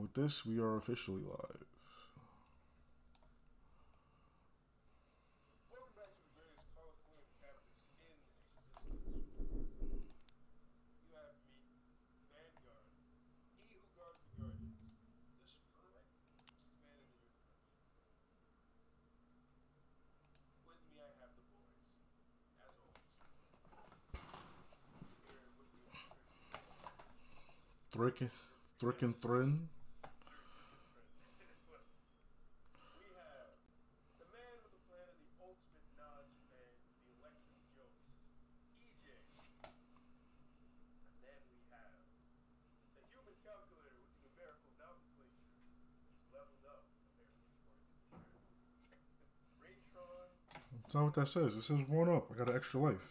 with this, we are officially live. Welcome back to the greatest college football campus in existence. You have me, Vanguard, he who guards the Guardians, the strictest man in the universe. With me, I have the boys, as always. Here with me on the Thrick and Thrin. Thrick and Thren. Thrick and Thrin. We have the man with the plan and the ultimate Nas fan, the electric Jones, EJ. And then we have the human calculator with the numerical nomenclature. He's leveled up, apparently, according to the chat. Raytron. That's not what that says. It says one up. I got an extra life.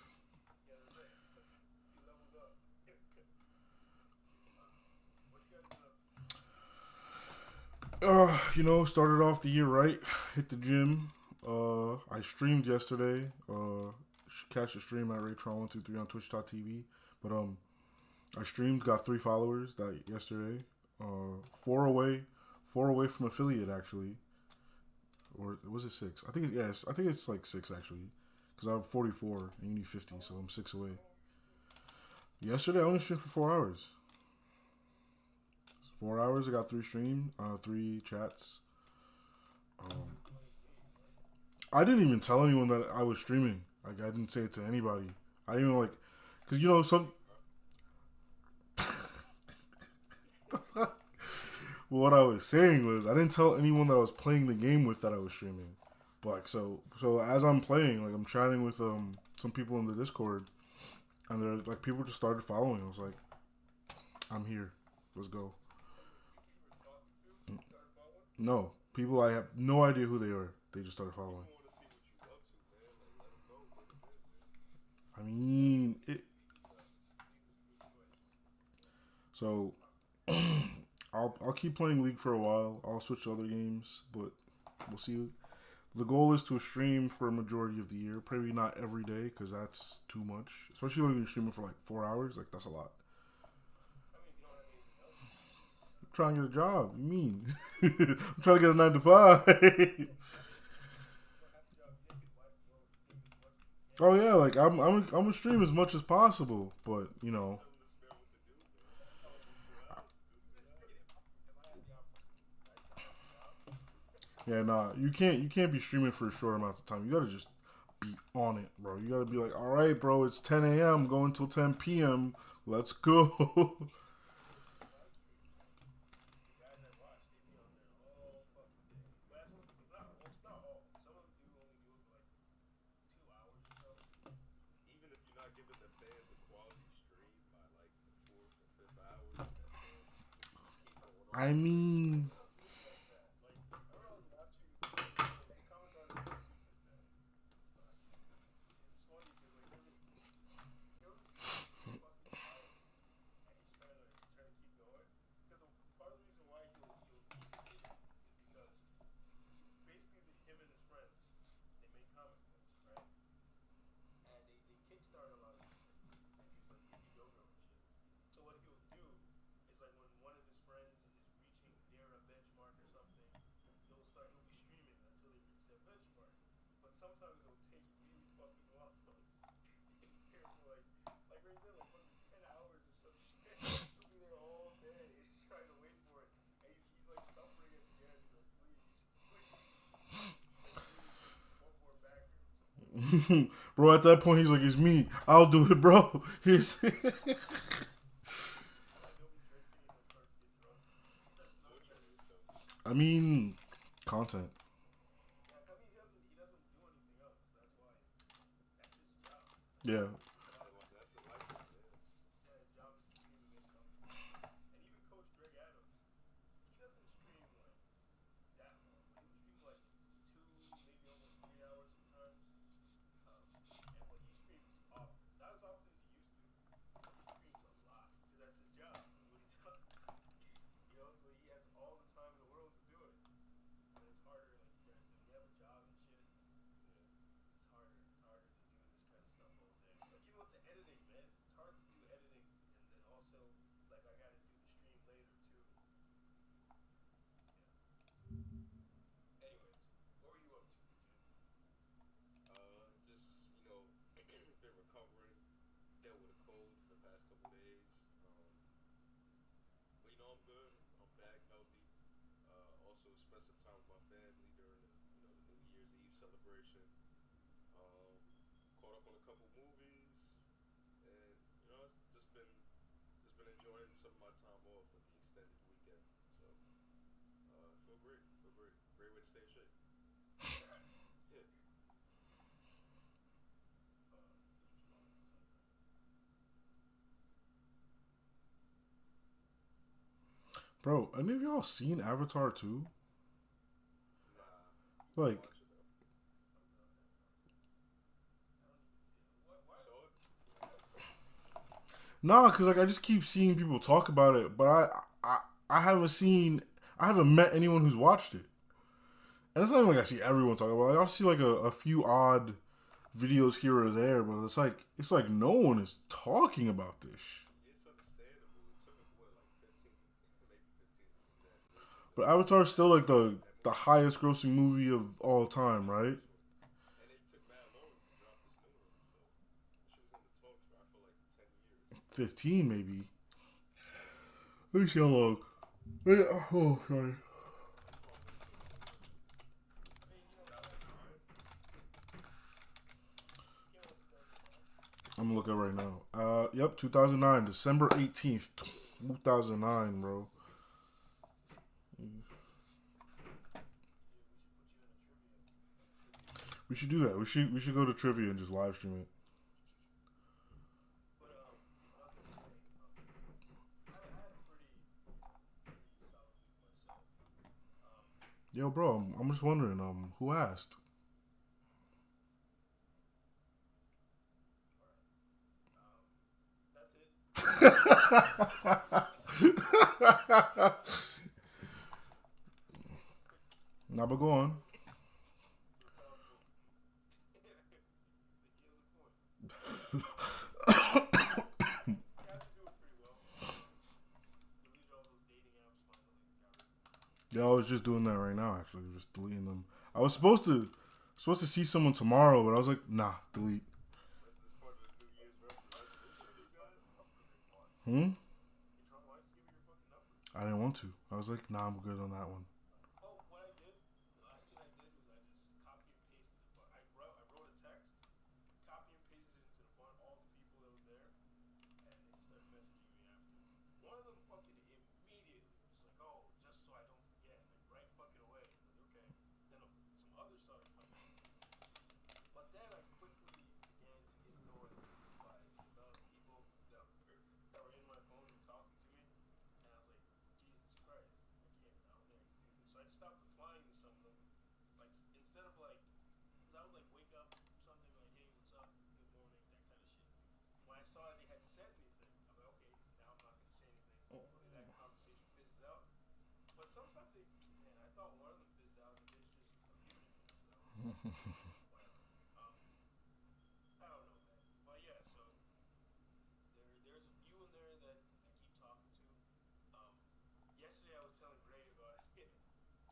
Yeah, that's right. He leveled up. What you guys been up Started off the year right. Hit the gym. I streamed yesterday. Catch the stream at Raytron123 on Twitch.tv. But I streamed, got 3 followers that yesterday. Four away from affiliate actually. Or was it 6? I think I think it's like 6 actually. Because I'm 44 and you need 50, so I'm 6 away. Yesterday I only streamed for 4 hours. 4 hours. I got 3 streams, 3 chats. I didn't even tell anyone that I was streaming. Like I didn't say it to anybody. I didn't even because some. What I was saying was I didn't tell anyone that I was playing the game with that I was streaming. But so as I'm playing, like I'm chatting with some people in the Discord, and they're like people just started following. I was like, I'm here. Let's go. No, people I have no idea who they are. They just started following. I mean, so I'll keep playing League for a while. I'll switch to other games, but we'll see. The goal is to stream for a majority of the year. Probably not every day because that's too much. Especially when you're streaming for like 4 hours. Like that's a lot. I'm trying to get a job. You mean? I'm trying to get a 9 to 5. Oh yeah, like I'm gonna stream as much as possible, but yeah, nah, you can't be streaming for a short amount of time. You gotta just be on it, bro. You gotta be like, all right, bro, it's 10 a.m. going till 10 p.m. Let's go. Even if you're not giving the fans a quality stream by like the 4th or 5th hour, you just keep going on. I mean, It's like that. Like, I remember I was watching the comment on the YouTube that said, it's funny because like there was this guy who's so fucking tired and he's trying to keep going. Because part of the reason why he'll keep it is because basically him and his friends they make comic books, right? And they kickstart a lot of these things and use like Indiegogo and shit. So what he'll do is like when one of his friends is reaching near a benchmark or something, he'll be streaming until they reach their benchmark. But sometimes it'll take really fucking long. Here for like right there, like fucking 10 hours or some shit. He'll be there all day just trying to wait for it. And he's like suffering at the end. He's like, please, just one more backer or something. bro, at that point he's like, it's me. I'll do it, bro. He's Why don't we drinking and then start to get drunk? That's no chance. I mean, content. Yeah, I mean he doesn't do anything else. That's why that's his job. Yeah. That's the life of it. Yeah, his job is streaming income. And even Coach Greg Adams, he doesn't stream like that long. Like he'll stream like 2, maybe almost 3 hours sometimes. And when he streams often, not as often as he used to, but he streams a lot because that's his job. That's what he does. So he has all the time in the world to do it. And it's harder, like you guys said, you have a job and shit. It's harder. It's harder than doing this kind of stuff all day. But spend some time with my family during the New Year's Eve celebration. Um, Caught up on a couple movies, and it's just been enjoying some of my time off with the extended weekend. So feel great, feel great, great way to stay in shape. Yeah. Bro, any of y'all seen Avatar 2? Nah, I Like, watch it though. You saw it? nah, cause like I just keep seeing people talk about it, but I haven't seen, I haven't met anyone who's watched it. And it's not even like I see everyone talk about it. I see like a few odd videos here or there, but it's like no one is talking about this. It's understandable. It took him what, like 15, maybe 15 is an exaggeration, but But Avatar is still like that the many years. highest grossing movie of all Yeah, time, for right? sure. And it took mad long to drop this new one, so she was in the talks for I feel like 10 years. 15 maybe. Let me see how long. Oh, sorry. Which one was the new one? I mean, 2009. it came out 2009. I'm gonna look at it right now. Yep, 2009, December 18th, 2009, bro. We should do that. We should go to trivia and just live stream it. But what I was gonna say, I had a pretty solid week myself. Um, Yo, bro, I'm just wondering, who asked? all right. That's it. Nah, but go on. Super powerful. He has a point. You guys are doing pretty well. Deleted all those dating apps. Finally, got rid of them. Yeah, I was just doing that right now. Actually, just deleting them. I was supposed to see someone tomorrow, but I was like, nah, delete. Was this part of the New Year's resolution for you guys? Hmm. Hey, Trump, why don't you give me your fucking number? I didn't want to. I was like, nah, I'm good on that one. Oh, what I did, the last thing I did was I just copy and pasted the button. I wrote a text, copy and pasted it into the button, all the people that was there, and they just started messaging me after. One of them fucking immediately was like, "Oh, just so I don't forget," like right fucking away. I was like, okay. Then some others started coming in, but then I quickly began to get annoyed by the amount of people that were in my phone and talking to me, and I was like, Jesus Christ, I don't think I can do this. So I just stopped replying to some of them. Like instead of like, because I would like wake up something like, hey, what's up, good morning, that kind of shit. When I saw that they hadn't said anything, I'm like, okay, now I'm not gonna say anything. Hopefully that conversation fizzes out. But sometimes they, man, I thought one of them fizzed out, and the bitch just muted me. So whatever. Um, I don't know, man. But yeah, so there's a few in there that I keep talking to. Um, Yesterday I was telling Gray about it.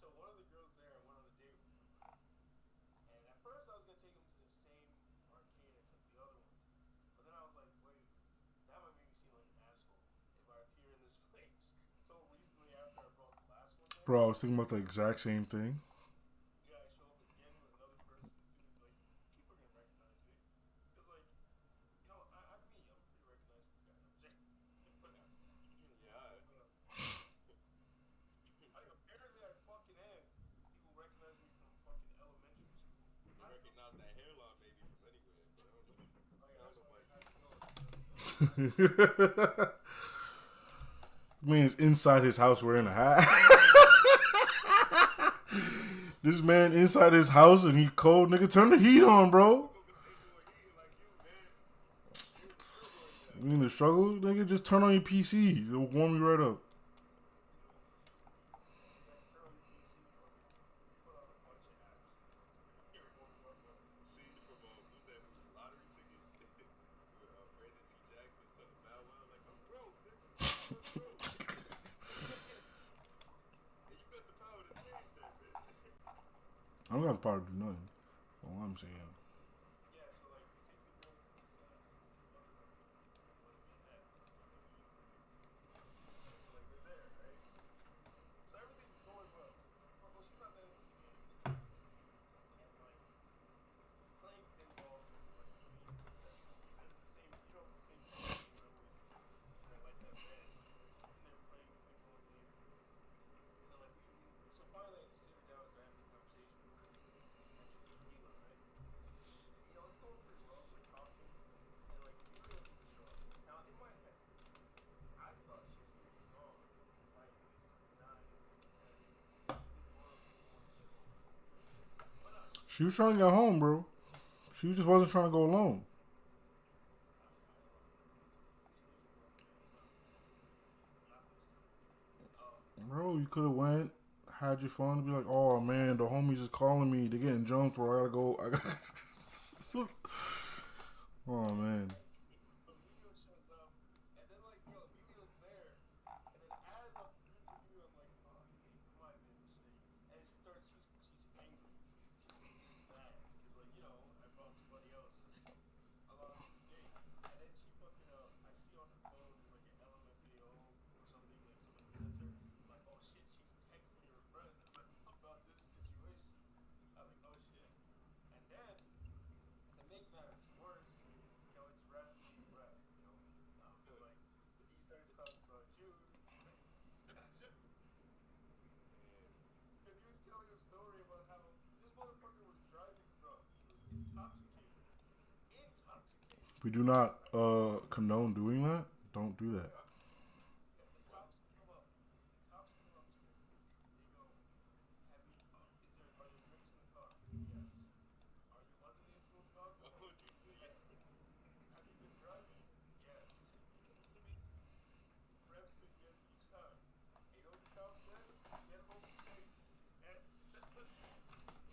So one of the girls there I went on a date with them, right? And at first I was gonna take them to the same arcade I took the other ones. But then I was like, wait a minute. That might make me seem like an asshole if I appear in this place. So recently after I brought the last one there, Bro, I was thinking about the exact same thing. yeah, I show up again with another person. Dude, like people are gonna recognize me. Cause like, I'm me. I'm a pretty recognizable guy. I'm just, but Yeah, alright. apparently I fucking am. People recognize me from fucking elementary school. You can I don't know. recognize that hairline maybe from anywhere, but I don't know. Oh I yeah, don't that's know why about I you. had to know. I Man's inside his house wearing a hat. This man inside his house and he cold, nigga. Turn the heat on, bro. Ain't no one eating like you, man. You in the struggle right now. You in the struggle, nigga? Just turn on your PC. It'll warm you right up. Yeah, turn on your PC, fucking put on a bunch of apps, and it warm you up. Scene from who's that movie? Lottery Ticket with Brandon T. Jackson's telling Bow Wow like, I'm broke, nigga. I'm broke. And you got the power to change that, man. I don't got the power to do nothing. All I'm saying. Yeah, so like we take the girl to this other arcade, the one in Manhattan, one that we usually go to. And so like we're there, right? So everything's going well. She was trying to get home, bro. She just wasn't trying to go alone. Bro, you could have went, had your fun, and be like, oh man, the homies is calling me. They're getting jumped, bro. I gotta go. I gotta... Oh man. Emilio shows up, and then like, yo, Emilio's there, and then as I'm interviewing, I'm like, oh, it might have been a mistake. And she's angry. She's mad. Because like, I brought somebody else along to the date. And then she fucking, I see on her phone, there's like an LMFAO or something, like somebody sent her. I'm like, oh shit, she's texting her friend about this situation. I was like, oh shit. And then, to make matters worse, it's rap being rap, so like, he starts talking about Jews. Because he was telling a story about how this motherfucker was driving drunk. He was intoxicated. We do not condone doing that. Don't do that. The cops come up. The cops come up to him. They go, are there drinks in the car? Yes. Are you under the influence of alcohol? Yes. Have you been driving? Yes. Rev said yes each time. You know what the cop said? Get home safe. And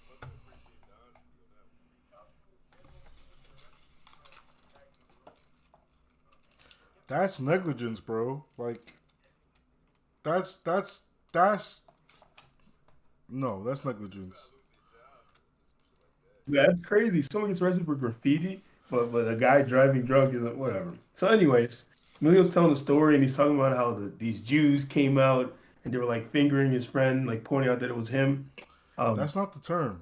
must appreciate the honesty on that one. The cop said get home safe and the rest of the friends back in the room. That's negligence, bro. Like, that's no, that's negligence. Yeah, that's crazy. Someone gets arrested for graffiti, but a guy driving drunk isn't whatever. So, anyways, Emilio's telling the story, and he's talking about how these Jews came out and they were like fingering his friend, like pointing out that it was him. That's not the term.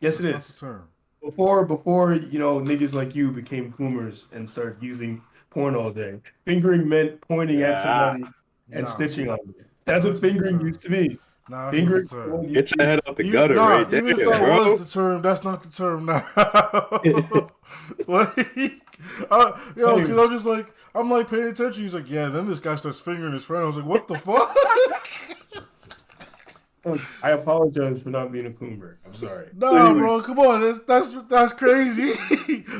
Yes, That's it not is. the term. Before niggas like you became coomers and started using porn all day, fingering meant pointing at somebody and Nah. snitching on them. That's what That's the fingering term. used to be. Nah, that's Fingering not the term. Get your head out the gutter right there, Even if that bro. was the term, that's not the term now. Because I'm just like, I'm like paying attention. He's like, yeah. Then this guy starts fingering his friend. I was like, what the fuck? I apologize for not being a coomer. I'm sorry. Nah, bro, come on. That's crazy.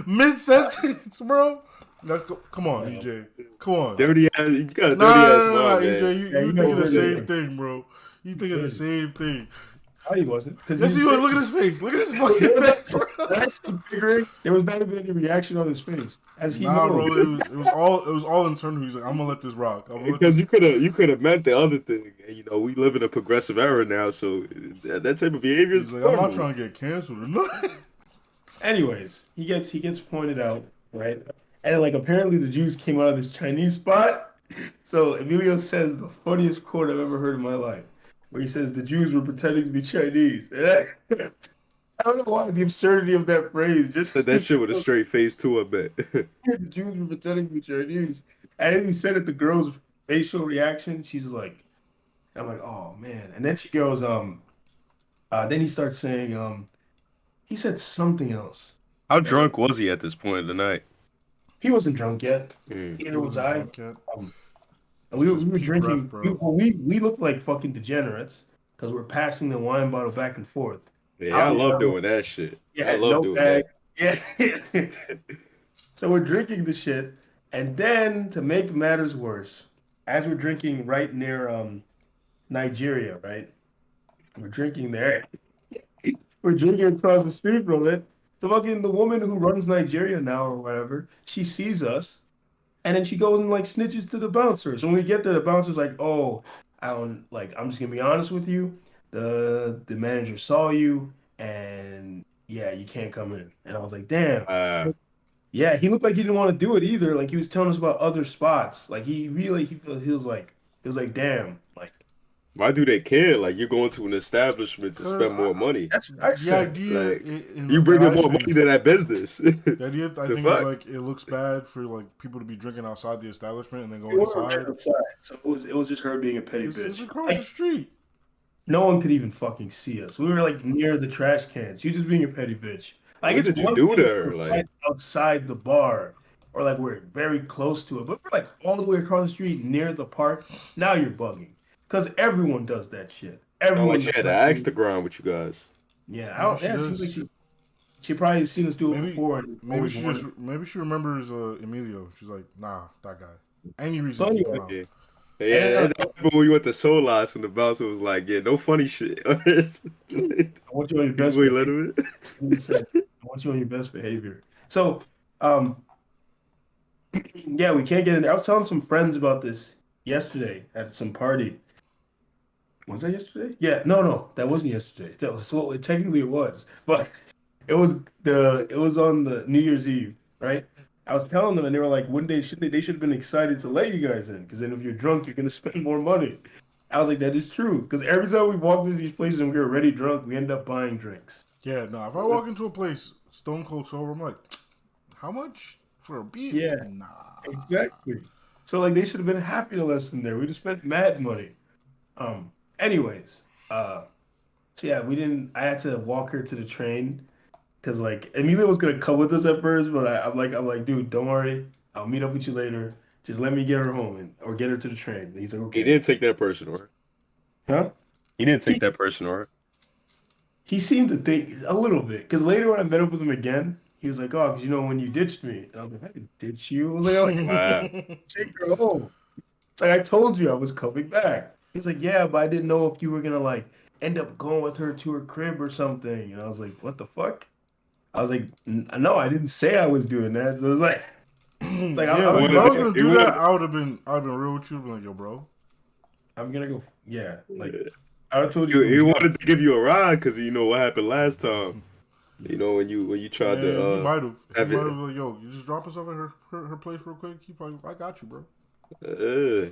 Mid sentence, bro. Now, come on, EJ. Come on. Dirty ass, you got a dirty Nah, ass mom, EJ. man. You thinking the same thing, bro. You thinking the same thing. No, he wasn't. Yes, he was. Look at his face. Look at his fucking face, bro. That's figuring. There was not even any reaction on his face, as he Nah, knows. bro. It was all internal. He's like, I'm gonna let this rock. Because you could have meant the other thing. And, we live in a progressive era now, so that type of behavior is He's like, I'm not trying to get canceled or nothing. Anyways, he gets pointed out, right? And like apparently the Jews came out of this Chinese spot. So Emilio says the funniest quote I've ever heard in my life, where he says the Jews were pretending to be Chinese. And I don't know why the absurdity of that phrase. Just Said that shit with a straight face too, I bet. The Jews were pretending to be Chinese. And then he said it, the girl's facial reaction, she's like, I'm like, oh man. And then she goes, then he starts saying, he said something else. How drunk was he at this point of the night? He wasn't drunk yet. Neither was I. We were drinking. We looked like fucking degenerates because we're passing the wine bottle back and forth. Yeah, I love doing that shit. Yeah, I love doing that. Yeah. So we're drinking the shit, and then to make matters worse, as we're drinking right near Nigeria, right? We're drinking there. We're drinking across the street from it. The woman who runs Nigeria now or whatever, she sees us, and then she goes and like snitches to the bouncers. So when we get there, the bouncer's like, "Oh, I'm just gonna be honest with you. The manager saw you, and yeah, you can't come in." And I was like, "Damn." Yeah, he looked like he didn't want to do it either. Like he was telling us about other spots. Like he was like, "Damn." Like, why do they care? Like you're going to an establishment to spend more money. that's what I The said. idea, Like, you bring in more money to that business. The idea, I think, fuck? is like it looks bad for like people to be drinking outside the establishment and then We going weren't inside. outside, so it was just her being a petty It's bitch. across the street. No one could even fucking see us. We were like near the trash cans. She was just being a petty bitch. Like, What it's did you one do thing to if her? we're Like- right outside the bar, or like we're very close to it, but we're like all the way across the street near the park. Now you're bugging, because everyone does that shit. Oh, Everyone. like she had does an that axe shit. to grind with you guys. Yeah, Maybe she it does. seems like She probably seen us do it Maybe before and always wanted. maybe she remembers Emilio. She's like, nah, that guy. Any reason So to keep him anyway, out. Yeah. and then Yeah, and I remember when we went to Soul Loss and the bouncer was like, "Yeah, no funny shit." I want you on your He's best way let behavior. him He said, I want you on your best behavior. So, um, yeah, we can't get in there. I was telling some friends about this yesterday at some party. Was that yesterday? Yeah, no, that wasn't yesterday. That was well, technically it was, but it was on the New Year's Eve, right? I was telling them, and they were like, "Wouldn't they should have been excited to let you guys in, because then if you're drunk, you're gonna spend more money." I was like, "That is true," because every time we walk into these places and we're already drunk, we end up buying drinks. Yeah, no. If I walk into a place stone cold sober, I'm like, how much for a beer? Yeah, Nah. exactly. So like, they should have been happy to let us in there. We just spent mad money. Anyways, so yeah, we didn't. I had to walk her to the train because like Amelia was gonna come with us at first, but I'm like, dude, don't worry, I'll meet up with you later. Just let me get her home or get her to the train. And he's like, He okay, didn't take that personal. Right? huh? He didn't take He that personal. Right? he seemed to think a little bit because later when I met up with him again, he was like, oh, because you know when you ditched me, and I was like, I didn't ditch you. I was like, Wow. take her home. It's like I told you I was coming back. He was like, yeah, but I didn't know if you were gonna like end up going with her to her crib or something. And I was like, what the fuck? I was like, No, I didn't say I was doing that. So it's like Yeah, It like if I was wanted, gonna it do that, wanted, I would have been real with you. Been like, yo, bro. I'm gonna go. Yeah, like I told you he from jump. wanted to give you a ride because you know what happened last time. You know when you tried Man, he to might have. He have might it. have been like, yo, you just drop us off at her place real quick. He probably, I got you, bro. Uh,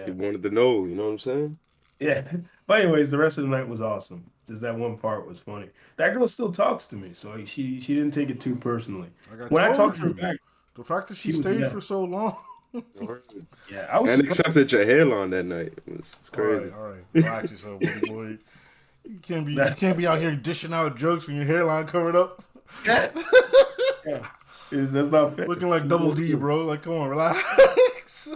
he Yeah, wanted to know. You know what I'm saying? yeah. But anyways, the rest of the night was awesome. Just that one part was funny. That girl still talks to me, so she didn't take it too personally. Like I When I told talked to her you, back, the fact that she she was stayed yeah, for so long. yeah. I was And surprised. accepted your hairline that night. It's crazy. All right, relax yourself, buddy boy. You can't be out here dishing out jokes when your hairline covered up, Yeah, yeah. That's not fair. looking like That's Double not D, fair. bro. Like, come on, relax.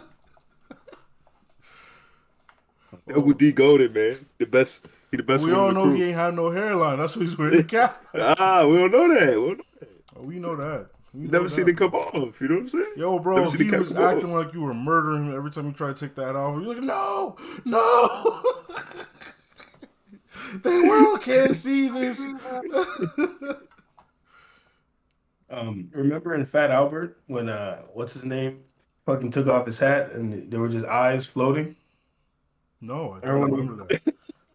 Double Oh, D Golden, man. He the best we one in all the know he crew. ain't had no hairline. That's why he's wearing the cap. We don't know that. We don't know that. We know that. We You know never seen it that, bro. come off. You know what I'm saying? Yo, Never bro, seen the he cap was come off. acting like you were murdering him every time you try to take that off. You're like, no, no. The world can't see this. Remember in Fat Albert when what's his name fucking took off his hat and there were just eyes floating? No, I don't Everyone, remember that.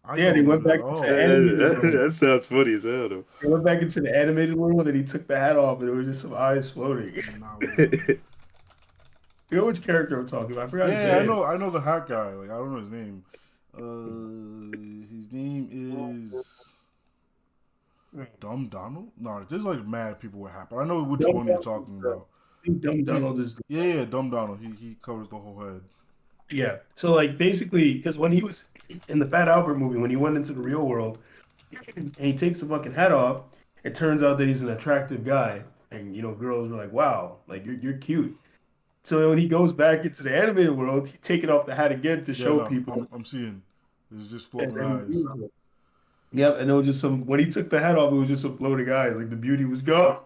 I yeah, don't they went remember that back at into all. animated world. That sounds funny as hell, though. They went back into the animated world and he took the hat off and there was just some eyes floating. Nah, we don't know. You know which character I'm talking about? I forgot his Yeah, name. I know the hat guy. Like, I don't know his name. His name is Dumb Donald. No, there's like mad people with hat, but I know which Dumb one you're talking Donald. about. I think Dumb Yeah, Donald is yeah, Dumb Donald. He covers the whole head. yeah. So like basically, because when he was in the Fat Albert movie, when he went into the real world and he takes the fucking hat off, it turns out that he's an attractive guy, and you know girls were like, "Wow, like you're cute." So when he goes back into the animated world, he's taking off the hat again to Yeah, show no, people. I'm seeing. It's just And floating eyes. then, yep, and it was just some. When he took the hat off, it was just some floating eyes. Like the beauty was gone,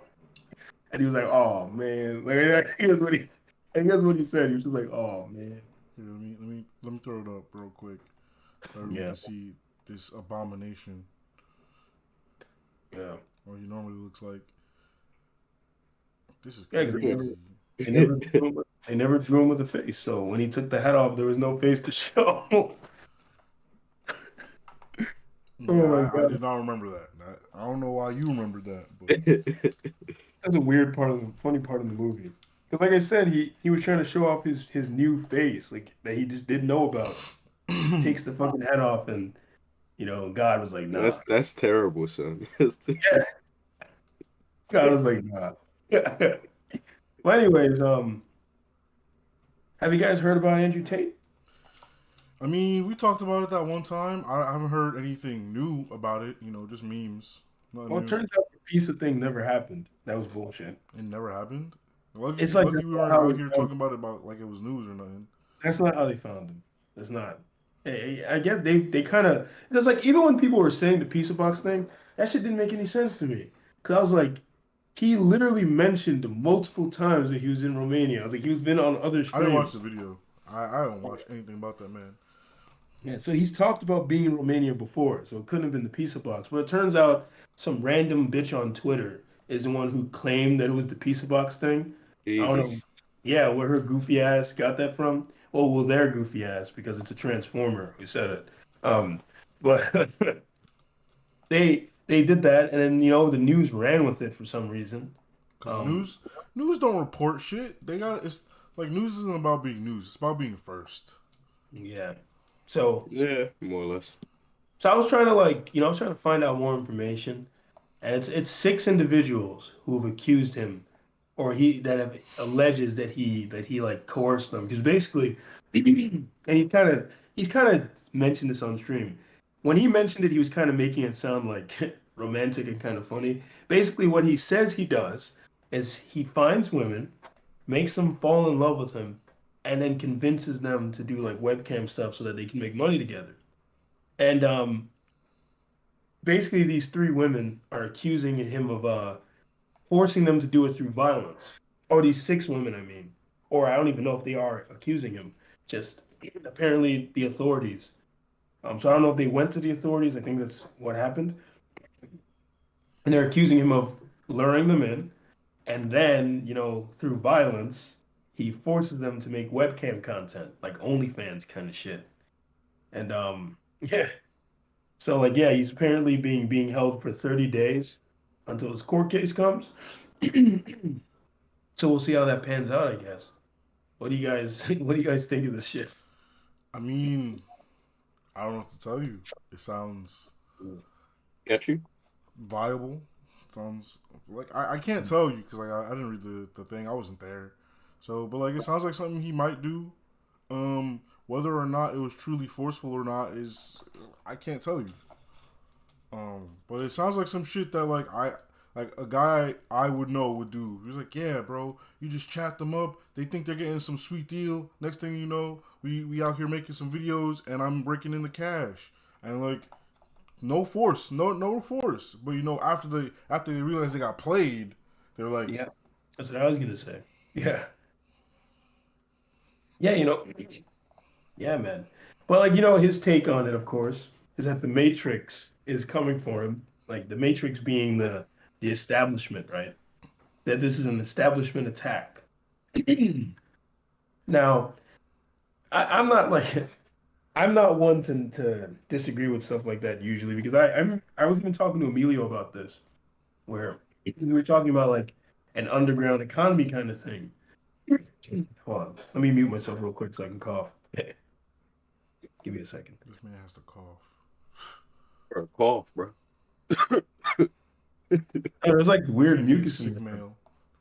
and he was like, "Oh man!" Like here's what he, and here's what he said. He was just like, "Oh man." Here, let me throw it up real quick so everyone Yeah, can see this abomination. yeah, What he normally looks like. This is yeah. 'Cause crazy. they never drew him with a face. So when he took the hat off, there was no face to show. Yeah, Oh my I god, did not remember that. I don't know why you remembered that, but that's a weird part of the funny part of the movie. Because like I said, he was trying to show off his new face, like that he just didn't know about. Takes the fucking hat off, and you know, God was like, "Nah." That's terrible, son. Yeah, God was like, "Nah." Well, anyways, have you guys heard about Andrew Tate? I mean, we talked about it that one time. I haven't heard anything new about it. Just memes. Nothing Well, it new. turns out the pizza thing never happened. That was bullshit. It never happened. It's like Lucky that's we not weren't how out they here found. talking about it about like it was news or nothing. That's not how they found him. That's not. I guess they kind of because like even when people were saying the pizza box thing, that shit didn't make any sense to me. Cause I was like, he literally mentioned multiple times that he was in Romania. I was like, he was been on other I didn't watch streams. the video. I don't watch anything about that man. Yeah, so he's talked about being in Romania before, so it couldn't have been the pizza box. But it turns out some random bitch on Twitter is the one who claimed that it was the pizza box thing. I don't know. Jesus. Yeah, where her goofy ass got that from? Well, their goofy ass because it's a transformer who said it. But they did that, and then the news ran with it for some reason. Cause Um, news don't report shit. They got it's like news isn't about being news. It's about being first. yeah. So Yeah, more or less. so I was trying to I was trying to find out more information, and it's six individuals who have accused him, or he that have alleges that he like coerced them. Because basically, and he's kind of mentioned this on stream. When he mentioned it, he was kind of making it sound like romantic and kind of funny. Basically, what he says he does is he finds women, makes them fall in love with him, and then convinces them to do like webcam stuff so that they can make money together. And basically, these three women are accusing him of forcing them to do it through violence. Or these six women, I mean. Or I don't even know if they are accusing him. Just apparently the authorities. So I don't know if they went to the authorities. I think that's what happened. And they're accusing him of luring them in. And then, through violence, he forces them to make webcam content, like OnlyFans kind of shit. And yeah. So like yeah, he's apparently being held for 30 days until his court case comes. So we'll see how that pans out, I guess. What do you guys what do you guys think of this shit? I mean, I don't know what to tell you. It sounds Got you? viable. Sounds like I can't tell you because like I didn't read the thing. I wasn't there. So, but like it sounds like something he might do. Whether or not it was truly forceful or not is I can't tell you. But it sounds like some shit that like a guy I would know would do. He was like, yeah, bro, you just chat them up. They think they're getting some sweet deal. Next thing you know, we out here making some videos and I'm breaking in the cash. And like no force, no force. But after they realized they got played, they're like, Yeah, that's what I was gonna say. Yeah. Yeah, yeah, man. But like, his take on it, of course, is that the Matrix is coming for him. Like the Matrix being the establishment, right? That this is an establishment attack. Now, I'm not like I'm not one to disagree with stuff like that usually because I was even talking to Emilio about this where we were talking about like an underground economy kind of thing. Hold on, let me mute myself real quick so I can cough. Give me a second. this man has to cough. Or a cough, bro. There's like weird Can't be a mucus in Sigma. there.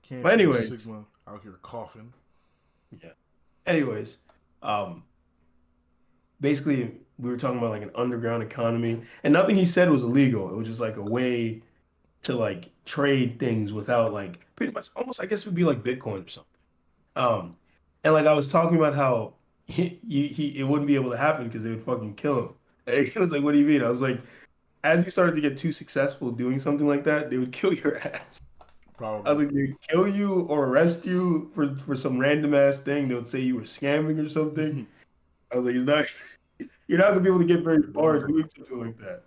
Can't But be a anyways, Sigma out here coughing. yeah. Anyways, um, basically we were talking about like an underground economy, and nothing he said was illegal. It was just like a way to like trade things without like pretty much almost I guess it would be like Bitcoin or something. Um, and like I was talking about how he it wouldn't be able to happen because they would fucking kill him. And he was like, "What do you mean?" I was like, "As you started to get too successful doing something like that, they would kill your ass." I was Probably. like, "They'd kill you or arrest you for some random ass thing. They would say you were scamming or something." I was like, "It's not. You're not gonna be able to get very You're far dumb as doing something like that,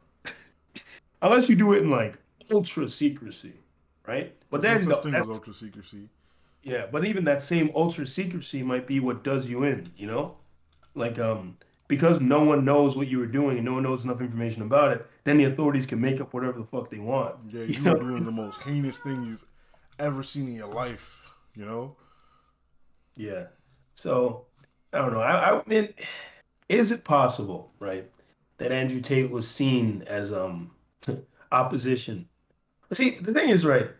unless you do it in like ultra secrecy, right?" But there's no then such thing as that's ultra secrecy. yeah. But even that same ultra secrecy might be what does you in, like because no one knows what you were doing and no one knows enough information about it. Then the authorities can make up whatever the fuck they want, Yeah, you you were know. doing the most heinous thing you've ever seen in your life. You know, Yeah. So I don't know. I mean, is it possible, right, that Andrew Tate was seen as opposition? But see, the thing is, right,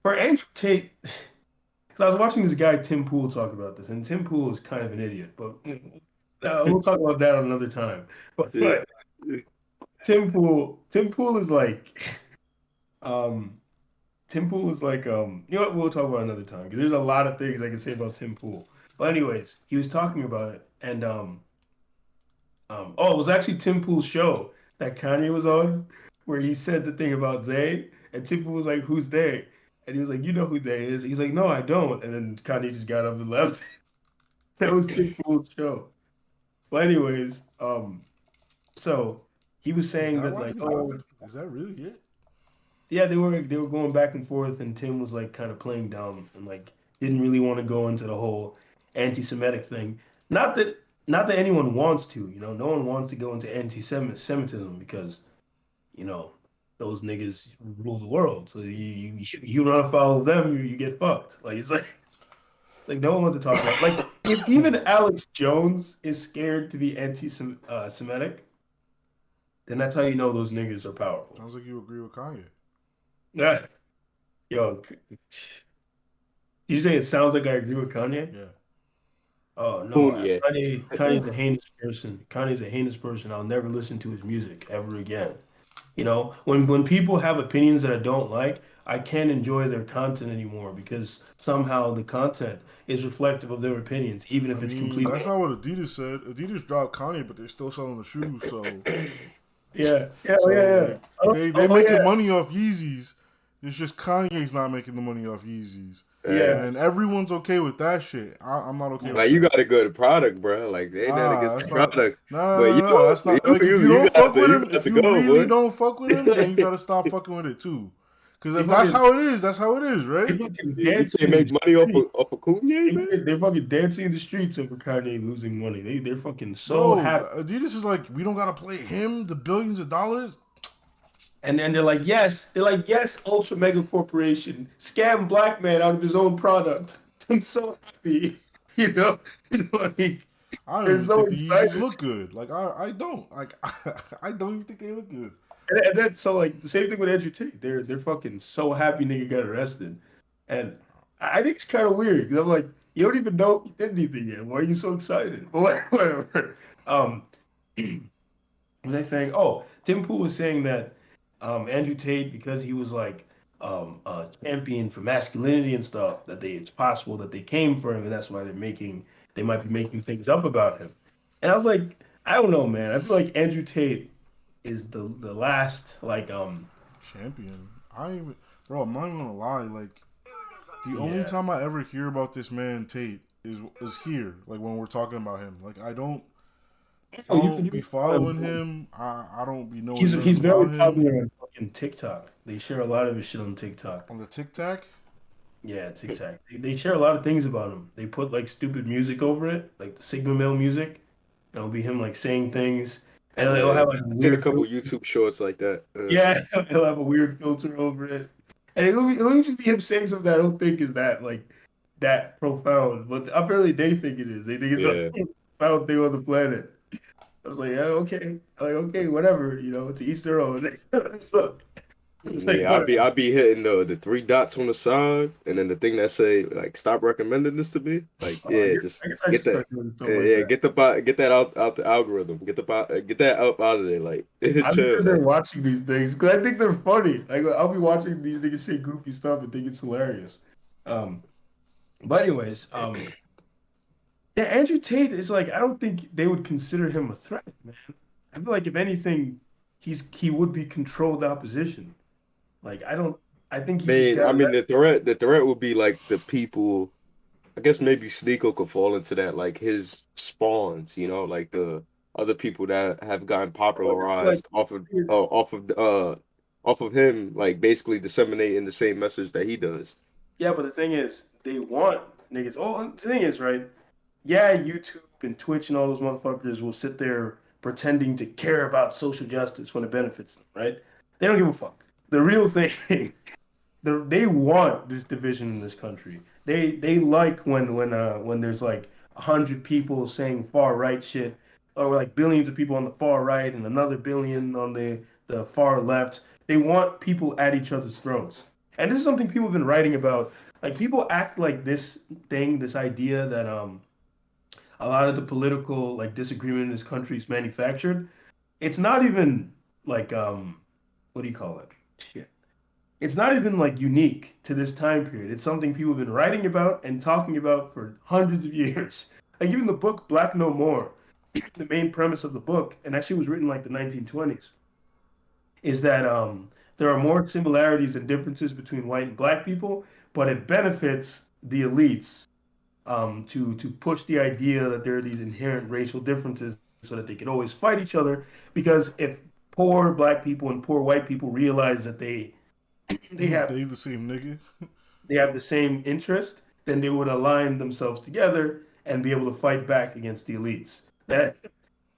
for Andrew Tate, because I was watching this guy Tim Pool talk about this, and Tim Pool is kind of an idiot, but we'll talk about that another time. Yeah. But Tim Pool is like, um, Tim Pool is like, you know what? We'll talk about another time because there's a lot of things I can say about Tim Pool. But anyways, he was talking about it, and oh, it was actually Tim Pool's show that Kanye was on. where he said the thing about they, and Timpo was like, "Who's they?" And he was like, "You know who they is." He's like, "No, I don't." And then Kanye just got up and left. That was Timpo's show. But anyways, so he was Is saying that that why like, he oh, left? Is that really it? yeah, they were going back and forth, and Tim was like kind of playing dumb and like didn't really want to go into the whole anti-Semitic thing. Not that not that anyone wants to, no one wants to go into anti-Semitism because you know those niggas rule the world. So you don't follow them, you get fucked. Like it's like no one wants to talk about like if even Alex Jones is scared to be anti-Semitic, then that's how you know those niggas are powerful. Sounds like you agree with Kanye. Yeah, yo, you say it sounds like I agree with Kanye? Yeah. Oh no, Oh yeah. Kanye's a heinous person. Kanye's a heinous person. I'll never listen to his music ever again. When people have opinions that I don't like, I can't enjoy their content anymore because somehow the content is reflective of their opinions, even I if it's mean, completely. that's not what Adidas said. Adidas dropped Kanye, but they're still selling the shoes. Yeah, yeah, oh, So yeah, yeah. like they Oh, making yeah, money off Yeezys. It's just Kanye's not making the money off Yeezys, yeah. Facts. and everyone's okay with that shit. I'm not okay with Like you that. got a good product, bro. Like they ain't that Nah, against the that's not. product, Nah, but nah, nah, that's not. Like if you don't fuck with you him, got if to you go, really boy. don't fuck with him, then you gotta stop fucking with it too. Because They if that's fucking, how it is, that's how it is, they right? fucking You dancing can't in the make money off street. of Kanye, man. They're fucking dancing in the streets over Kanye losing money. They're fucking so Bro, happy. Adidas is like, we don't gotta play him the billions of dollars. And then they're like, yes, ultra mega corporation, scam black man out of his own product. I'm so happy. You know, like I don't they're even so think the Yeezys excited. look good. Like I don't like I don't even think they look good. And then so like the same thing with Andrew Tate. They're fucking so happy nigga got arrested. And I think it's kind of weird because I'm like, you don't even know if he did anything yet. Why are you so excited? But whatever. Was I saying? Oh, Tim Pool was saying that Andrew Tate, because he was like a champion for masculinity and stuff, that it's possible that they came for him, and that's why they might be making things up about him. And I was like, I don't know, man. I feel like Andrew Tate is the last Champion. I ain't even, bro. I'm not even gonna lie. Like the only yeah. time I ever hear about this man Tate is here. Like when we're talking about him. Like I Oh, don't be you following him. I don't be knowing he's nothing very about him popular on fucking TikTok. They share a lot of his shit on TikTok. on the Tic Tac. Yeah, TikTok. They share a lot of things about him. They put like stupid music over it, like the Sigma Male music. It'll be him like saying things, and it'll Yeah, have like a I seen a weird couple filter. YouTube shorts like that. Yeah, he'll have a weird filter over it, and it'll usually be him saying something that I don't think is that like that profound, but apparently they think it is. They think it's the Yeah. most profound thing on the planet. I was like, yeah, okay, like okay, whatever, to each their own. So, it's like Yeah, whatever. I'll be hitting the three dots on the side, and then the thing that say like stop recommending this to me. Like, yeah, just I guess I should get that. start doing stuff Yeah, like yeah, that. get that out the algorithm. Get that up out of there. Like, I'm chill. sure they're Like, watching these things because I think they're funny. Like I'll be watching these niggas say goofy stuff and think it's hilarious. Um, but anyways, yeah, Andrew Tate is like I don't think they would consider him a threat, man. I feel like if anything, he would be controlled opposition. Like I don't, I think he just got I mean, arrested. the threat would be like the people. I guess maybe Sneeko could fall into that, like his spawns, like the other people that have gotten Like popularized off of him, like basically disseminating the same message that he does. yeah, but the thing is, they want niggas. Oh, the thing is, right? Yeah, YouTube and Twitch and all those motherfuckers will sit there pretending to care about social justice when it benefits them, right? They don't give a fuck. The real thing, they want this division in this country. They like when there's like 100 people saying far right shit, or like billions of people on the far right and another billion on the far left. They want people at each other's throats. And this is something people have been writing about. Like people act like this idea that a lot of the political like disagreement in this country is manufactured. It's not even like what do you call it? Shit. It's not even like unique to this time period. It's something people have been writing about and talking about for hundreds of years. Like even the book Black No More, the main premise of the book, and actually was written like the 1920s. is that there are more similarities and differences between white and black people, but it benefits the elites to push the idea that there are these inherent racial differences so that they can always fight each other. Because if poor black people and poor white people realize that they have They the same nigga. they have the same interest, then they would align themselves together and be able to fight back against the elites.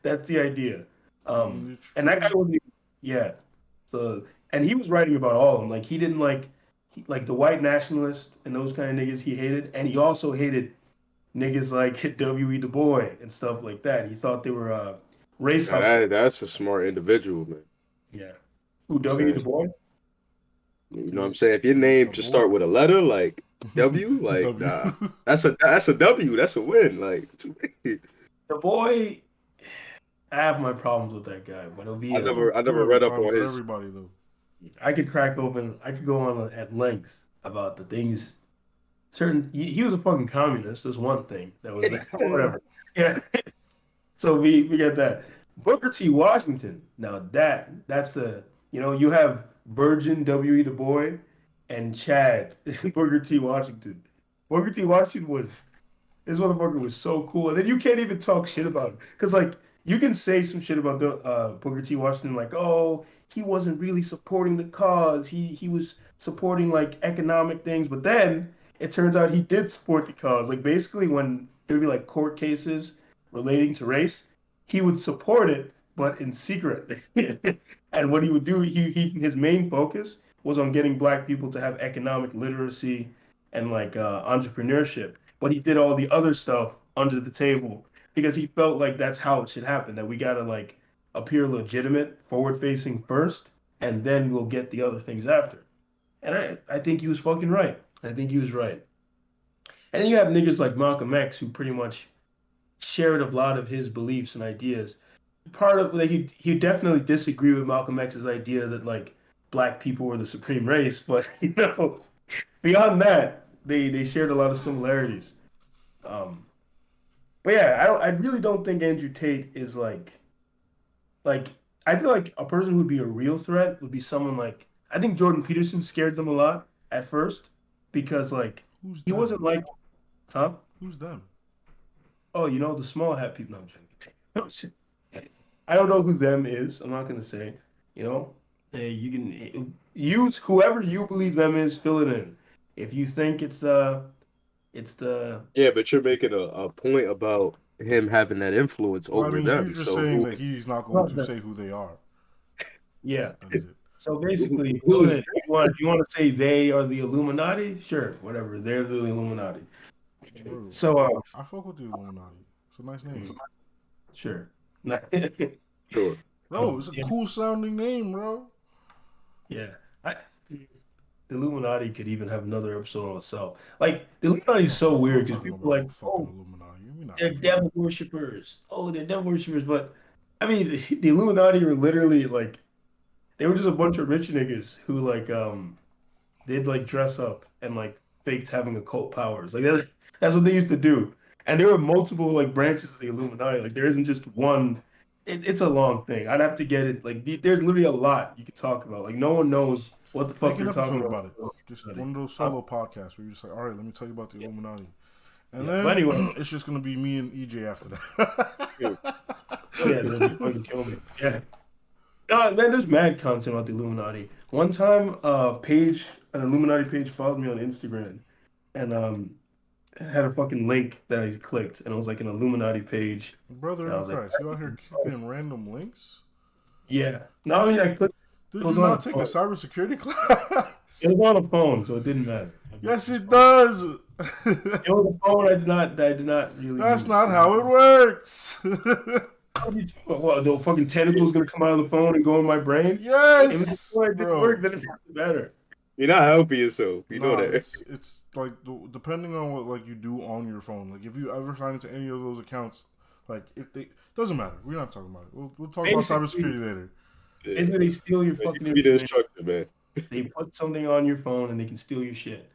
That's the idea. I mean, it's And that guy true. wasn't even, yeah. So and he was writing about all of them. Like he didn't like the white nationalists and those kind of niggas he hated, and he also hated niggas like W.E. Du Bois and stuff like that. He thought they were race Now hustlers. that's a smart individual, man. Yeah. Who I'm W.E. Du saying, Bois? you know what I'm He's saying? If your he's name a just boy. start with a letter like W, like W. nah, that's a W. That's a win. Like Du Bois, I have my problems with that guy, but it'll be You I do never have your read up problems on with his. everybody though. I could go on at length about the things certain he was a fucking communist. That's one thing that was whatever. Yeah. So we get that. Booker T. Washington. Now that's the you have Virgin W.E. Du Bois and Chad Booker T. Washington. Booker T. Washington was this motherfucker was so cool, and then you can't even talk shit about him because like you can say some shit about the Booker T. Washington, like oh he wasn't really supporting the cause, he was supporting like economic things, but then it turns out he did support the cause. Like basically when there'd be like court cases relating to race, he would support it, but in secret. And what he would do, he his main focus was on getting black people to have economic literacy and like entrepreneurship, but he did all the other stuff under the table because he felt like that's how it should happen. That we gotta like appear legitimate, forward facing first, and then we'll get the other things after. And I think he was fucking right. I think he was right. And then you have niggas like Malcolm X who pretty much shared a lot of his beliefs and ideas. Part of like he definitely disagreed with Malcolm X's idea that like black people were the supreme race, but beyond that, they shared a lot of similarities. Um, but yeah, I really don't think Andrew Tate is like I feel like a person who'd be a real threat would be someone like I think Jordan Peterson scared them a lot at first because like Who's he them? wasn't like huh? Who's them? Oh, the small hat people. No, I'm joking. No, shit. I don't know who them is. I'm not gonna say. You know, you can use whoever you believe them is. Fill it in. If you think it's the Yeah, but you're making a point about him having that influence Well, I over mean, you're them. just So saying that he's not going to say who they are. yeah. That is it. So basically, who fill it is in. If you want to say they are the Illuminati, sure, whatever. They're the Illuminati. Bro, So I fuck with the Illuminati. It's a nice name. sure. sure? Bro, it's a Yeah, cool sounding name, bro. yeah. The Illuminati could even have another episode on itself. Like the Illuminati is so I'm not weird because talking people are about like, no fucking oh, Illuminati. We're not they're doing that. devil worshippers. Oh, they're devil worshippers. But I mean, the Illuminati were literally like they were just a bunch of rich niggas who like they'd like dress up and like faked having occult powers. Like that's what they used to do. And there were multiple like branches of the Illuminati. Like there isn't just one. It's a long thing. I'd have to get it. Like there's literally a lot you could talk about. Like no one knows what the Make fuck an they're talking episode about. about it. Just one of those solo podcasts where you're just like, all right, let me tell you about the Yeah, Illuminati. And yeah. But then anyway, it's just going to be me and EJ after that. Yeah. oh yeah, they'll be fucking kill me. Yeah. No, man, there's mad content about the Illuminati. One time, an Illuminati page followed me on Instagram, and had a fucking link that I clicked, and it was like an Illuminati page, Brother and I in was like, Christ, you out here clicking random links? yeah. No, I Did mean, you I clicked. It did you was on not a take a phone. cybersecurity It class? was on a phone, so it didn't matter. Yes, it does. It was a phone I did not really That's use. not how it works. What are you talking about? What, the fucking tentacle's gonna come out of the phone and go in my brain? If it's Yes, it didn't work, bro. then it's not better. You're not helping yourself. You know Nah, that. it's like depending on what like you do on your phone. Like if you ever sign into any of those accounts, like if they doesn't matter. We're not talking about it. We'll talk about Basically, cybersecurity later. Yeah. basically they steal your Man, you fucking can be the information. instructor, man. They put something on your phone and they can steal your shit.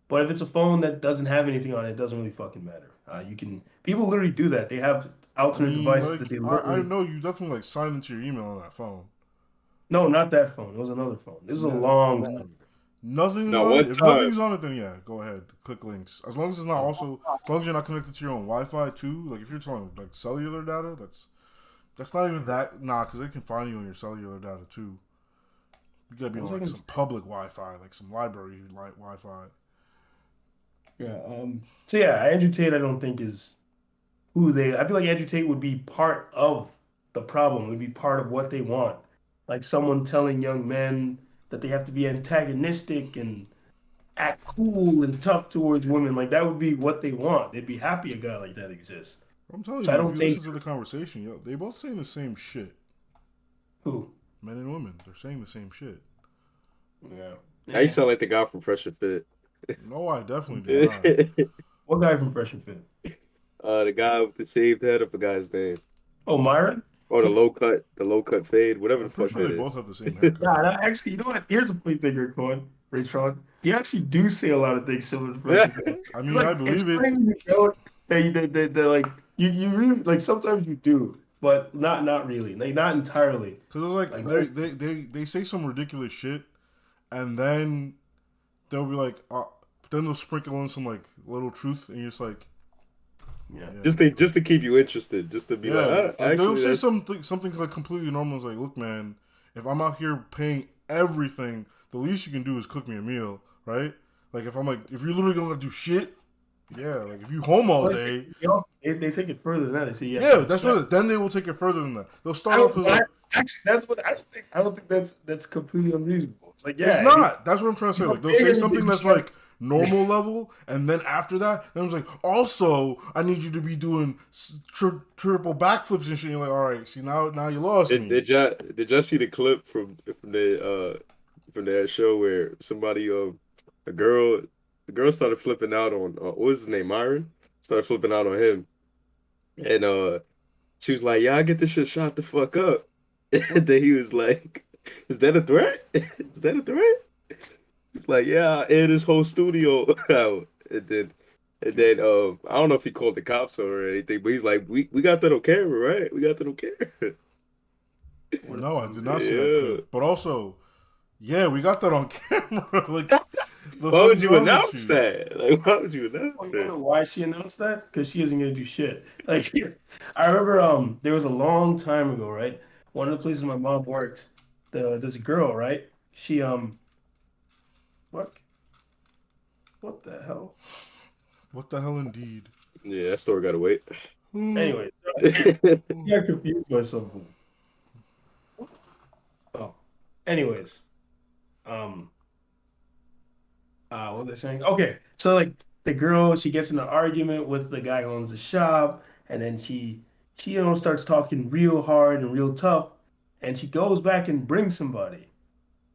But if it's a phone that doesn't have anything on it, it doesn't really fucking matter. You can people literally do that. They have I alternate mean, devices like that they I literally know you definitely like sign into your email on that phone. No, not that phone. It was another phone. This was a Yeah. long time. Nothing's No, on one it. If time. nothing's on it, then yeah, go ahead. Click links. As long as it's not also, as long as you're not connected to your own Wi-Fi too. Like if you're talking like cellular data, that's not even that. Nah, because they can find you on your cellular data too. You gotta be on like some public Wi-Fi, like some library Wi-Fi. Yeah. So yeah, Andrew Tate, I don't think is who they. I feel like Andrew Tate would be part of the problem. Would be part of what they want. Like someone telling young men that they have to be antagonistic and act cool and tough towards women. Like that would be what they want. They'd be happy a guy like that exists. I'm telling So I you, if don't you think listen to the conversation, yo, they both saying the same shit. who. Men and women, they're saying the same shit. Yeah. Now you sound like the guy from Fresh and Fit. No, I definitely do not. What guy from Fresh and Fit? The guy with the shaved head, I forgot his name. Oh, Myron? Or the low cut fade, whatever I'm the pretty fuck sure that they both is. have the same haircut. Nah, actually, you know what? Here's a funny thing, Raytron. You actually do say a lot of things similar to Fresh and Fit. I It's mean, like, I it's believe it. funny when you don't. They like you really like sometimes you do, but not really, like not entirely. Because it's Like they say some ridiculous shit, and then they'll be like, then they'll sprinkle in some like little truth, and you're just like, yeah. Just to keep you interested, just to be like, like, they'll actually, say that's... something like completely normal. It's like, look, man, if I'm out here paying everything, the least you can do is cook me a meal, right? Like if if you're literally gonna do shit, yeah, like if you home all But day, they take it further than that. They say yeah, that's what. Then they will take it further than that. They'll start off as like, actually that's what I don't think. I don't think that's completely unreasonable. It's like it's not. That's what I'm trying to say. Like they'll say something that's like normal level, and then after that, then it's like, also, I need you to be doing triple backflips and shit. And you're like, all right, see now you lost me. Did y'all see the clip from that show where somebody the girl started flipping out on what was his name, Myron? Started flipping out on him. And she was like, "Yeah, I get this shit shot the fuck up." And then he was like, "Is that a threat? Is that a threat?" Like, yeah, I aired his whole studio out. And then I don't know if he called the cops or anything, but he's like, we got that on camera, right? We got that on camera. No, I did not see that Yeah. clip. But also, yeah, we got that on camera. Like, Why would you announce that? Like, why would you announce You that? know why she announced that? Because she isn't gonna do shit. Like I remember there was a long time ago, right? One of the places my mom worked, this girl, right? She what? What the hell? What the hell, indeed. Yeah, that story gotta wait. Anyway, I confused myself. Oh. Anyways. What was I saying? Okay, so like the girl, she gets in an argument with the guy who owns the shop, and then she starts talking real hard and real tough, and she goes back and brings somebody,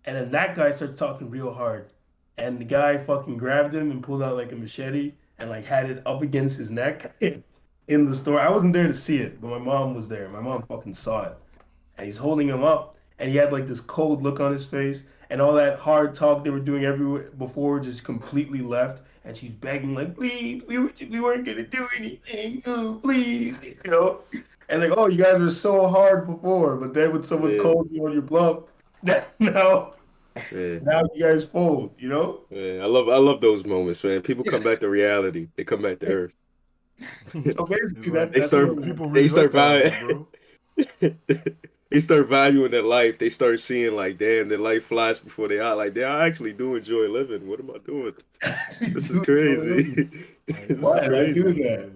and then that guy starts talking real hard, and the guy fucking grabbed him and pulled out like a machete and like had it up against his neck in the store. I wasn't there to see it, but my mom was there. My mom fucking saw it, and he's holding him up, and he had like this cold look on his face, and all that hard talk they were doing everywhere before just completely left, and she's begging like, please, we weren't gonna do anything, oh, please, and like, oh, you guys were so hard before, but then when someone calls you on your bluff, now you guys fold, Yeah, I love those moments, man. People come back to reality. They come back to earth. So basically, like, they start valuing. They start valuing their life. They start seeing like, damn, their life flies before they are. Like, I actually do enjoy living. What am I doing? This is crazy. Why did I do that?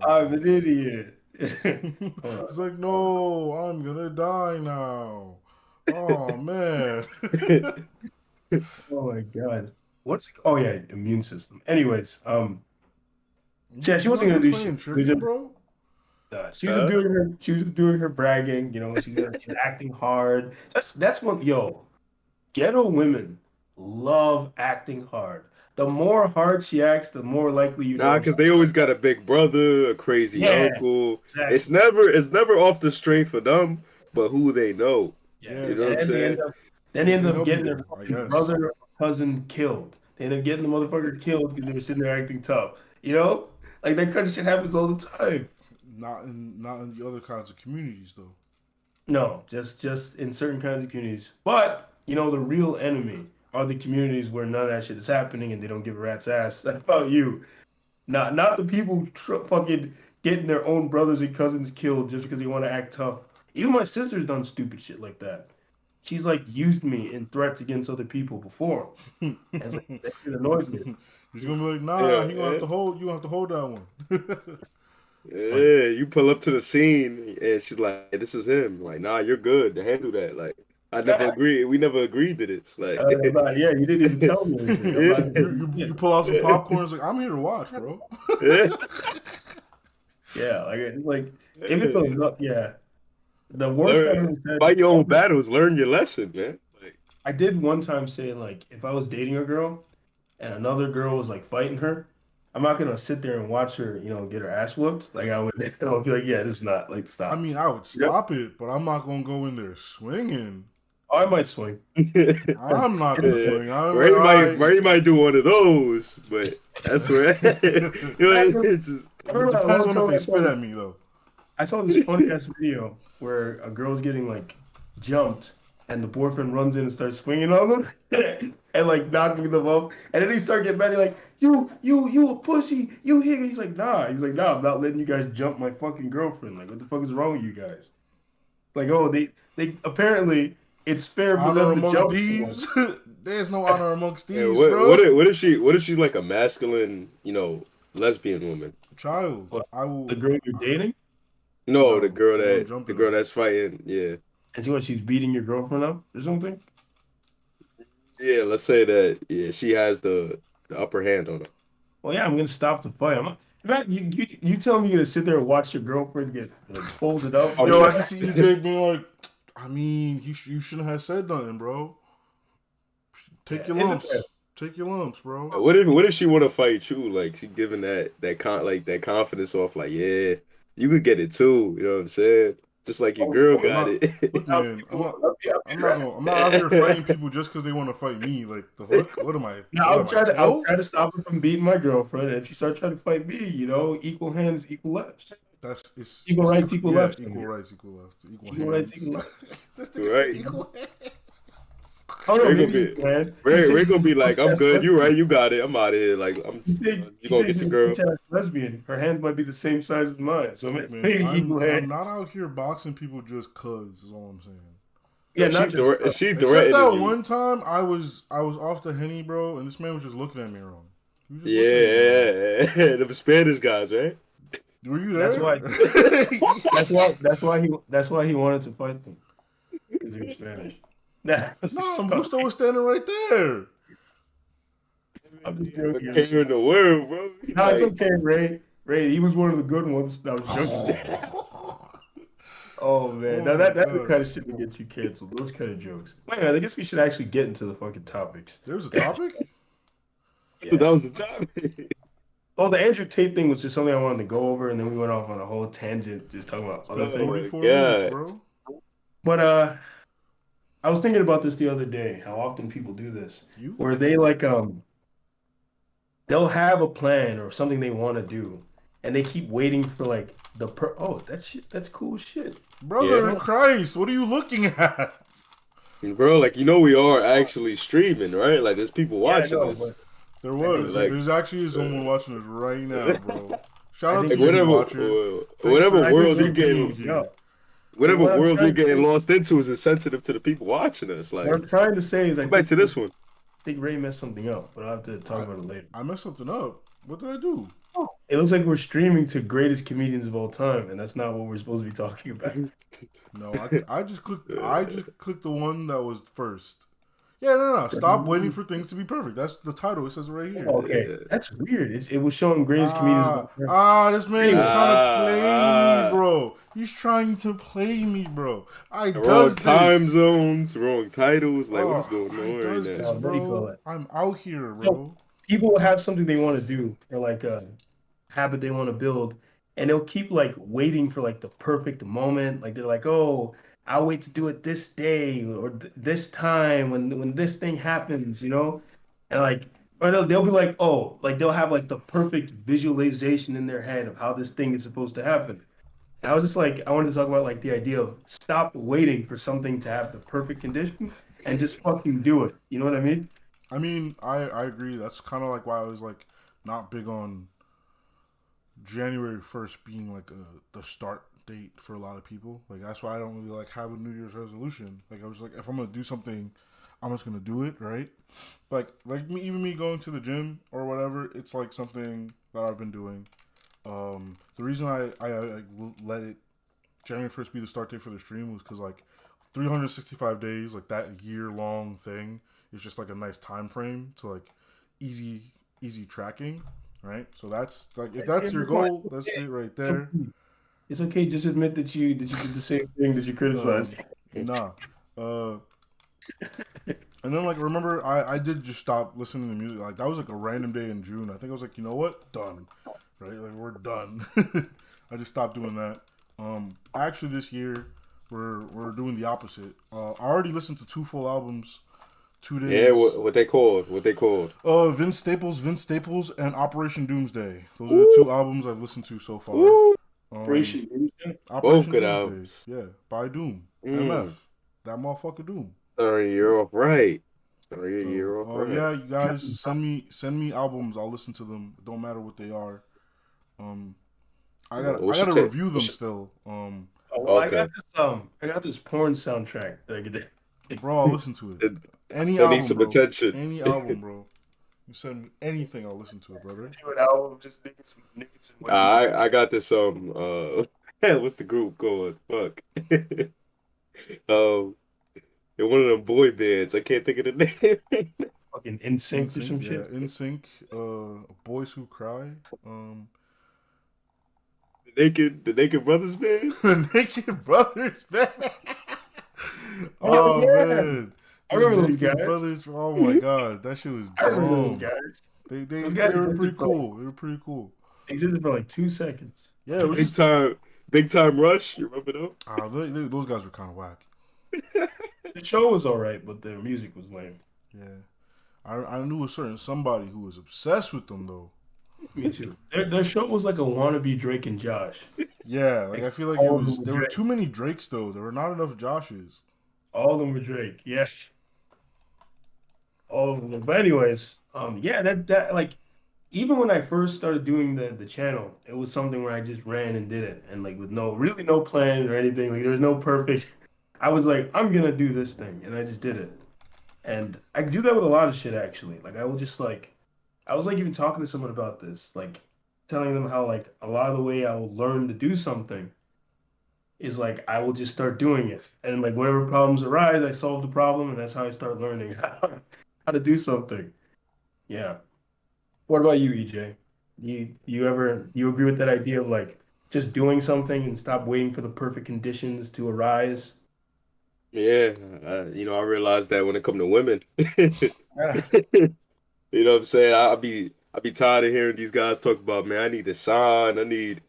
I'm an idiot. It's like, no, I'm gonna die now. Oh man. Oh my god. Oh yeah, immune system. Anyways, yeah, she wasn't gonna do shit. Trivia, bro. She was doing her bragging, she's acting hard. That's what ghetto women love acting hard. The more hard she acts, the more likely you know. Because they always got a big brother, a crazy uncle. Exactly. It's never off the strength of them, but who they know. Yeah, you know what I'm saying? Then they end up getting their brother or cousin killed. They end up getting the motherfucker killed because they were sitting there acting tough. Like that kind of shit happens all the time. Not in the other kinds of communities though. No, just in certain kinds of communities. But you know, the real enemy are the communities where none of that shit is happening and they don't give a rat's ass about you. Not the people fucking getting their own brothers and cousins killed just because they want to act tough. Even my sister's done stupid shit like that. She's like used me in threats against other people before. And it's like that shit annoys me. He's gonna be like, nah, Yeah, he gonna have to hold. You gonna have to hold that one. Like, yeah. You pull up to the scene and she's like, "This is him." Like, nah, you're good to handle that. Like, I never agree. We never agreed to this. Like, yeah, you didn't even tell me anything. I'm not yeah, You pull out some popcorn. It's like I'm here to watch, bro. yeah. yeah, like if it's a yeah. The worst I ever said. Fight your own battles. Learn your lesson, man. Like, I did one time say like if I was dating a girl and another girl was like fighting her, I'm not gonna sit there and watch her, get her ass whooped. Like I would, I would be like, yeah, this is not like I stop. mean, I would Yep. stop it, but I'm not gonna go in there swinging. Oh, I might swing. I'm not gonna Yeah. swing. I'm Ray like, might, all right. Ray might do one of those, but that's where it's just, I It remember that depends one on if time they spit at me though. I saw this funny ass video where a girl's getting like jumped and the boyfriend runs in and starts swinging on them and like knocking them up. And then he start getting mad. He's like, you a pussy. You here. He's like, nah. He's like, nah, I'm not letting you guys jump my fucking girlfriend. Like, what the fuck is wrong with you guys? Like, oh, they apparently it's fair for Honor them to among jump thieves. There's no honor amongst yeah, thieves, what, bro. what if she's like a masculine, lesbian woman? Child, What, I will. the girl you're dating No, No, the girl you don't that jump the in girl her. that's fighting, yeah. and see what she's beating your girlfriend up or something? Yeah, let's say that yeah, she has the upper hand on her. Well, yeah, I'm gonna stop the fight. I'm not. In fact, you tell me you're gonna sit there and watch your girlfriend get like, folded up. Oh, Like, Yo, I yeah. can see EJ being like, I mean, you shouldn't have said nothing, bro. Take your isn't lumps. that- Take your lumps, bro. What if she want to fight you? Like she giving that confidence off, like, yeah, you could get it too. You know what I'm saying? Just like your Oh, girl I'm got not. it. Look, I'll man, be- I'll be I'm not out here fighting people just because they want to fight me. Like the fuck? What am I? Now What am I? I'll 12? try to stop her from beating my girlfriend, and if she starts trying to fight me, equal hands, equal lefts. It's Equal rights, equal yeah, lefts. equal rights, equal left, equal Equal rights, hands. equal lefts. This nigga said Right. equal hands. Oh no, Ray gonna maybe be man. Ray gonna be like, I'm good. You right. You got it. I'm out of here. Like You think you gonna get your girl. she's lesbian? Her hands might be the same size as mine, so Man, maybe equal I'm hands. not out here boxing people just cause. Is all I'm saying. Yeah, She not just. she Except threatening that you. one time, I was off the henny, bro, and this man was just looking at me wrong. He was just looking at me wrong. Yeah, the Spanish guys, right? Were you there? That's why. That's why he wanted to fight them because they were Spanish. Nah, No, Gusto was standing right there. I'm just What joking. care in the world, bro? No, it's Like, okay, Ray. Ray, he was one of the good ones. I was joking. Oh man, Oh now my that's the God. kind of shit that gets you canceled. Those kind of jokes. Wait, I guess we should actually get into the fucking topics. There's a topic? that was the topic. Oh, the Andrew Tate thing was just something I wanted to go over, and then we went off on a whole tangent, just talking about other Oh, things. 44 God. minutes, bro. But I was thinking about this the other day. How often people do this, You? where they they'll have a plan or something they want to do, and they keep waiting for like that's cool shit. Brother Yeah. in Christ, what are you looking at? Bro, like we are actually streaming, right? Like there's people watching I know, this. but There was. Like- There's actually someone watching us right now, bro. Shout out I to think you, Whatever, watcher. whatever for- world thanks you for getting, being here. yo, whatever What I'm world you're trying to getting say- lost into is insensitive to the people watching us. Like, what I'm trying to say is I go back to this one. think Ray messed something up, but I'll have to talk about it later. I messed something up. What did I do? It looks like we're streaming to greatest comedians of all time, and that's not what we're supposed to be talking about. No, I just clicked. I just clicked the one that was first. Yeah, no. Stop waiting for things to be perfect. That's the title. It says it right here. Okay, that's weird. It was showing greatest comedians of all time. This man is trying to play Ah. me, bro. He's trying to play me, bro. I Wrong does time this. zones, wrong titles. Like, what's Oh, going I on does right this, now? What do you call bro. it? I'm out here, bro. People have something they want to do, or like a habit they want to build, and they'll keep like waiting for like the perfect moment. Like they're like, "Oh, I'll wait to do it this day or this time when this thing happens," And like, or they'll be like, "Oh," like they'll have like the perfect visualization in their head of how this thing is supposed to happen. And I was just like, I wanted to talk about like the idea of stop waiting for something to have the perfect condition and just fucking do it. You know what I mean? I mean, I agree. That's kind of like why I was like not big on January 1st being like the start date for a lot of people. Like that's why I don't really like have a New Year's resolution. Like I was like, if I'm gonna do something, I'm just gonna do it, right? Like me, even me going to the gym or whatever, it's like something that I've been doing. The reason I let it January 1st be the start date for the stream was because like 365 days, like that year long thing, is just like a nice time frame to like easy easy tracking, right? So that's like if that's your goal, that's it right there. It's okay. Just admit that you did the same thing that you criticized. Nah. Uh, and then like remember I did just stop listening to music. Like that was like a random day in June. I think I was like, you know what? Done. Right? Like we're done. I just stopped doing that. Actually this year we're doing the opposite. I already listened to two full albums, two Yeah, days. what they called? What they called? Vince Staples, and Operation Doomsday. Those are the Woo, two albums I've listened to so far. woo. Um, Operation Illusion. Both Operation good Doomsday, albums. yeah, by Doom, Mm. MF, that motherfucker Doom. Sorry, you're off right. Sorry, So, you're off right. yeah, you guys send me albums. I'll listen to them. It don't matter what they are. Um, I got What's I your got to take? review them still. Oh, well, Okay. I got this porn soundtrack that I could. Bro, I'll listen to it. It, Any that needs album, some bro. attention. Any album, bro. You send me anything, I'll listen to it, brother. Do an album just niggas and women. I got this what's the group called? Fuck. um they're one of them boy bands. I can't think of the name. Fucking in In sync or Sync, some yeah. shit. In Sync, Boys Who Cry. The Naked Brothers band? The Naked Brothers, man. Oh Oh yeah, man, I the remember those Naked guys. Brothers. Oh my god, that shit was I remember those dumb. guys. They they Those they guys were pretty existed for like, cool. They were pretty cool. existed for like 2 seconds. Yeah, it was Big just time Big Time Rush, you remember them? those guys were kind of whack. The show was all right, but their music was lame. Yeah, I knew a certain somebody who was obsessed with them though. Me too. Their show was like a wannabe Drake and Josh. Yeah, like Like I feel like it all of them was. were There were Drake. too many Drakes though. There were not enough Joshes. All of them were Drake. Yes, all of them. But anyways, yeah, that like even when I first started doing the channel, it was something where I just ran and did it, and like with no plan or anything. Like there was no perfect. I was like, I'm gonna do this thing, and I just did it. And I do that with a lot of shit actually. Like I will just like I was like even talking to someone about this, like telling them how like a lot of the way I will learn to do something is like I will just start doing it. And like whatever problems arise, I solve the problem and that's how I start learning how to do something. Yeah. What about you, EJ? You agree with that idea of like just doing something and stop waiting for the perfect conditions to arise? Yeah, I realized that when it come to women. Yeah. You know what I'm saying? I be tired of hearing these guys talk about, man, I need a sign, I need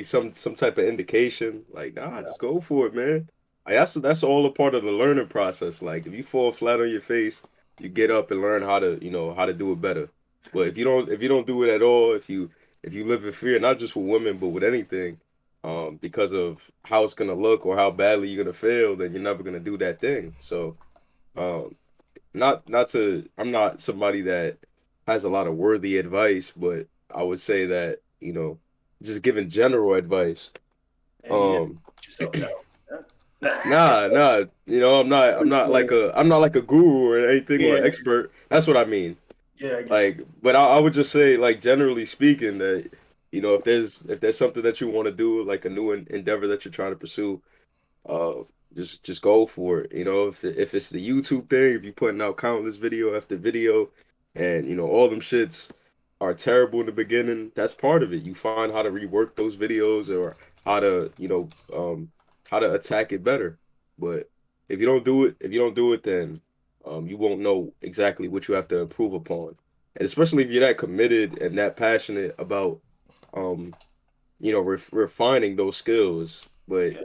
some type of indication. Like, nah, Yeah. just go for it, man. Like, that's all a part of the learning process. Like, if you fall flat on your face, you get up and learn how to do it better. But if you don't do it at all, if you live in fear, not just with women, but with anything, because of how it's gonna look or how badly you're gonna fail, then you're never gonna do that thing. So, um, I'm not somebody that has a lot of worthy advice, but I would say that, just giving general advice. And yeah, Um, put yourself down. nah, I'm not like a guru or anything or Yeah, an expert. That's what I mean. yeah, I get you. Like, but I would just say, like, generally speaking, that, if there's something that you want to do, like a new endeavor that you're trying to pursue, uh, just go for it. If it's the YouTube thing, if you're putting out countless video after video, and all them shits are terrible in the beginning, that's part of it. You find how to rework those videos or how to how to attack it better. But if you don't do it, then you won't know exactly what you have to improve upon. And especially if you're that committed and that passionate about um refining those skills. But Yeah.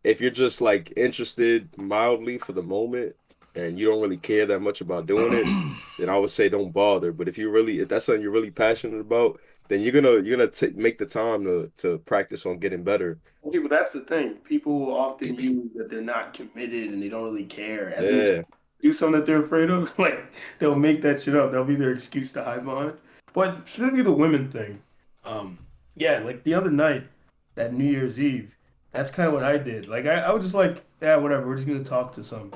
if you're just like interested mildly for the moment and you don't really care that much about doing it, then I would say don't bother. But if that's something you're really passionate about, then you're gonna make the time to practice on getting better. Okay, but that's the thing. People often use that they're not committed and they don't really care as an excuse Yeah, to do something that they're afraid of. Like they'll make that shit up. That'll be their excuse to hide behind. But specifically the women thing. Um, yeah, like the other night, that New Year's Eve, that's kind of what I did. Like I was just like, yeah, whatever. We're just gonna talk to some,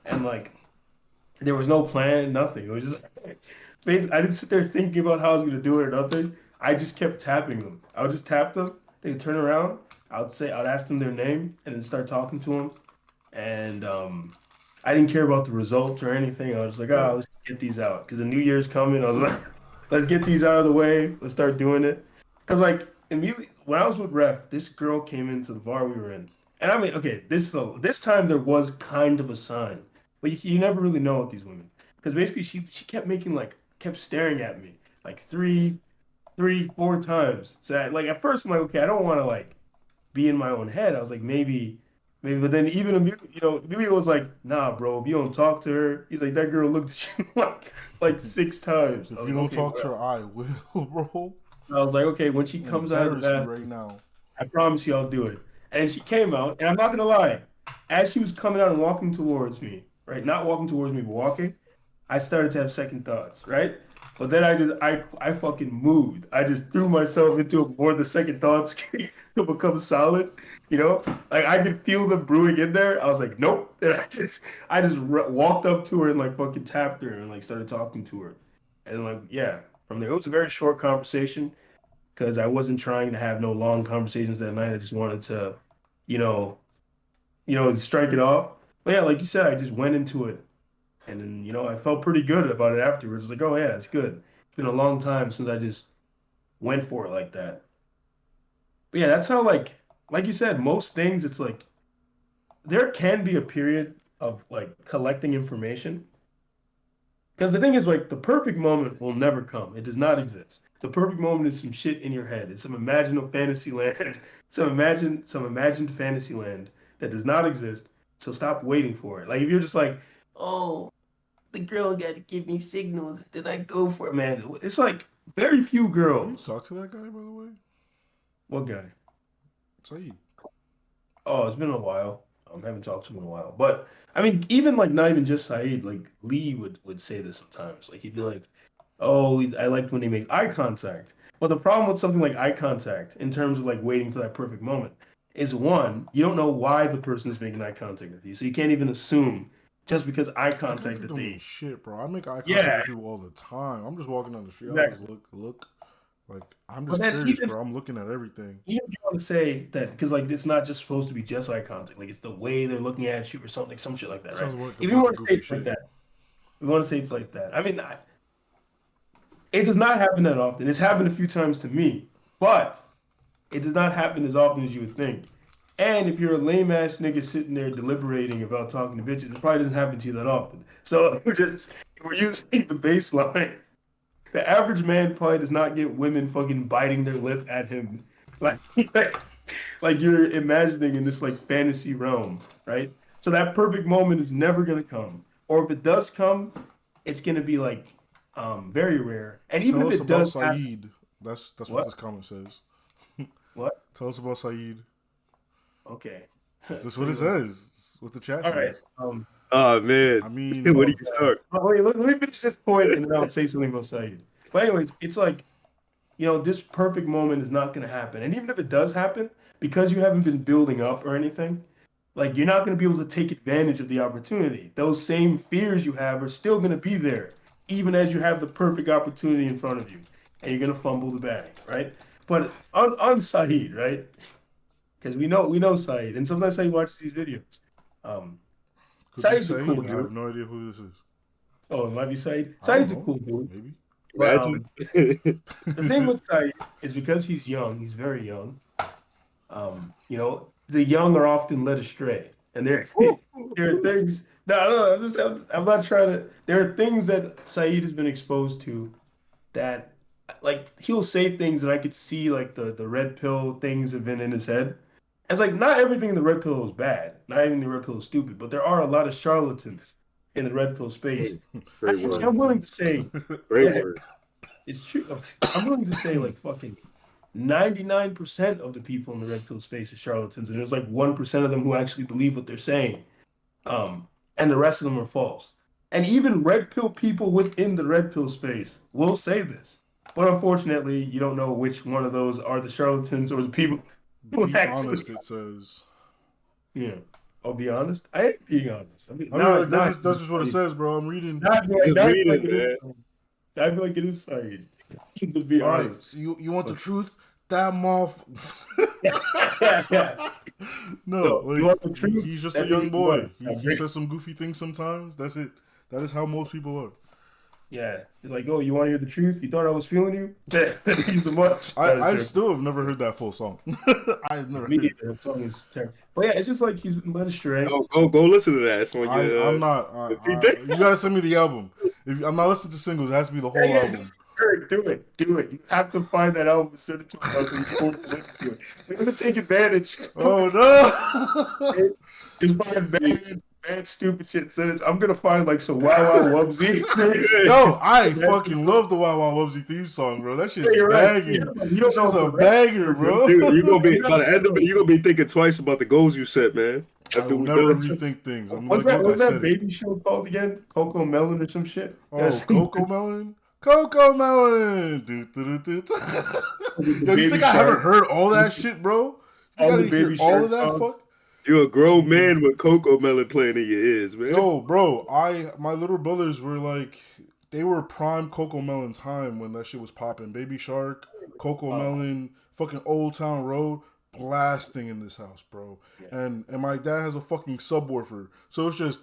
and like there was no plan, nothing. It was just I didn't sit there thinking about how I was gonna do it or nothing. I just kept tapping them. I would just tap them. They'd turn around. I'd ask them their name and then start talking to them. And I didn't care about the results or anything. I was just like, oh, let's get these out because the New Year's coming. I was like, let's get these out of the way. Let's start doing it. Because like immediately when I was with Ref, this girl came into the bar we were in, and I mean, okay, this time there was kind of a sign, but you never really know with these women because basically she kept making like kept staring at me like three, 4 times. So like at first I'm like, okay, I don't want to like be in my own head. I was like, maybe, but then even Emilio was like, nah, bro, if you don't talk to her, he's like, that girl looked at you like 6 times. If I was you like, don't okay, talk bro. to her, I will, bro. I was like, okay, when she I'm comes out of the embarrass you bath, right now. I promise you I'll do it. And she came out, and I'm not gonna lie, as she was coming out and walking towards me, right? Not walking towards me, but walking, I started to have second thoughts, right? But then I fucking moved. I just threw myself into it before the second thoughts to become solid. You know, like I could feel them brewing in there. I was like, nope. And I just walked up to her and like fucking tapped her and like started talking to her. And like yeah, from there it was a very short conversation because I wasn't trying to have no long conversations that night. I just wanted to, you know, strike it off. But yeah, like you said, I just went into it and then, I felt pretty good about it afterwards. Like, oh yeah, it's good. It's been a long time since I just went for it like that. But yeah, that's how like you said, most things it's like there can be a period of like collecting information. Because the thing is like the perfect moment will never come. It does not exist. The perfect moment is some shit in your head. It's some imaginal fantasy land, some imagined fantasy land that does not exist. So stop waiting for it. Like if you're just like, oh, the girl got to give me signals. Then I go for it, man. It's like very few You girls. talk to that guy, by the way? What guy? Saeed. Oh, it's been a while. I haven't talked to him in a while. But I mean, even like not even just Saeed, like Lee would say this sometimes. Like he'd be like, "Oh, I like when they make eye contact." But the problem with something like eye contact, in terms of like waiting for that perfect moment, is one, you don't know why the person is making eye contact with you, so you can't even assume just because eye Eye contact contact that don't mean they, shit, bro. I make eye contact yeah, with people all the time. I'm just walking down the street. I'll just exactly. look. Like, I'm But just then curious, bro. I'm looking at everything. even if you want to say that because like it's not just supposed to be just eye contact, like it's the way they're looking at you or something, some shit like that, right? Sounds like a If you bunch want of to say goofy it's like shit. that, we want to say it's like that. I mean, it does not happen that often. It's happened a few times to me, but it does not happen as often as you would think. And if you're a lame ass nigga sitting there deliberating about talking to bitches, it probably doesn't happen to you that often. So we're using the baseline. The average man probably does not get women fucking biting their lip at him, like like, like you're imagining in this like fantasy realm, right? So that perfect moment is never gonna come, or if it does come, it's gonna be like very rare. And even Tell if us it about does happen, Saeed. That's what what this comment says. what? Tell us about Saeed. Okay, That's tell what it you what. says. That's what the chat All right. says. Oh man, I where mean, do Oh you God. start? Oh, wait, let me finish this point and then I'll say something about Saeed. But anyways, it's like this perfect moment is not going to happen. And even if it does happen, because you haven't been building up or anything, like you're not going to be able to take advantage of the opportunity. Those same fears you have are still going to be there, even as you have the perfect opportunity in front of you, and you're going to fumble the bag, right? But on Saeed, right? Because we know Saeed, and sometimes Saeed watches these videos. Um, could be Saeed's a cool Saeed. I dude. have no idea who this is. Oh, it might be Saeed. I don't Saeed's a know. cool dude. Maybe. But Imagine. the thing with Saeed is because he's young, he's very young. The young are often led astray, and there are things. No, no, I'm not trying to. There are things that Saeed has been exposed to that, like, he'll say things that I could see, like the red pill things have been in his head. It's like not everything in the red pill is bad. Not even the red pill is stupid, but there are a lot of charlatans in the red pill space. Great word. I'm willing to Charlatans. say Great that word. It's true. I'm willing to say like fucking 99% of the people in the red pill space are charlatans, and there's like 1% of them who actually believe what they're saying. And the rest of them are false. And even red pill people within the red pill space will say this. But unfortunately, you don't know which one of those are the charlatans or the people who Be actually. honest, it says. Yeah. I'll be honest. I am being honest. I mean, I mean, like, not, that's just what it says, bro. I'm reading. not, Just not read like it, it is. man. I feel like it is Saeed. To be All right, honest. so you want the truth? That moth. Yeah. No, So, you want the like truth? he's just a That young means boy. what? He says some goofy things sometimes. That's it. That is how most people are. Yeah. You're like, oh, you want to hear the truth? You thought I was feeling you? That means so much. I still have never heard that full song. I've never Me heard it. neither. That song is terrible. But yeah, it's just like he's been led astray. Go listen to that. It's on I'm your not. You gotta send me the album. If I'm not listening to singles, it has to be the whole Yeah, album. Eric, do it. Do it. You have to find that album and send it to us and listen to it. We're going to take advantage. Oh no! Just find bad, stupid shit. Send it. I'm going to find like some Wow Wow Wubsy. Yo, I fucking love the Wow Wow Wubsy theme song, bro. That shit's Yeah, you're right. banging. Yeah, you don't That's know a the banger, bro. dude. You gonna be by the end of it. You gonna be thinking twice about the goals you set, man. I After will we never done. rethink things. I'm What's like, that? look, What's I that said it. baby show called again? Coco Melon or some shit? Oh, Coco Melon? Coco Melon! Yo, you think I haven't heard all that shit, bro? You think I didn't hear all of that fuck? You're a grown man with Coco Melon playing in your ears, man. Yo, bro, my little brothers were like, they were prime Coco Melon time when that shit was popping. Baby Shark, Coco Melon, fucking Old Town Road, blasting in this house, bro. And my dad has a fucking subwoofer, so it's just,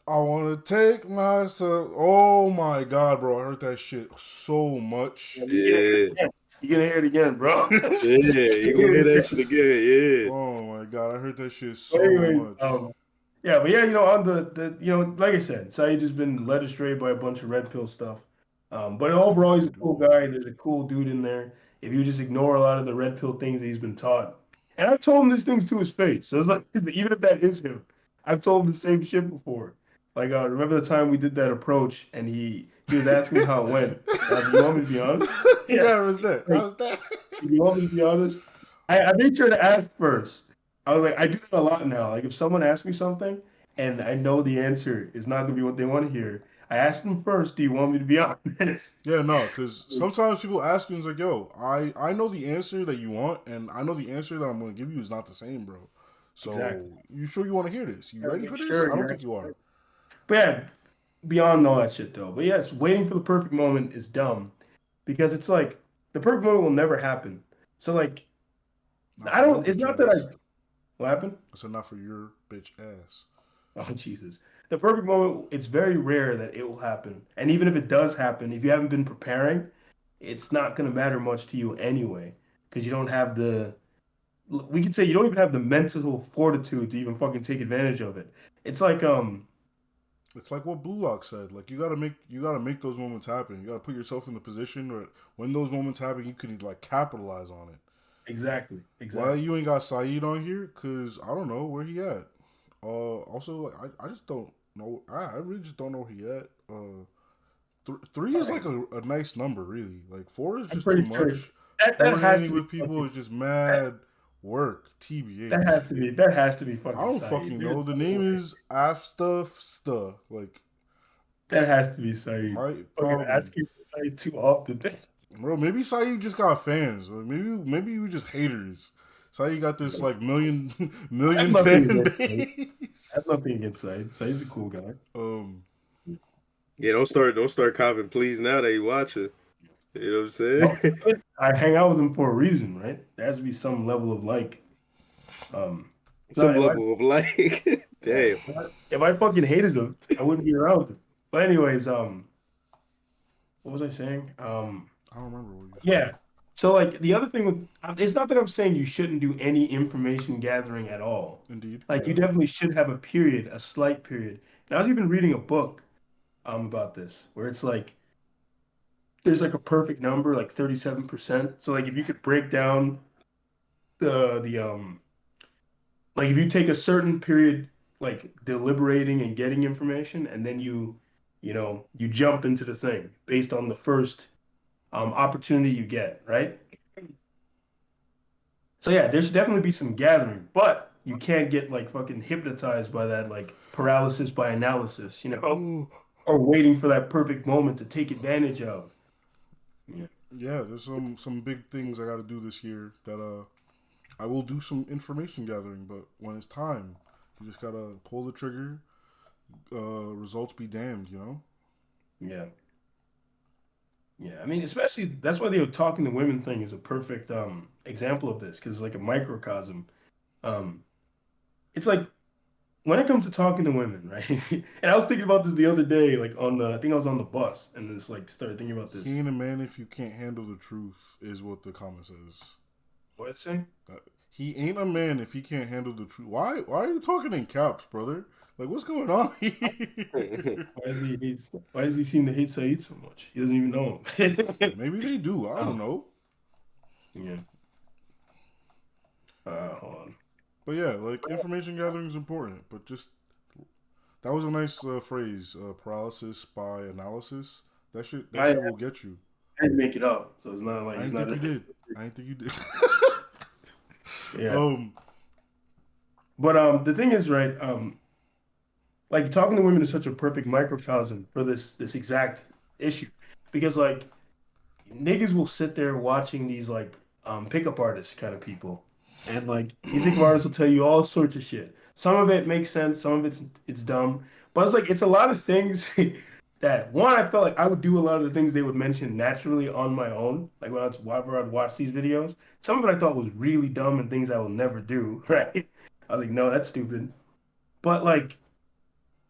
I want to take myself. Oh my god, bro, I heard that shit so much. Yeah. You're gonna hear it again, bro. Yeah, you gonna hear that shit again, yeah. Oh my god, I heard that shit so Anyway, much. yeah, but yeah, on the like I said, Saeed has been led astray by a bunch of red pill stuff. But overall, he's a cool guy. There's a cool dude in there. If you just ignore a lot of the red pill things that he's been taught, and I've told him these things to his face, so it's like even if that is him, I've told him the same shit before. Like, remember the time we did that approach, and he was asking me how it went. Do you want me to be honest? Yeah, it was that. I was that. Do you want me to be honest? I made sure to ask first. I was like, I do that a lot now. Like, if someone asks me something and I know the answer is not going to be what they want to hear, I ask them first, do you want me to be honest? Yeah, no, because sometimes people ask you, it's like, yo, I know the answer that you want, and I know the answer that I'm going to give you is not the same, bro. So, Exactly. you sure you want to hear this? You ready for this? Sure, I don't yeah. think you are. But yeah, beyond all that shit, though. But yes, waiting for the perfect moment is dumb because it's like the perfect moment will never happen. So, like, I don't, it's not that I, what happened? I said not for your bitch ass. Oh, Jesus. The perfect moment, it's very rare that it will happen. And even if it does happen, if you haven't been preparing, it's not going to matter much to you anyway. Because you don't have we could say you don't even have the mental fortitude to even fucking take advantage of it. It's like, It's like what Blue Lock said. Like, you gotta make those moments happen. You gotta put yourself in the position where when those moments happen, you can like capitalize on it. Exactly. Why you ain't got Saeed on here? Cause I don't know where he at. Also, like I just don't know. I really just don't know where he at. Three is like a nice number, really. Like 4 is just too much. That has to be with people is just mad work. TBA. That has to be fucking. I don't Saeed, fucking dude. know. The name is Afsta. Like That has to be Saeed. Right? Fucking Probably. asking for Saeed too often. Bro, maybe Saeed just got fans. Maybe we just haters. Saeed got this like million That's fan nothing base. That's nothing against Saeed. Saeed's a cool guy. Yeah, don't start copping please now that you watching. You know what I'm saying? I hang out with him for a reason, right? There has to be some level of like. Some if level of like damn. If I fucking hated him, I wouldn't be around him. But anyways, what was I saying? I don't remember what Yeah. So like the other thing with it's not that I'm saying you shouldn't do any information gathering at all. Indeed. Like you definitely should have a period, a slight period. And I was even reading a book about this where it's like there's like a perfect number, like 37%. So like if you could break down the like if you take a certain period like deliberating and getting information and then you you jump into the thing based on the first opportunity you get, right? So yeah, there should definitely be some gathering, but you can't get like fucking hypnotized by that like paralysis by analysis, Ooh. or waiting for that perfect moment to take advantage of. Yeah. Yeah, there's some big things I got to do this year that I will do some information gathering, but when it's time, you just gotta pull the trigger. Results be damned, you know. Yeah. Yeah. I mean, especially that's why the talking to women thing is a perfect example of this because it's like a microcosm. Um, it's like when it comes to talking to women, right? And I was thinking about this the other day, like I think I was on the bus and it's like started thinking about He this. ain't a man if you can't handle the truth, is what the comment says. What it say? He ain't a man if he can't handle the truth. Why are you talking in caps, brother? Like, what's going on here? Why does he seem to hate Saeed so much? He doesn't even know him. Maybe they do. I don't um, know. yeah. Hold on. But yeah, like information gathering is important. But just that was a nice phrase. Paralysis by analysis. That I, shit will get you. I didn't make it up, so it's not like I it's didn't not. think you did. I didn't think you did. Yeah. um. But the thing is, right? Like talking to women is such a perfect microcosm for this exact issue, because like niggas will sit there watching these like pickup artist kind of people, and like these pickup artists will tell you all sorts of shit. Some of it makes sense, some of it's dumb, but it's like it's a lot of things that one I felt like I would do a lot of the things they would mention naturally on my own, like whenever I'd watch these videos. Some of it I thought was really dumb and things I will never do, right? I was like, no, that's stupid. But like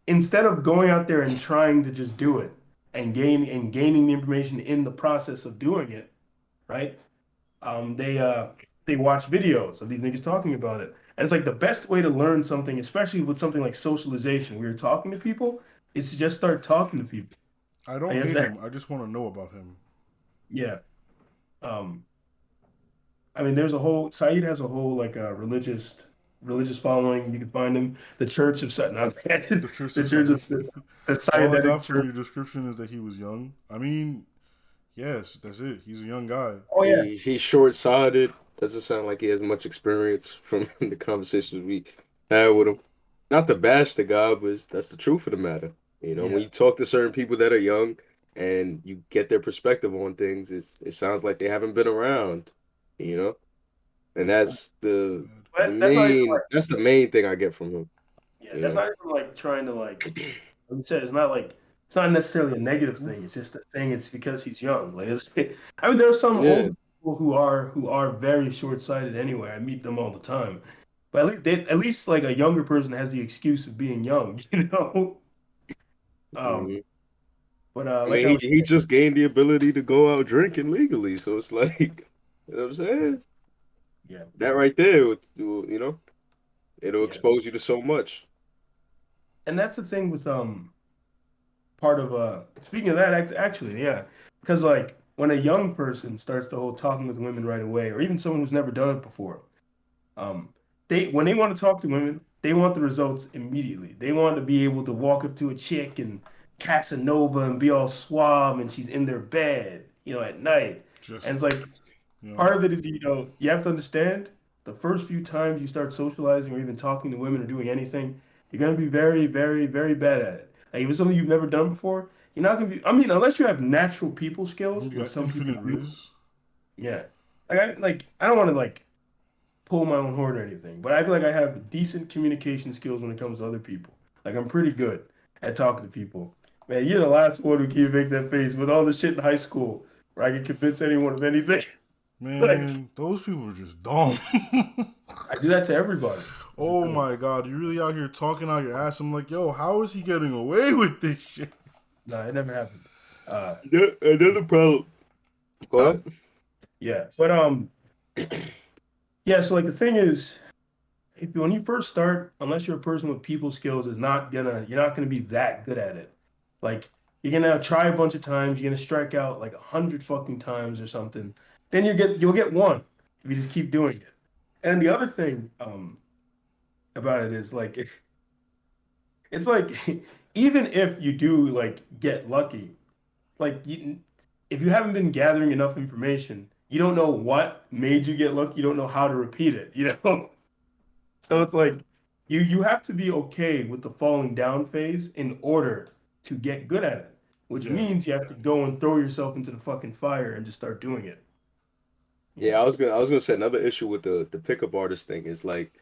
instead of going out there and trying to just do it and gaining the information in the process of doing it, right? They watch videos of these niggas talking about it. And it's like the best way to learn something, especially with something like socialization, where you're talking to people, is to just start talking to people. I I don't guess hate that, him. I just want to know about him. yeah. Um, I mean, there's a whole Saeed has a whole like religious following. You can find him, the Church of Satan, The True the Church of Society. the All I Sinaitic got from Church. your description is that he was young. I mean, yes, that's it. He's a young guy. Oh yeah, He's short sighted. Doesn't sound like he has much experience from the conversations we had with him. Not to bash the guy, but that's the truth of the matter. When yeah. you talk to certain people that are young and you get their perspective on things, it sounds like they haven't been around. You know, and that's the Bad. the But that's not even main like that's the main thing I get from him. yeah, You that's know. not even like trying to like said, it's not like it's not necessarily a negative thing. It's just a thing. It's because he's young. Like it's, I mean, there are some Yeah. older people who are very short sighted anyway. I meet them all the time. But at least like a younger person has the excuse of being young, you know. Um, Mhm. but I like mean, I was he just gained the ability to go out drinking legally, so it's like, you know what I'm saying? yeah, That right there, it'll yeah, expose you to so much. and that's the thing with part of speaking of that actually yeah, because like when a young person starts the whole talking with women right away, or even someone who's never done it before. Um, they when they want to talk to women, they want the results immediately. They want to be able to walk up to a chick and Casanova and be all suave and she's in their bed, at night. Just, And it's like you know. part of it is, you have to understand the first few times you start socializing or even talking to women or doing anything, you're gonna be very, very, very bad at it. Like if it's something you've never done before, you're not gonna be. I mean, unless you have natural people skills, You which got some people infinite do. Riz. Yeah. I don't want to pull my own horn or anything, but I feel like I have decent communication skills when it comes to other people. Like I'm pretty good at talking to people. Man, you're the last one who can make that face with all the shit in high school where I can convince anyone of anything. Like Man, those people are just dumb. I do that to everybody. It's a Oh thing. my god, you really out here talking out your ass. I'm like, yo, how is he getting away with this shit? No, it never happened. Uh, Another problem. Go huh? ahead. Yeah, but yeah. So like the thing is, if when you first start, unless you're a person with people skills, you're not gonna be that good at it. Like you're gonna try a bunch of times, you're gonna strike out like 100 fucking times or something. Then you'll get one if you just keep doing it. And the other thing about it is like it's like even if you do like get lucky, like if you haven't been gathering enough information, you don't know what made you get lucky. You don't know how to repeat it. You know, so it's like you have to be okay with the falling down phase in order to get good at it, which Yeah, means you have to go and throw yourself into the fucking fire and just start doing it. You Yeah, know? I was gonna say another issue with the pickup artist thing is like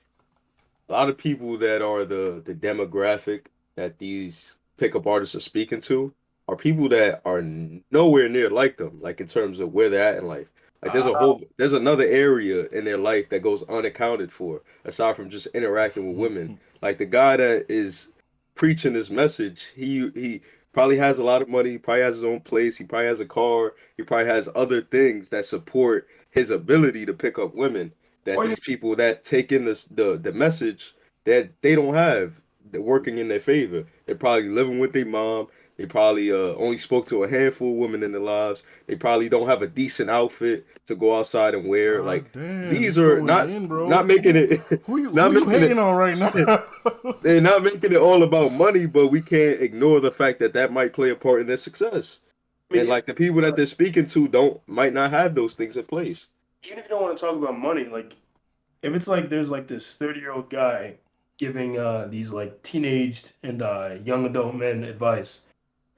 a lot of people that are the demographic that these pickup artists are speaking to are people that are nowhere near like them, like in terms of where they're at in life. Like there's another area in their life that goes unaccounted for aside from just interacting with women. Like the guy that is preaching this message, he probably has a lot of money, he probably has his own place, he probably has a car, he probably has other things that support his ability to pick up women that Or you, these people that take in the message that they don't have, they're working in their favor. They're probably living with their mom. They probably only spoke to a handful of women in their lives. They probably don't have a decent outfit to go outside and wear. Like God damn, these he's are going in, bro. not making it Who not you making hating it on right now? they're not making it all about money, but we can't ignore the fact that that might play a part in their success. I And mean, like the people that they're speaking to don't might not have those things in place. even if you don't want to talk about money, like if it's like there's like this 30-year-old guy giving these like teenaged and young adult men advice,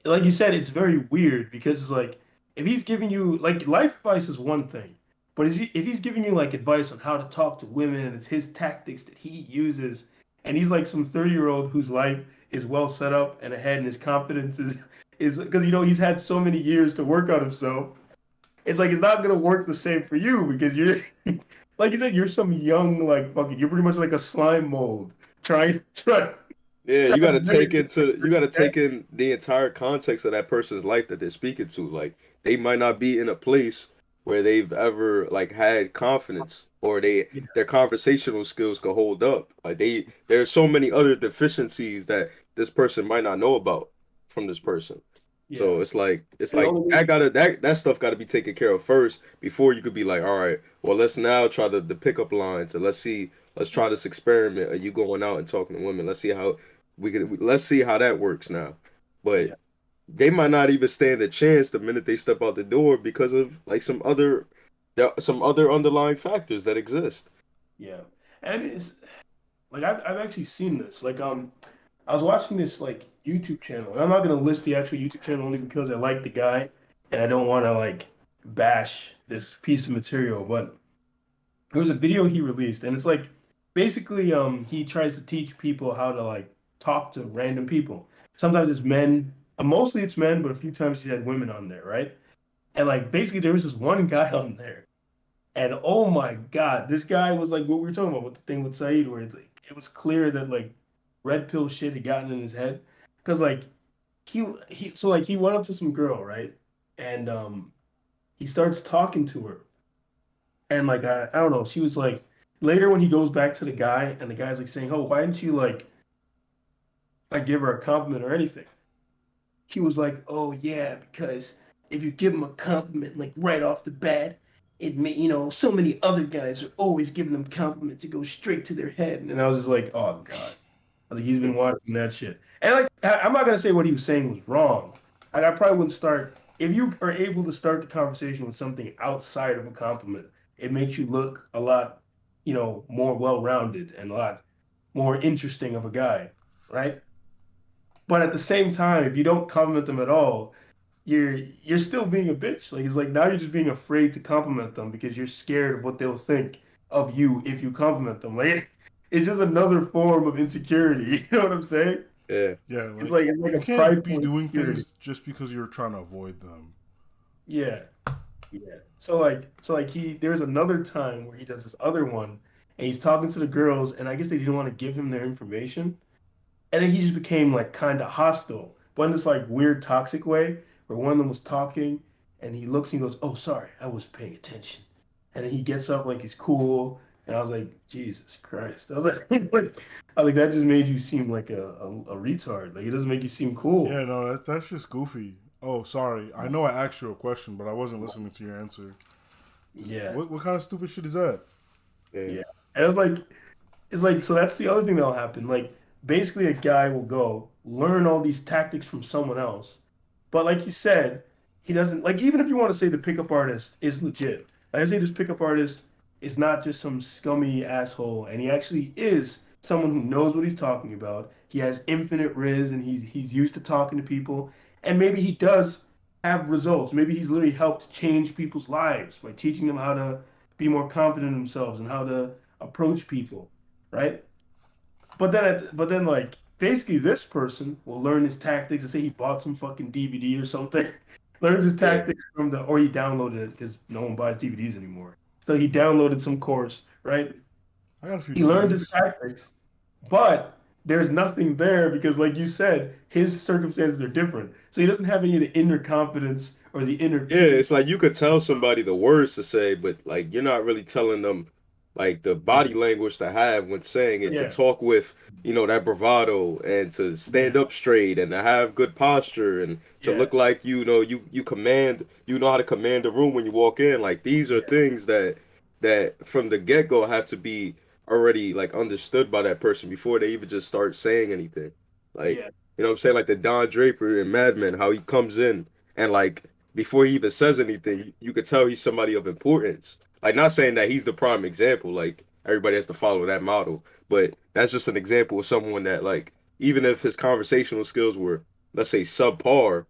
like you said, it's very weird because it's like if he's giving you like life advice is one thing, but if he's giving you like advice on how to talk to women and it's his tactics that he uses, and he's like some 30-year-old whose life is well set up and ahead and his confidence is because he's had so many years to work on himself. It's like it's not gonna work the same for you because you're like you said, you're some young like fucking you're pretty much like a slime mold Yeah, trying to mimic you got to take in the entire context of that person's life that they're speaking to. Like they might not be in a place where they've ever like had confidence or their conversational skills could hold up. Like there's so many other deficiencies that this person might not know about from this person. yeah. So it's And the like only that gotta that stuff gotta be taken care of first before you could be like, all right, well let's now try the pickup lines and let's try this experiment of you going out and talking to women. Let's see how that works now. But yeah. they might not even stand a chance the minute they step out the door because of like some other underlying factors that exist. Yeah, and it's like I've actually seen this. Like I was watching this like YouTube channel, and I'm not gonna list the actual YouTube channel only because I like the guy, and I don't want to like bash this piece of material. But there was a video he released, and it's like basically he tries to teach people how to like talk to random people. Sometimes it's men, mostly it's men, but a few times he's had women on there, right? And like basically there was this one guy on there. And oh my God, this guy was like what we were talking about with the thing with Saeed, where it was clear that like red pill shit had gotten in his head. Because like he went up to some girl, right? And he starts talking to her. And like I don't know, she was like later when he goes back to the guy and the guy's like saying, "Oh, why didn't you like give her a compliment or anything?" He was like, "Oh yeah, because if you give him a compliment like right off the bat, it may so many other guys are always giving them compliments to go straight to their head." And I was just like, "Oh God." I was like, he's been watching that shit. And like I'm not gonna say what he was saying was wrong. Like I probably wouldn't start if you are able to start the conversation with something outside of a compliment, it makes you look a lot, more well-rounded and a lot more interesting of a guy, right? But at the same time, if you don't compliment them at all, you're still being a bitch. Like it's like now you're just being afraid to compliment them because you're scared of what they'll think of you if you compliment them. Like it's just another form of insecurity. You know what I'm saying? Yeah. Yeah, It's like like it's like you a can't be prideful doing insecurity. things just because you're trying to avoid them. Yeah, yeah. So like there's another time where he does this other one and he's talking to the girls and I guess they didn't want to give him their information. And then he just became like kind of hostile, but in this like weird toxic way where one of them was talking and he looks and he goes, "Oh, sorry, I wasn't paying attention." And then he gets up like he's cool, and I was like, Jesus Christ! I was like, I was like, that just made you seem like a retard. Like it doesn't make you seem cool. Yeah, no, that's just goofy. Oh, sorry. I know I asked you a question, but I wasn't listening to your answer. Just Yeah, what kind of stupid shit is that? Yeah. yeah. And it's like so that's the other thing that'll happen. Like basically a guy will go learn all these tactics from someone else. But like you said, he doesn't like even if you want to say the pickup artist is legit. Like I say this pickup artist is not just some scummy asshole, and he actually is someone who knows what he's talking about. He has infinite riz and he's used to talking to people. And maybe he does have results. Maybe he's literally helped change people's lives by teaching them how to be more confident in themselves and how to approach people, right? But then, like, basically, this person will learn his tactics. And say he bought some fucking DVD or something, learns his Yeah. tactics from or he downloaded it because no one buys DVDs anymore. So he downloaded some course, right? I got a few He learns his DVDs. tactics, but there's nothing there because, like you said, his circumstances are different. So he doesn't have any of the inner confidence or the inner Yeah, peace. it's like you could tell somebody the words to say, but like you're not really telling them like the body language to have when saying it, to Yeah, talk with, that bravado and to yeah, stand up straight and to have good posture and to yeah, look like you know how to command the room when you walk in. Like these are yeah, things that from the get-go have to be already like understood by that person before they even just start saying anything. Like, yeah. you know what I'm saying? Like the Don Draper in Mad Men, how he comes in and like before he even says anything, you could tell he's somebody of importance. Like, not saying that he's the prime example, like everybody has to follow that model, but that's just an example of someone that, like, even if his conversational skills were, let's say, subpar,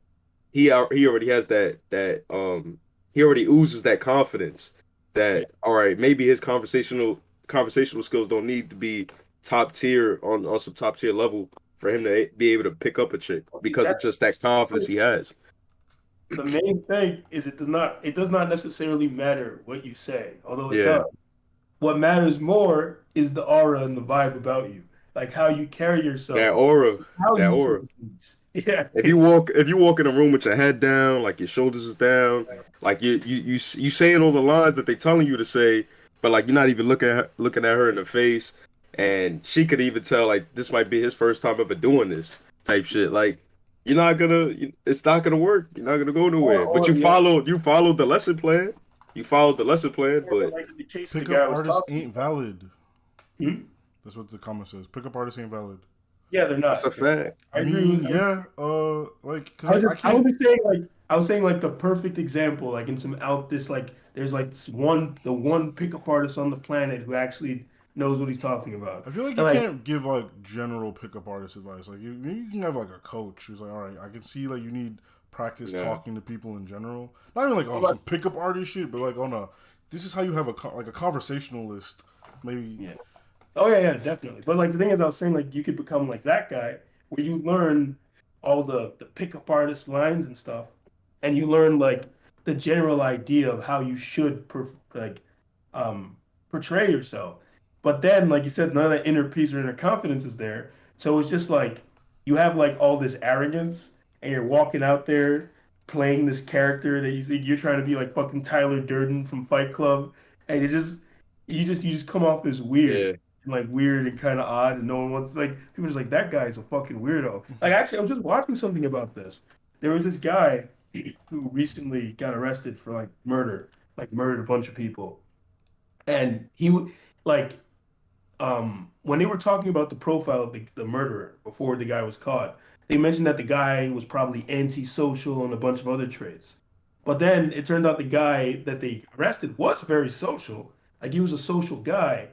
he already has he already oozes that confidence Yeah. that, all right, maybe his conversational skills don't need to be top tier on some top tier level for him to be able to pick up a chick because of That's just that confidence he has. the main thing is it does not necessarily matter what you say, although it Yeah. does. What matters more is the aura and the vibe about you, like how you carry That yourself, aura, how that you say aura. things. Yeah, If you walk in a room with your head down, like your shoulders is down, like you saying all the lines that they telling you to say, but like you're not even looking at her in the face, and she could even tell like this might be his first time ever doing this type shit. Like it's not gonna work. You're not gonna go or nowhere. But or the you followed the lesson plan. You followed the lesson plan, or but like in the case of the guy Pickup I was artists talking ain't about. valid. Hmm? That's what the comment says. Pickup artists ain't valid. Yeah, they're that's a not. fact. I I agree mean, with. yeah, like, cause I was I just I was can't. just saying like I was saying like the perfect example like in some out this like there's like the one pickup artist on the planet who actually knows what he's talking about. I feel like And you like can't give like general pickup artist advice. Like, maybe you can have like a coach who's like, all right, I can see like you need practice Yeah. talking to people in general. Not even like on like some pickup artist shit, but like on a this is how you have like a conversationalist. Maybe. yeah. Oh yeah, yeah, definitely. But like the thing is, I was saying like you could become like that guy where you learn all the pickup artist lines and stuff, and you learn like the general idea of how you should um portray yourself. But then, like you said, none of that inner peace or inner confidence is there. So it's just like you have like all this arrogance, and you're walking out there playing this character that you think you're trying to be like fucking Tyler Durden from Fight Club, and you just come off as weird Yeah. and like weird and kind of odd, and no one wants like people are just like that guy's a fucking weirdo. Like actually, I was just watching something about this. There was this guy who recently got arrested for like murdered a bunch of people, and like when they were talking about the profile of the murderer before the guy was caught, they mentioned that the guy was probably antisocial and a bunch of other traits. But then it turned out the guy that they arrested was very social. Like he was a social guy,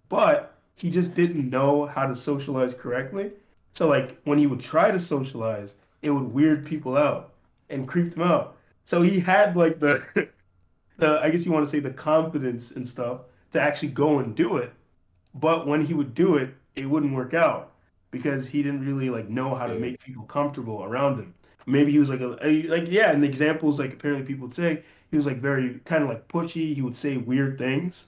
but he just didn't know how to socialize correctly. So like when he would try to socialize, it would weird people out and creep them out. So he had like the the I guess you want to say the confidence and stuff to actually go and do it, but when he would do it, it wouldn't work out because he didn't really like know how to Yeah. make people comfortable around him. Maybe he was like like yeah, and the examples like apparently people would say he was like very kind of like pushy. He would say weird things.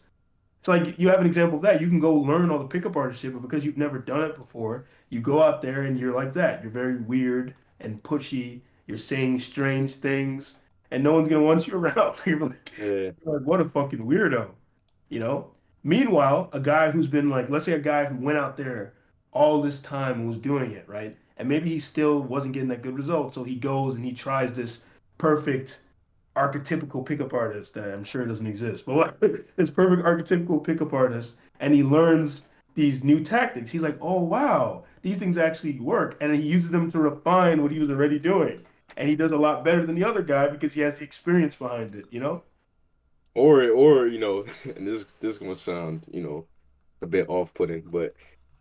It's like you have an example of that. You can go learn all the pickup artist shit, but because you've never done it before, you go out there and you're like that. You're very weird and pushy. You're saying strange things, and no one's gonna want you around. Yeah. You're like, what a fucking weirdo, you know? Meanwhile, a guy who's been like, let's say a guy who went out there all this time and was doing it, right? And maybe he still wasn't getting that good result, so he goes and he tries this perfect archetypical pickup artist that I'm sure doesn't exist, but what, this perfect archetypical pickup artist, and he learns these new tactics. He's like, oh wow, these things actually work, and he uses them to refine what he was already doing, and he does a lot better than the other guy because he has the experience behind it. You know? or and this is gonna sound a bit off-putting, but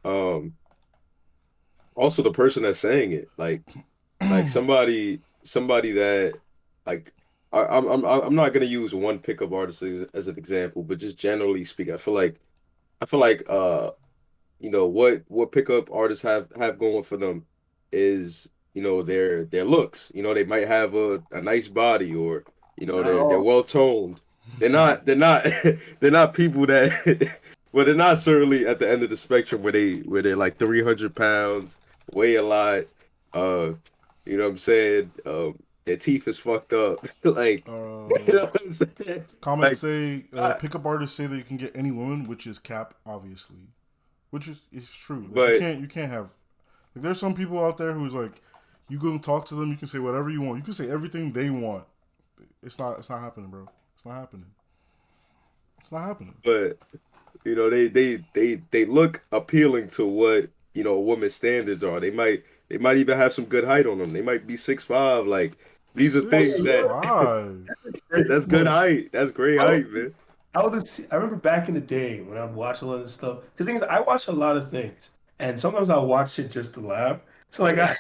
um also the person that's saying it, like somebody that like I'm not gonna use one pickup artist as an example, but just generally speaking, I feel like what pickup artists have going for them is their looks. They might have a nice body, or Not they're all. well toned. They're not they're not people that well, they're not certainly at the end of the spectrum where they're like 300 pounds, weigh a lot, uh you know what I'm saying, their teeth is fucked up. Like, you Uh, know what I'm saying? Comments Like, say I, pickup artists say that you can get any woman, which is cap, obviously, which is true. Like but you can't have like there's some people out there who's like you go and talk to them, you can say whatever you want, you can say everything they want. It's not happening, bro. It's not happening. It's not happening. but they look appealing to what a woman's standards are. They might even have some good height on them. They might be 6'5". Like, these are Oh things yeah, Six that five. great that's good point. height. That's great I would, height, man. I remember back in the day when I'd watch a lot of this stuff. Because the thing is, I watch a lot of things, and sometimes I'll watch shit just to laugh. So like Yeah.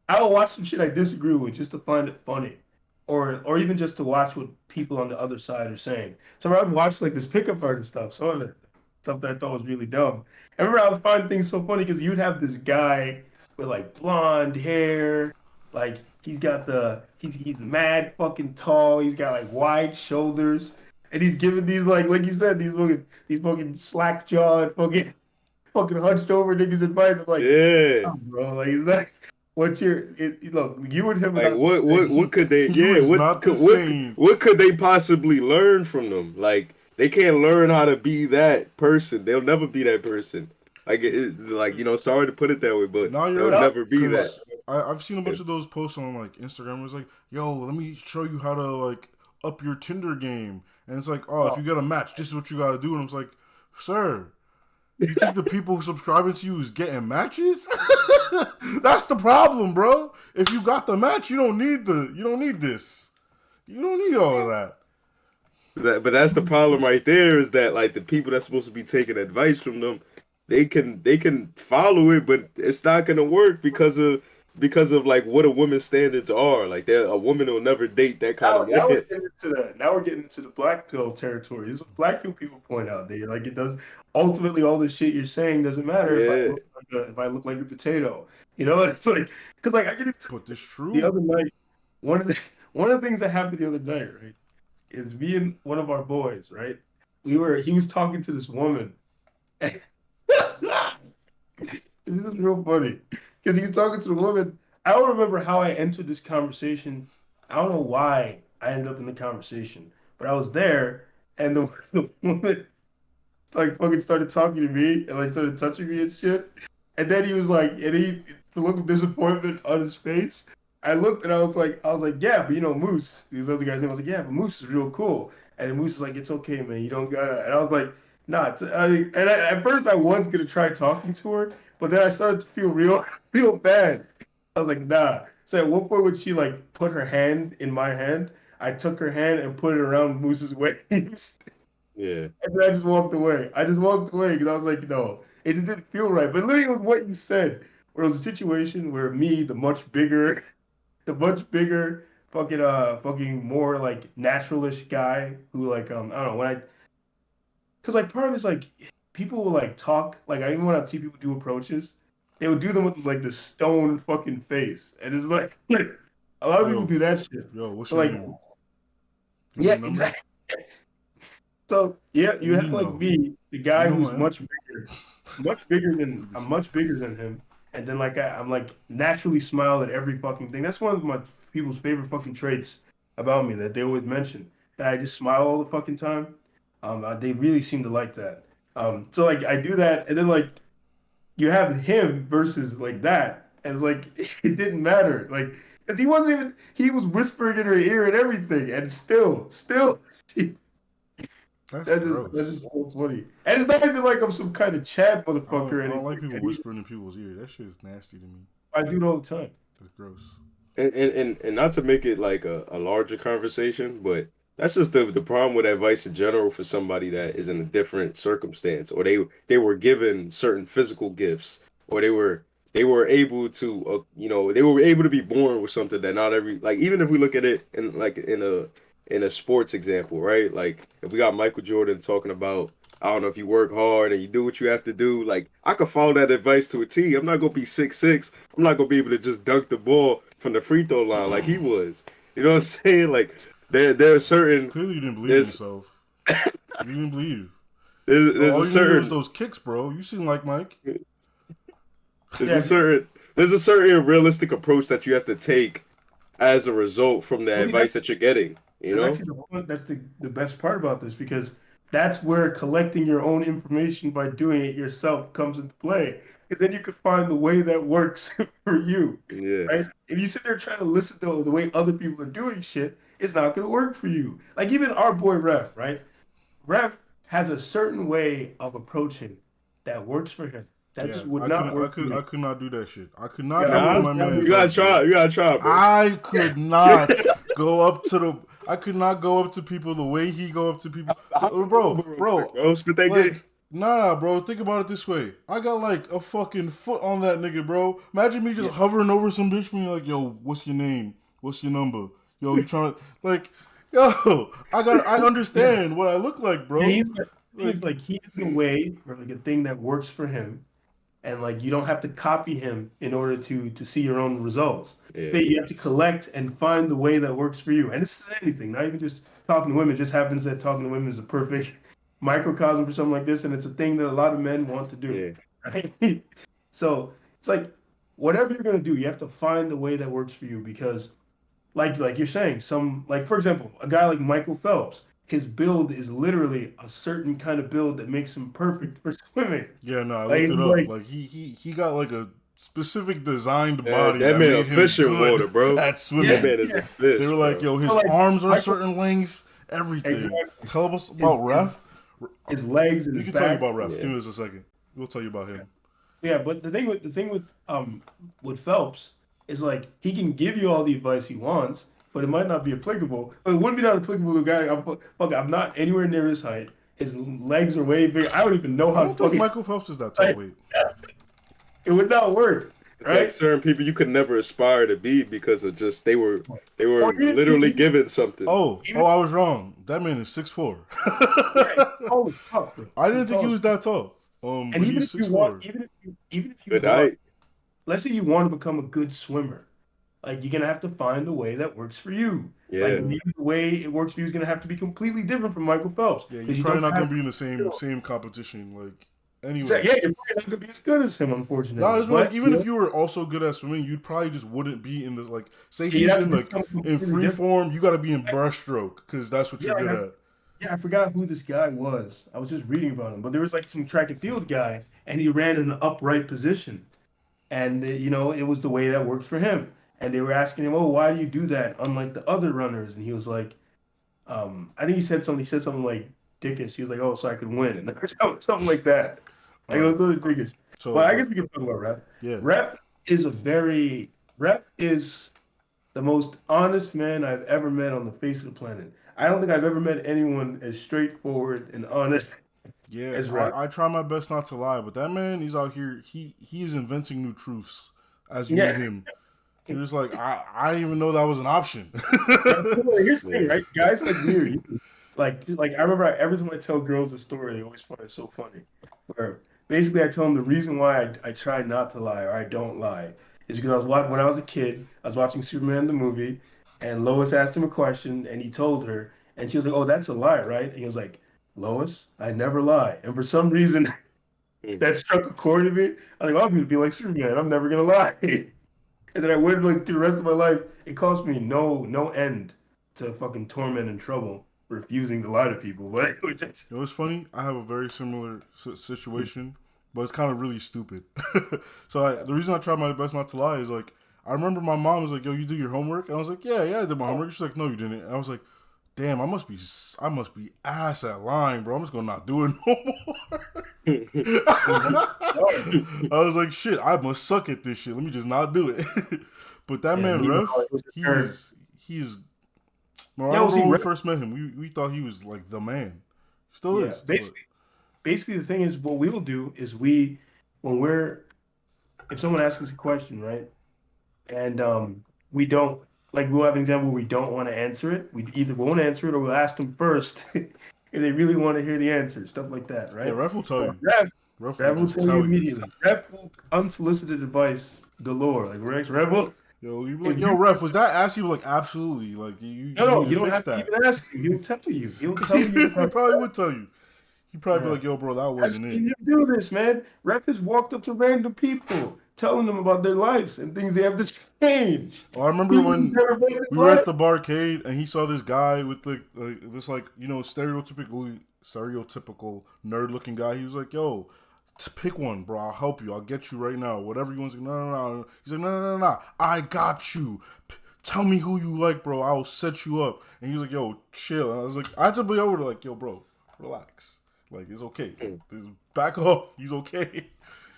I'll watch some shit I disagree with just to find it funny, or even just to watch what people on the other side are saying. So I'd watch like this pickup artist stuff, some of it stuff that I thought was really dumb. I remember I would find things so funny because you'd have this guy with like blonde hair, like he's mad fucking tall, he's got like wide shoulders, and he's giving these like you said these fucking slack jawed fucking hunched over niggas advice. I'm like, Yeah. oh, bro, like is that what look, you and him are Like, not the what same. could they, You yeah, is not the same. what could they possibly learn from them? Like, they can't learn how to be that person. They'll never be that person. Like, like, sorry to put it that way, but Now you're they'll right, never be that. because I've seen a Yeah. bunch of those posts on like Instagram. Where it's like, yo, let me show you how to like up your Tinder game, and it's like, oh, if Oh, you get a match, this is what you gotta do, and I'm like, sir, you think the people who subscribing to you is getting matches? That's the problem, bro. If you got the match, you don't need this. You don't need all of that. But that's the problem right there, is that, like, the people that's supposed to be taking advice from them, they can follow it, but it's not gonna work because of like what a woman's standards are. Like, a woman will never date that kind of now we're man. getting into that. Now we're getting into the black pill territory. This is what black pill people point out. They like it does ultimately all this shit you're saying doesn't matter Yeah. if I look like a potato. You know, it's like because like I get into But this the true. other night. One of the one of the things that happened the other night, right, is me and one of our boys, right? He was talking to this woman. And this is real funny because he was talking to the woman. I don't remember how I entered this conversation. I don't know why I ended up in the conversation, but I was there, and the woman like fucking started talking to me and like started touching me and shit. And then he was like, and the look of disappointment on his face. I looked and I was like, yeah, but Moose, these other guys' name. I was like, yeah, but Moose is real cool. And Moose is like, it's okay, man, you don't gotta. And I was like, nah. At first I was gonna try talking to her, but then I started to feel real bad. I was like, nah. So at one point when she like put her hand in my hand, I took her hand and put it around Moose's waist. Yeah. And then I just walked away. I just walked away because I was like, no, it just didn't feel right. But literally, with what you said, where it was a situation where me, the much bigger, fucking more like naturalish guy who like I don't know because like part of it's like people will like talk like I even when I see people do approaches, they would do them with like this stone fucking face, and it's like like a lot of people Yo, do that shit. yo, what's So your like name? Give me yeah, your number. exactly. So yeah, you Let me have like know. me, the You guy know who who's I am. much bigger than Stupid I'm shit. much bigger than him, and then like I'm like naturally smile at every fucking thing. That's one of my people's favorite fucking traits about me that they always mention. That I just smile all the fucking time. They really seem to like that. So like I do that, and then like you have him versus like that, and it's like it didn't matter, like because he was whispering in her ear and everything, and still. That's That's gross. just so funny. And it's not even like I'm some kind of Chad motherfucker or I don't anything. like people And whispering in people's ear. That shit is nasty to me. I do it all the time. That's gross. And not to make it like a larger conversation, but that's just the problem with advice in general for somebody that is in a different circumstance, or they were given certain physical gifts, or they were able to they were able to be born with something that not every, like, even if we look at it in like in a sports example, right? Like if we got Michael Jordan talking about, I don't know, if you work hard and you do what you have to do, like I could follow that advice to a T. I'm not gonna be 6'6". I'm not gonna be able to just dunk the ball from the free throw line like he was. You know what I'm saying? Like there are certain Clearly, you didn't believe in there's yourself. You didn't believe. Bro, there's a all you needed was certain those kicks, bro. You seem like Mike. there's Yeah, a certain there's a certain realistic approach that you have to take as a result from the I mean, advice that you're getting. You that's know? actually that's the best part about this because that's where collecting your own information by doing it yourself comes into play. Because then you can find the way that works for you, Yeah. right? If you sit there trying to listen to the way other people are doing shit, it's not going to work for you. Like even our boy Ref, right? Ref has a certain way of approaching that works for him. That Yeah, just would not work for I me. could not do that shit. I could not Yeah, do I what Nah, was my never. man you gotta does, try. bro. You gotta try, bro. I could not go up to the. I could not go up to people the way he go up to people, Bro, spit that game. like, nah, bro. Think about it this way. I got like a fucking foot on that nigga, bro. Imagine me just hovering over some bitch, being like, "Yo, what's your name? What's your number? Yo, you trying to like, yo? I understand what I look like, Yeah, bro. he's Like, like he has a way or like a thing that works for him, and like you don't have to copy him in order to see your own results. Yeah. But you have to collect and find the way that works for you. And this is anything, not even just talking to women. It just happens that talking to women is a perfect microcosm for something like this, and it's a thing that a lot of men want to do. Yeah. Right? So it's like whatever you're gonna do, you have to find the way that works for you because like you're saying, some like for example, a guy like Michael Phelps, his build is literally a certain kind of build that makes him perfect for swimming. yeah, no, I Like looked he's it up. like Like he got like a specific designed That, body that that man a made him fish in good water, bro. at That yeah, swimming. man is a yeah. They fish, were like, bro. "Yo, his So like arms are a Michael certain length, everything." exactly Tell us his, about Ref. his legs and We his can tell you back. about Ref. Yeah. Give me just a second. We'll tell you about him. Yeah, but the thing with Phelps is like he can give you all the advice he wants, but it might not be applicable. But it wouldn't be not applicable to a guy. I'm not anywhere near his height. His legs are way bigger. I don't even know I how to don't think fucking. Michael Phelps is that tall. Like, Wait, it would not work, It's like right? certain people you could never aspire to be because of just they Or were even, literally even, given something. even I was wrong. That man is 6'4". yeah, he's tall as fuck, bro. I He's didn't think tall he as was fuck. that tall. And But even he's if you 6'4". want, even if you But want, I let's say you want to become a good swimmer, like you're gonna have to find a way that works for you. Like yeah. maybe the way it works for you is gonna have to be completely different from Michael Phelps Yeah, you're because you probably don't not have gonna be in the you know, same competition. Like so, anyway. yeah, you're probably not gonna be as good as him, No, unfortunately. it's like But even if you were also good at swimming, you probably just wouldn't be in this. Like, say you'd he's have to in do like something in completely free different. form, you got to be in breaststroke because that's what Yeah, you're like good at. I forgot who this guy was. I was just reading about him, but there was like some track and field guy, and he ran in an upright position, and it was the way that worked for him. And they were asking him, "Oh, why do you do that, unlike the other runners?" And he was like, I think he said something. He said something like dickish. He was like, "Oh, so I could win," and something like that. All Like it right. was really dickish. So, Well, I guess but we can talk about rap. yeah, Rap is a very Rap is the most honest man I've ever met on the face of the planet. I don't think I've ever met anyone as straightforward and honest yeah. as Rap. I try my best not to lie, but that man, he's out here. He is inventing new truths as you meet Yeah. him. You're just like I didn't even know that was an option. Here's the thing, Yeah. right? Guys like me or you, like I remember every time I tell girls a story, they always find it so funny. Where basically I tell them the reason why I try not to lie or I don't lie is because when I was a kid, I was watching Superman the movie, and Lois asked him a question, and he told her, and she was like, "Oh, that's a lie, right?" And he was like, "Lois, I never lie." And for some reason, Mm. that struck a chord in me. I was like, "Oh, I'm gonna be like Superman. I'm never gonna lie." And then I went like through the rest of my life. It cost me no end to fucking torment and trouble refusing to lie to people. But it was just It was funny. I have a very similar situation, but it's kind of really stupid. So the reason I try my best not to lie is like I remember my mom was like, "Yo, you do your homework?" And I was like, "Yeah, I did my homework." She's like, "No, you didn't." And I was like, damn, I must be ass at lying, bro. I'm just gonna not do it no more. I was like, shit, I must suck at this shit. Let me just not do it. But that Yeah, man, meanwhile, Ref, it was a he turn. is he's. Bro, I Yeah, well, remember see, when we Ref, first met him, we thought he was like the man. He still yeah, is, but basically the thing is, what we will do is when we're, if someone asks us a question, right, and we don't, like, we'll have an example where we don't want to answer it. We either won't answer it or we'll ask them first if they really want to hear the answer, stuff like that, yeah, right? Ref will tell But you. Ref, Ref will Rev will just tell you tell you. immediately. Rev will unsolicited advice galore. Like Rev will, Yo, you be like, if yo, you Ref, was that ass? You like, absolutely. Like, no, you no, need to you don't fix have to that. even ask him. He'll tell you. He'll tell you. He probably would tell you. He'd probably be Yeah. like, yo, bro, that I've wasn't it. seen him do this, man. Ref has walked up to random people, telling them about their lives and things they have to change. Oh, I remember People who've when never been in his we were at life. the barcade and he saw this guy with this like stereotypical nerd looking guy. He was like, "Yo, pick one, bro. I'll help you. I'll get you right now. Whatever you want." To No, no, no. He's like, "No, no, no, no. I got you. Tell me who you like, bro. I'll set you up." And he was like, "Yo, chill." And I was like, I had to be over to like, "Yo, bro, relax. Like, it's okay. Just back off. He's okay."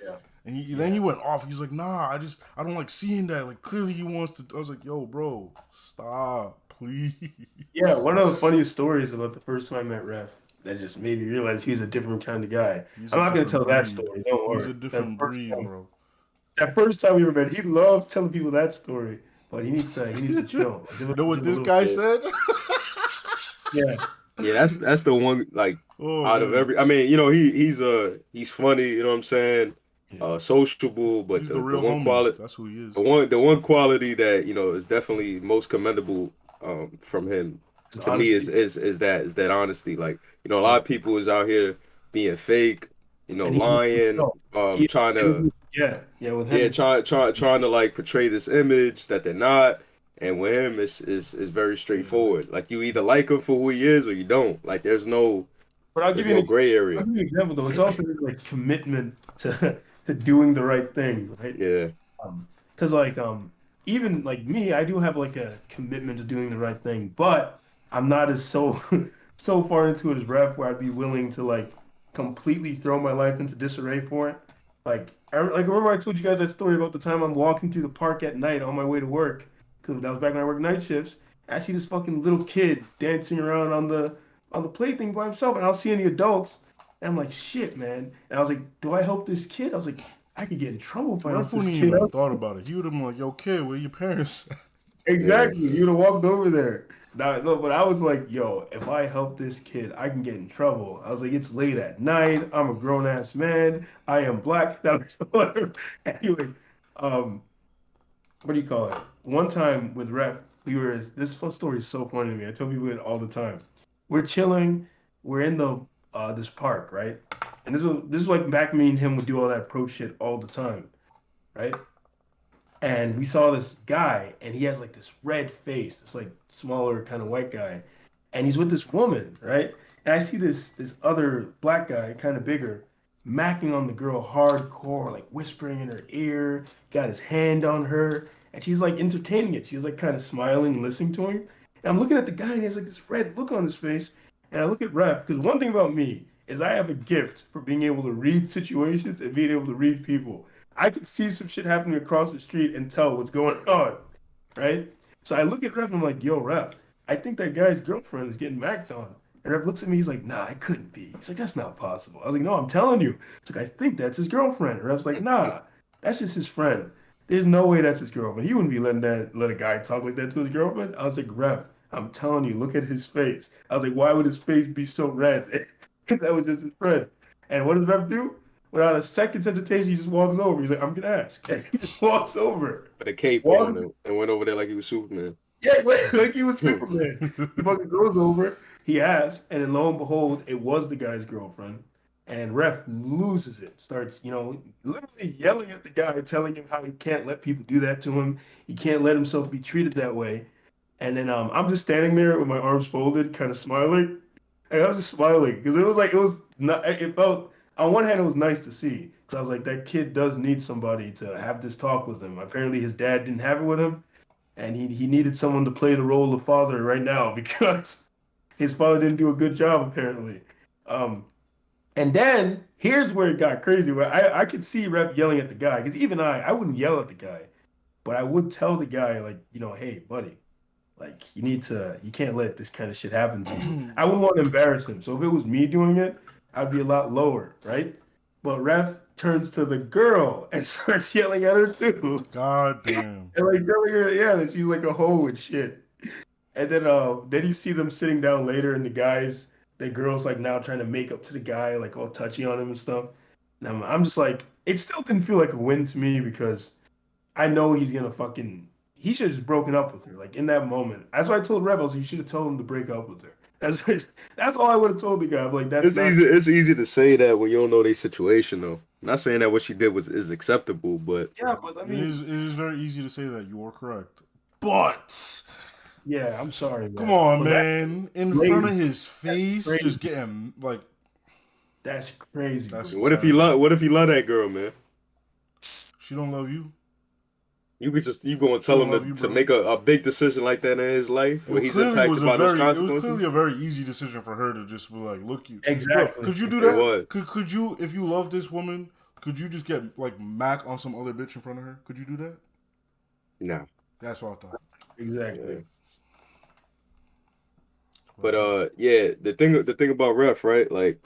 Yeah. And then he went off. He's like, "Nah, I don't like seeing that. Like, clearly he wants to." I was like, "Yo, bro, stop, please." Yeah, one of the funniest stories about the first time I met Ref that just made me realize he's a different kind of guy. He's I'm a not gonna different tell that breed. story. Don't He's worry. a different breed, bro. That first time we ever met, he loves telling people that story, but he needs to chill. Give You it, know what give it a this little guy bit. said? Yeah, Yeah, that's the one like Oh out of man, every. I mean, he's funny. You know what I'm saying? yeah. Sociable, but he's the the real one homie. quality That's who he is. the one quality that is definitely most commendable from him It's to me honesty. is that honesty. Like a Yeah. lot of people is out here being fake, And he was lying, no, he trying to yeah, with him yeah, it's trying to like portray this image that they're not. And with him, it's very Yeah, straightforward. Like you either like him for who he is or you don't. Like but I'll give there's you an no example. gray I'll area. give you an example though. It's also like commitment to to doing the right thing, right? Yeah. Because like even like me, I do have like a commitment to doing the right thing, but I'm not as so so far into it as Ref where I'd be willing to like completely throw my life into disarray for it. Like remember I told you guys that story about the time I'm walking through the park at night on my way to work because that was back when I worked night shifts. I see this fucking little kid dancing around on the plaything by himself, and I don't see any adults. And I'm like, shit, man. And I was like, do I help this kid? I was like, I could get in trouble if I help Ref this wouldn't kid. even thought about it. He would have been like, "Yo, kid, where your parents?" Yeah. Exactly. You'd have walked over there. No, but I was like, yo, if I help this kid, I can get in trouble. I was like, it's late at night. I'm a grown ass man. I am black. Now, anyway, um, what do you call it? One time with Ref, this fun story is so funny to me. I tell people it all the time. We're chilling. We're in the this park, right? And this is like back me and him would do all that pro shit all the time, right? And we saw this guy, and he has like this red face, this like smaller kind of white guy, and he's with this woman, right? And I see this other black guy, kind of bigger, macking on the girl hardcore, like whispering in her ear, got his hand on her, and she's like entertaining it. She's like kind of smiling, listening to him. And I'm looking at the guy, and he has like this red look on his face, and I look at Ref because one thing about me is I have a gift for being able to read situations and being able to read people. I could see some shit happening across the street and tell what's going on, right? So I look at Ref and I'm like, yo, Ref, I think that guy's girlfriend is getting macked on. And Ref looks at me, he's like, nah, it couldn't be. He's like, that's not possible. I was like, no, I'm telling you. He's like, I think that's his girlfriend. And Ref's like, nah, that's just his friend. There's no way that's his girlfriend. He wouldn't be let a guy talk like that to his girlfriend. I was like, Ref, I'm telling you, look at his face. I was like, why would his face be so red? That was just his friend. And what does Ref do? Without a second's hesitation, he just walks over. He's like, I'm gonna ask. And he just walks over. Put a cape on Walks, and went over there like he was Superman. yeah, like he was Superman. He fucking goes over, he asks, and then lo and behold, it was the guy's girlfriend. And Ref loses it, starts, literally yelling at the guy, telling him how he can't let people do that to him. He can't let himself be treated that way. And then I'm just standing there with my arms folded, kind of smiling. And I was just smiling because it was not, it felt, on one hand, it was nice to see because I was like, that kid does need somebody to have this talk with him. Apparently, his dad didn't have it with him, and he needed someone to play the role of father right now because his father didn't do a good job apparently. Um, and then here's where it got crazy. Where I could see Rep yelling at the guy because even I wouldn't yell at the guy, but I would tell the guy like, hey, buddy, like you can't let this kind of shit happen to you. I wouldn't want to embarrass him. So if it was me doing it, I'd be a lot lower, right? But Ref turns to the girl and starts yelling at her too. God damn. And like telling her, yeah, that she's like a hoe and shit. And then you see them sitting down later and the girl's like now trying to make up to the guy, like all touchy on him and stuff. And I'm just like, it still didn't feel like a win to me because I know he's gonna he should have just broken up with her. Like in that moment. That's why I told Rebels you should have told him to break up with her. That's all I would have told the guy. I'm like that's It's not easy. It's easy to say that when you don't know their situation, though. Not saying that what she did is acceptable, but yeah, but I It mean is very easy to say that. You are correct. But yeah, I'm sorry, man. come on, But man. In crazy. front of his face, crazy. just getting like that's crazy. That's- bro. what if he love that girl, man? she don't love you. You gonna tell him love to, you, to bro. make a big decision like that in his life where It he's clearly impacted was by those it was consequences? clearly a very easy decision for her to just be like, look, you, Exactly. Bro, could you do It that? was. Could you, if you love this woman, could you just get like Mac on some other bitch in front of her? Could you do that? Nah. That's what I thought. Exactly. Yeah. But yeah, the thing about Ref, right? Like,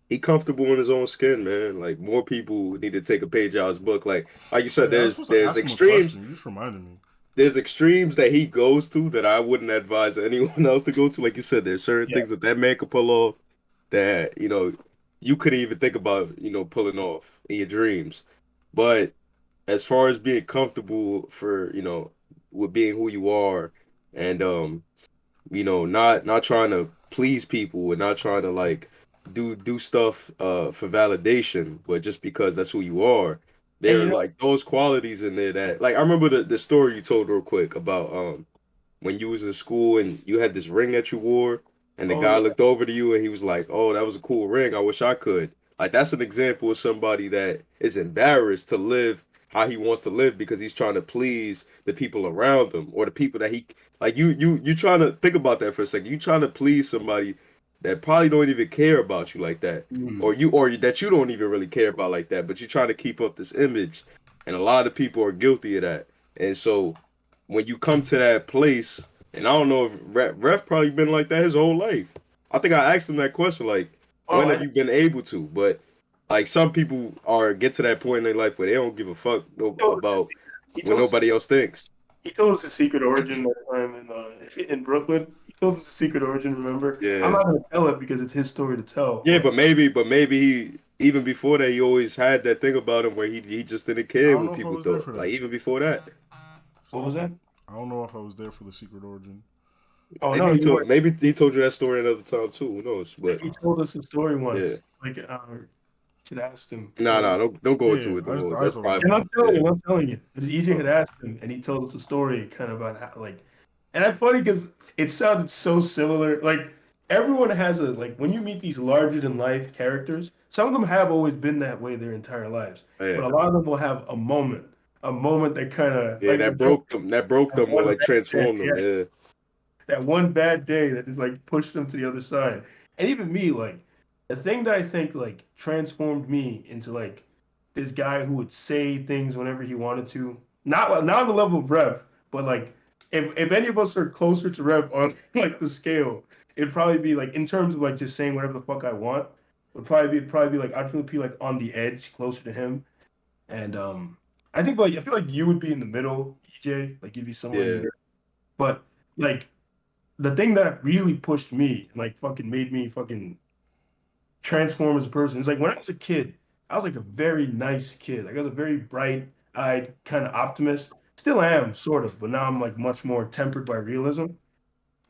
he comfortable in his own skin, man. Like more people need to take a page out of his book. Like you said, Yeah, I was supposed to there's ask him a extremes. question. You just reminded me. There's extremes that he goes to that I wouldn't advise anyone else to go to. Like you said, there's certain Yeah. things that man could pull off that you couldn't even think about pulling off in your dreams. But as far as being comfortable for with being who you are, and not trying to please people and not trying to like do stuff for validation, but just because that's who you are. And There are like those qualities in there that like I remember the story you told real quick about when you was in school and you had this ring that you wore and the oh guy yeah, looked over to you and he was like, "Oh, that was a cool ring. I wish I could." Like that's an example of somebody that is embarrassed to live how he wants to live because he's trying to please the people around him or the people that he like you trying to think about that for a second. You trying to please somebody that probably don't even care about you like that. Mhm. Or that you don't even really care about like that, but you're trying to keep up this image. And a lot of people are guilty of that. And so when you come to that place, and I don't know if Ref probably been like that his whole life. I think I asked him that question, like, Oh, when have you been able to? But like some people get to that point in their life where they don't give a fuck about he what told us nobody else thinks. he told us the secret origin that time in Brooklyn. He told us the secret origin. Remember? I'm Yeah. not gonna tell it because it's his story to tell. Yeah, but maybe he even before that he always had that thing about him where he just didn't I care don't what know if I people was there thought. for Like that. even before that. What was that? I don't know if I was there for the secret origin. Oh Maybe no, he you told weren't. maybe he told you that story another time too. Who knows? But He told us the story yeah. once. Like should ask him. Nah, don't go Yeah, into it I no just more. I just That's don't And private. remember. Yeah. I'm telling you. But EJ had Oh, asked him, and he told us a story kind of about how, like, and that's funny because it sounded so similar. Like, everyone has like, when you meet these larger than life characters, some of them have always been that way their entire lives, but yeah. a lot of them will have a moment that kind of, Yeah, like, that broke them. That broke that them or one like bad, transformed them. yeah, Yeah. that one bad day that just like pushed them to the other side. And even me, like the thing that I think like transformed me into like this guy who would say things whenever he wanted to. Not on the level of Rev, but like if any of us are closer to Rev on like the scale, it'd probably be like in terms of like just saying whatever the fuck I want, would probably be like I'd probably be like on the edge closer to him. And I feel like you would be in the middle, EJ, like you'd be somewhere in the Yeah. middle. But like the thing that really pushed me, like fucking made me fucking transform as a person, is like when I was a kid, I was like a very nice kid. Like I was a very bright-eyed kind of optimist. Still am, sort of, but now I'm like much more tempered by realism.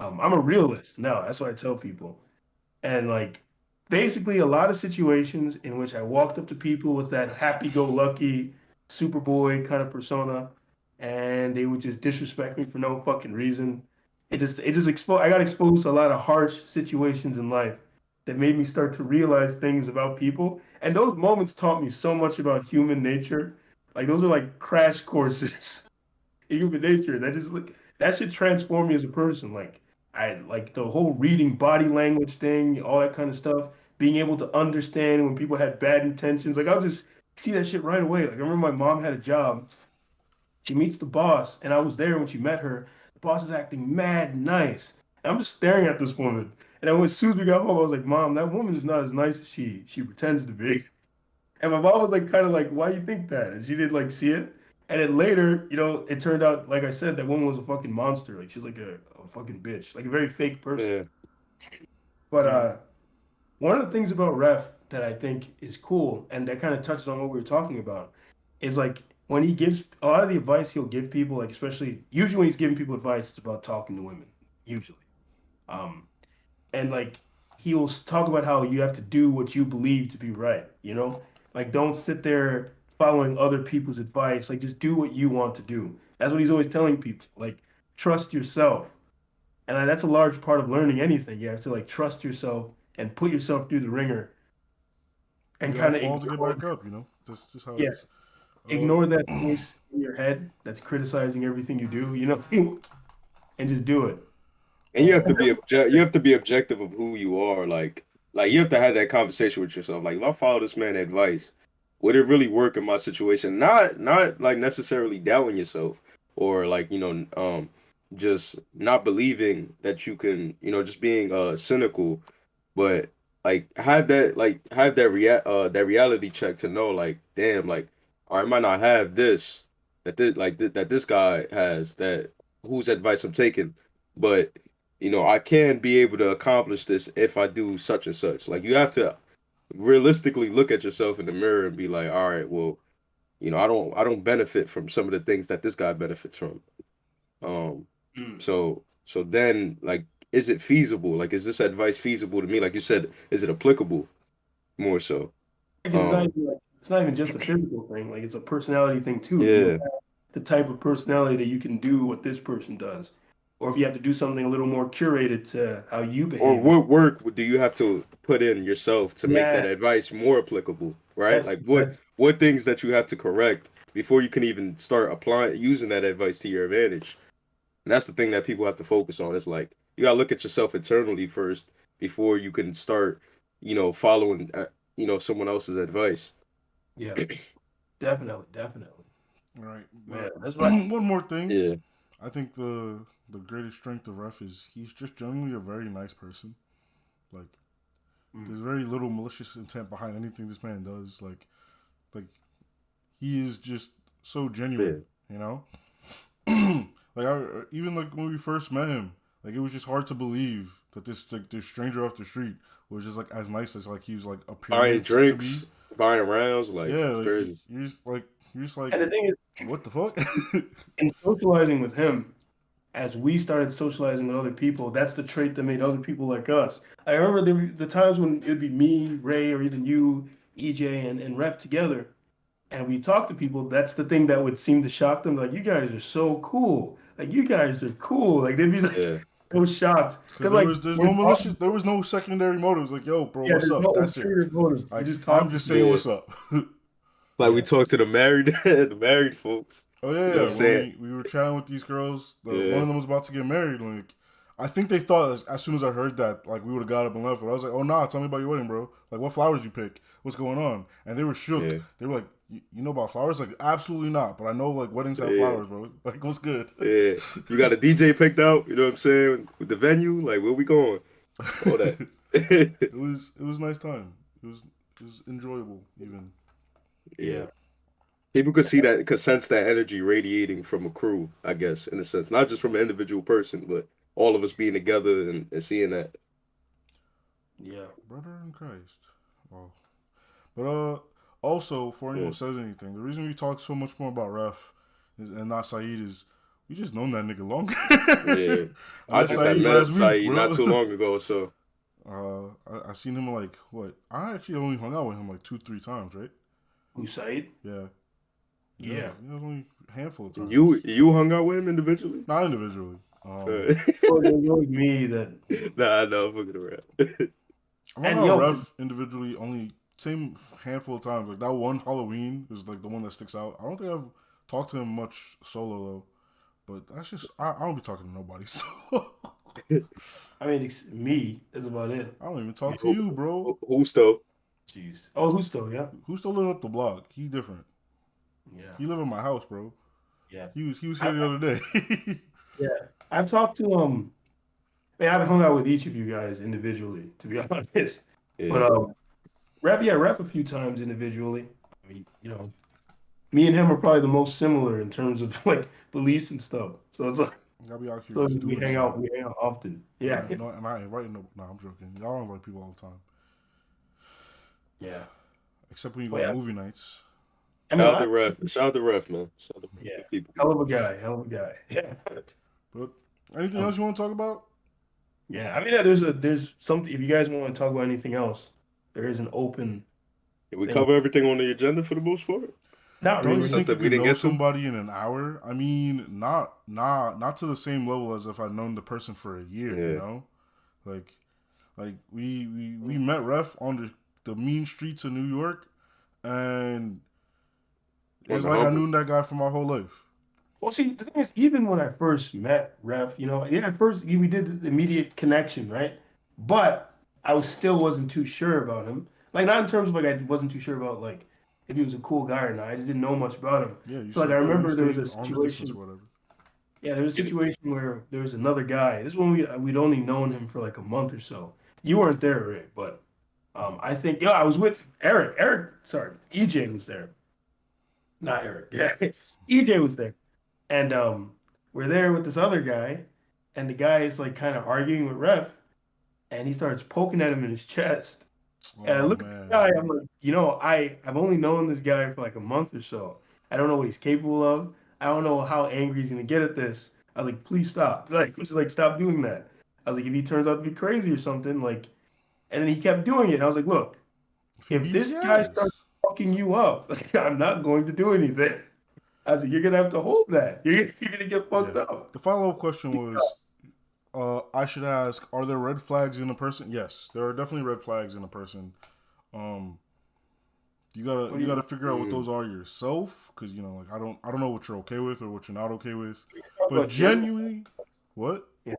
I'm a realist now. That's what I tell people. And like basically a lot of situations in which I walked up to people with that happy-go-lucky Superboy kind of persona, and they would just disrespect me for no fucking reason. It just exposed. I got exposed to a lot of harsh situations in life that made me start to realize things about people. And those moments taught me so much about human nature. Like those are like crash courses in human nature. That should transform me as a person. Like I like the whole reading body language thing, all that kind of stuff, being able to understand when people had bad intentions. Like I'll just see that shit right away. Like I remember my mom had a job. She meets the boss, and I was there when she met her. The boss is acting mad nice. And I'm just staring at this woman. And then as soon as we got home, I was like, Mom, that woman is not as nice as she pretends to be. And my mom was like, kind of like, why you think that? And she didn't like see it. And then later, it turned out, like I said, that woman was a fucking monster. Like she's like a fucking bitch, like a very fake person. Yeah. But Yeah. one of the things about Ref that I think is cool, and that kind of touches on what we were talking about, is like when he gives a lot of the advice he'll give people, like especially usually when he's giving people advice, it's about talking to women, usually. Um, and like he'll talk about how you have to do what you believe to be right, Like don't sit there following other people's advice. Like just do what you want to do. That's what he's always telling people. Like trust yourself. And that's a large part of learning anything. You have to like trust yourself and put yourself through the ringer You and gotta kind of fall to get ignore, back up. That's just how it yeah, is. ignore that voice in your head that's criticizing everything you do, and just do it. And you have to be you have to be objective of who you are. Like you have to have that conversation with yourself. Like if I follow this man's advice, would it really work in my situation? Not like necessarily doubting yourself or like, just not believing that you can, just being cynical, but like have that reality check to know like, damn, like I might not have this that this guy has that whose advice I'm taking, but I can be able to accomplish this if I do such and such. Like you have to realistically look at yourself in the mirror and be like, all right, well, I don't benefit from some of the things that this guy benefits from. Um, Mm. so then like, is it feasible? Like, is this advice feasible to me? Like you said, is it applicable more so? Because Um, it's not even just a physical thing. Like it's a personality thing too. Do you yeah. have the type of personality that you can do what this person does, or if you have to do something a little more curated to how you Or behave? what work do you have to put in yourself to make that Yeah, advice more applicable, right? that's Like that's what things that you have to correct before you can even start applying using that advice to your advantage. And that's the thing that people have to focus on. It's like you gotta look at yourself internally first before you can start, following, someone else's advice. yeah, definitely, All right, man. but That's why. one more thing. Yeah, I think the greatest strength of Ref is he's just genuinely a very nice person. Like Mm. there's very little malicious intent behind anything this man does. Like he is just so yeah, genuine, you know. Like even like when we first met him, like it was just hard to believe that this stranger off the street was just like as nice as like he was like buying appearing to be. drinks, buying rounds, like Yeah, it's like crazy. you're just like And the thing is, what the fuck? in socializing with him, as we started socializing with other people, that's the trait that made other people like us. I remember the times when it'd be me, Ray, or even you, EJ, and Ref together, and we talk to people. That's the thing that would seem to shock them. Like, you guys are so cool. Like, you guys are cool. Like, they'd be like Yeah, so shocked. Because Because, like, there's we're no malicious, talking, there was no secondary motives. Like yo, bro, yeah, what's there's no up? That's it. ulterior motive. We're Like just I'm talking just to saying people. yeah. what's up. Like we Yeah. talked to the married, the married folks. Oh You know what yeah, I'm yeah. When saying? we were chatting with these girls, one Yeah, of them was about to get married. Like, I think they thought as soon as I heard that, like we would have got up and left. But I was like, oh nah, tell me about your wedding, bro. Like, what flowers you pick? What's going on? And they were shook. yeah, They were like, you know about flowers? Like, absolutely not. But I know like weddings have yeah, flowers, bro. Like, what's good? yeah. You got a DJ picked out. You know what I'm saying? With the venue, like where we going? All that. It was a nice time. It was enjoyable even. Yeah. Yeah. People could see that, could sense that energy radiating from a crew, I guess, in a sense. Not just from an individual person, but all of us being together and seeing that. Yeah. Brother in Christ. Oh, but also before Yeah. anyone says anything, the reason we talk so much more about Ref and not Saeed is we just known that nigga longer. Yeah. I I met just had Saeed met last week, Saeed not bro. too long ago, so I seen him like what? I actually only hung out with him like 2-3 times, right? Usaid? Yeah, Yeah. it was only a handful of times. you hung out with him individually? Not individually. Uh, Oh, it was always me that. nah, no, I'm fucking around. I hung And out yo, with Ref individually only same handful of times. Like that one Halloween is like the one that sticks out. I don't think I've talked to him much solo though. But that's just I don't be talking to nobody. So I mean, it's me. That's about it. I don't even talk to you, bro. Who's though? Jeez. Oh, who's still? Yeah. Who still live up the block? He different. Yeah. He live in my house, bro. Yeah. He was I, here the other day. yeah. I've talked to Man, I've hung out with each of you guys individually, to be honest. But Yeah. rap a few times individually. I mean, me and him are probably the most similar in terms of like beliefs and stuff. So it's like, I'll be out here so just we doing hang shit. out. We hang out often. And Yeah. I invite no. Nah, I'm joking. Y'all invite people all the time, Yeah. except when you go But to yeah, movie nights. I mean, Shout out the ref, man. Shout out the yeah, people. hell of a guy. Hell of a guy. Yeah. But anything else you want to talk about? Yeah. I mean, yeah, there's something. If you guys want to talk about anything else, there is an open Did we thing. cover everything on the agenda for the most part? Not Don't you really. think you Something we can didn't know get to? somebody in an hour? I mean, not to the same level as if I'd known the person for a year. You Yeah. know, like we met Ref on the mean streets of New York, and On it's the like I humble. knew that guy for my whole life. Well, see, the thing is, even when I first met Ref, yeah, at first we did the immediate connection, right? But I still wasn't too sure about him. Like, not in terms of like I wasn't too sure about like if he was a cool guy or not. I just didn't know much about him. Yeah, you So like I said you remember there was a stayed arm's distance situation. or whatever. Yeah, there was a situation where there was another guy. This one we'd only known him for like a month or so. You weren't there, Rick, but I think I was with Eric. Sorry, EJ was there, not Eric. Yeah, EJ was there. And we're there with this other guy, and the guy is like kind of arguing with Ref, and he starts poking at him in his chest. And I Oh look at man, the guy, I'm like, I've only known this guy for like a month or so. I don't know what he's capable of. I don't know how angry he's gonna get at this. I was like, please stop. Like, just like stop doing that. I was like, if he turns out to be crazy or something, like, and then he kept doing it. And I was like, look, if he if beats this your guy starts ass. fucking you up, like, I'm not going to do anything. I was like, you're gonna have to hold that. You're gonna get fucked Yeah. up. The follow-up question was, I should ask, are there red flags in a person? Yes, there are definitely red flags in a person. Um, you What do gotta you figure out what Mm. those are yourself, because like I don't know what you're okay with or what you're not okay with. talk But about general? genuinely, what? Yeah,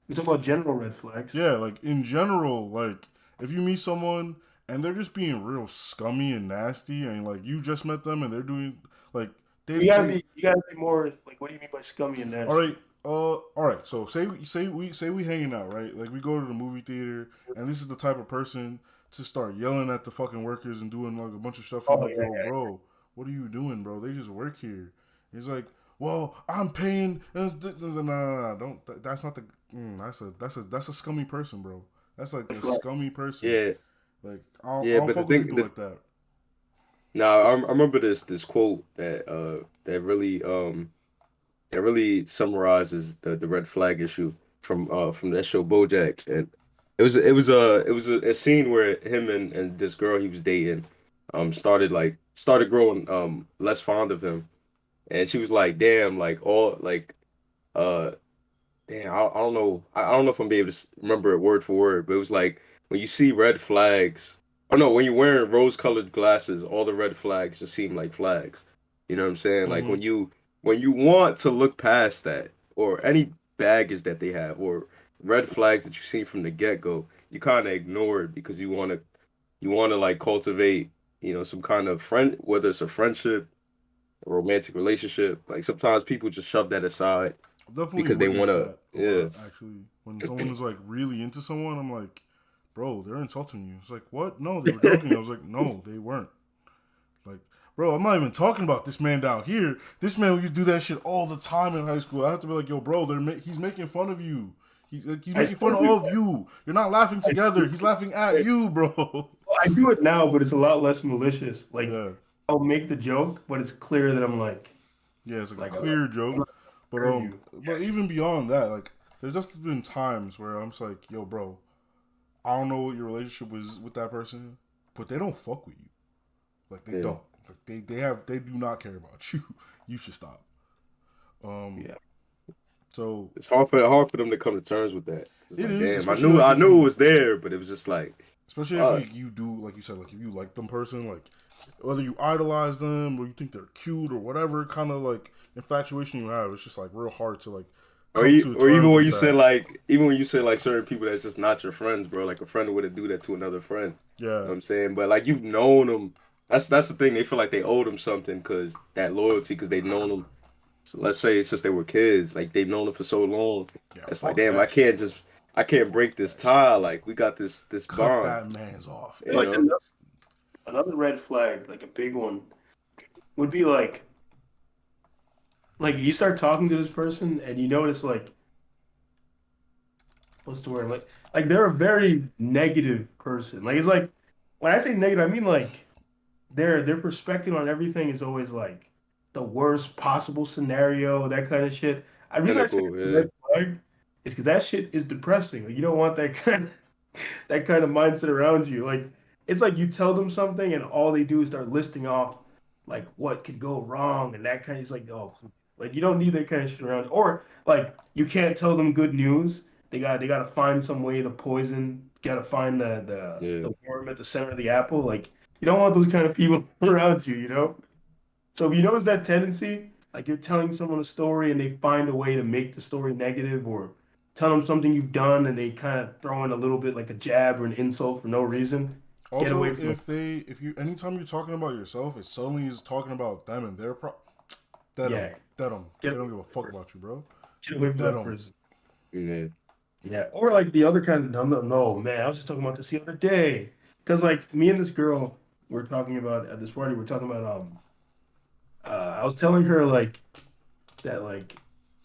we talk about general red flags. Yeah, like in general, like if you meet someone and they're just being real scummy and nasty, and like you just met them and they're doing like You gotta be more like, what do you mean by scummy and all nasty? right, all right. So say we hanging out, right? Like we go to the movie theater, and this is the type of person to start yelling at the fucking workers and doing like a bunch of stuff. And Oh you're like, yeah, yo, bro, what are you doing, bro? They just work here. He's like, well, I'm paying. Nah, don't. That's not the. That's a scummy person, bro. That's like a right. scummy person. Yeah. Like I Yeah, don't but the fuck with thing, people like that. now I remember this quote that really summarizes the red flag issue from that show BoJack, and it was a scene where him and this girl he was dating started growing less fond of him, and she was like, damn, like all like uh damn, I don't know if I'm be able to remember it word for word, but it was like when you see red flags. Oh no, when you're wearing rose-colored glasses, all the red flags just seem like flags. You know what I'm saying? Like Mm-hmm. when you want to look past that, or any baggage that they have, or red flags that you see from the get-go, you kind of ignore it because you want to like cultivate, some kind of friend, whether it's a friendship, a romantic relationship. Like sometimes people just shove that aside I've definitely because they want witnessed to, that a yeah, lot. Actually, when someone is like really into someone, I'm like, bro, they're insulting you. It's like, what? No, they were joking. I was like, no, they weren't. Like, bro, I'm not even talking about this man down here. This man used to do that shit all the time in high school. I have to be like, yo, bro, he's making fun of you. He's I making still fun do of you. You're not laughing together. He's laughing at that. you, bro. I do it now, but it's a lot less malicious. Like, Yeah, I'll make the joke, but it's clear that I'm like, yeah, it's like a like clear I'm joke. not But hurt you. but even beyond that, like, there's just been times where I'm just like, yo, bro, I don't know what your relationship was with that person, but they don't fuck with you. Like they yeah. don't. Like they do not care about you. You should stop. Um. Yeah. It's So hard for them to come to terms with that. It's it like, is, damn, especially like I if knew it you, was there, but it was just like, especially if fuck. like you do, like you said, like if you like them person, like whether you idolize them or you think they're cute or whatever kind of like infatuation you have, it's just like real hard to like come to or even terms when with you say that. like, even when you say like certain people that's just not your friends, bro. Like a friend wouldn't do that to another friend. You know Yeah. what I'm saying? But like you've known them. That's the thing. They feel like they owe them something because that loyalty, because they've known them. So let's say since they were kids, like they've known them for so long. Yeah, It's like, fuck damn, that shit. I can't break Fuck this that shit. tie. Like we got this Cut bond. that man's off. You Like know? another red flag, like a big one, would be like you start talking to this person and you notice like what's the word like they're a very negative person. Like it's like when I say negative, I mean like their perspective on everything is always like the worst possible scenario, that kind of shit. The reason I say Cynical. it's a Yeah. red flag is because that shit is depressing. Like you don't want that kind of mindset around you. Like it's like you tell them something and all they do is start listing off like what could go wrong and that kind of. It's like oh, like you don't need that kind of shit around. Or like you can't tell them good news. They got to find some way to poison. Got to find Yeah. the worm at the center of the apple. Like you don't want those kind of people around you. You know. So if you notice that tendency, like you're telling someone a story and they find a way to make the story negative or tell them something you've done and they kind of throw in a little bit like a jab or an insult for no reason, get away Also, from them. if you, anytime you're talking about yourself, it suddenly is talking about them and their dead them, Yeah, dead them. They get, don't give a fuck about you, bro. get away from Dead that them. person. Yeah. Yeah, or like the other kind of no, man, I was just talking about this the other day. Because like me and this girl we're talking about at this party, we're talking about I was telling her like that like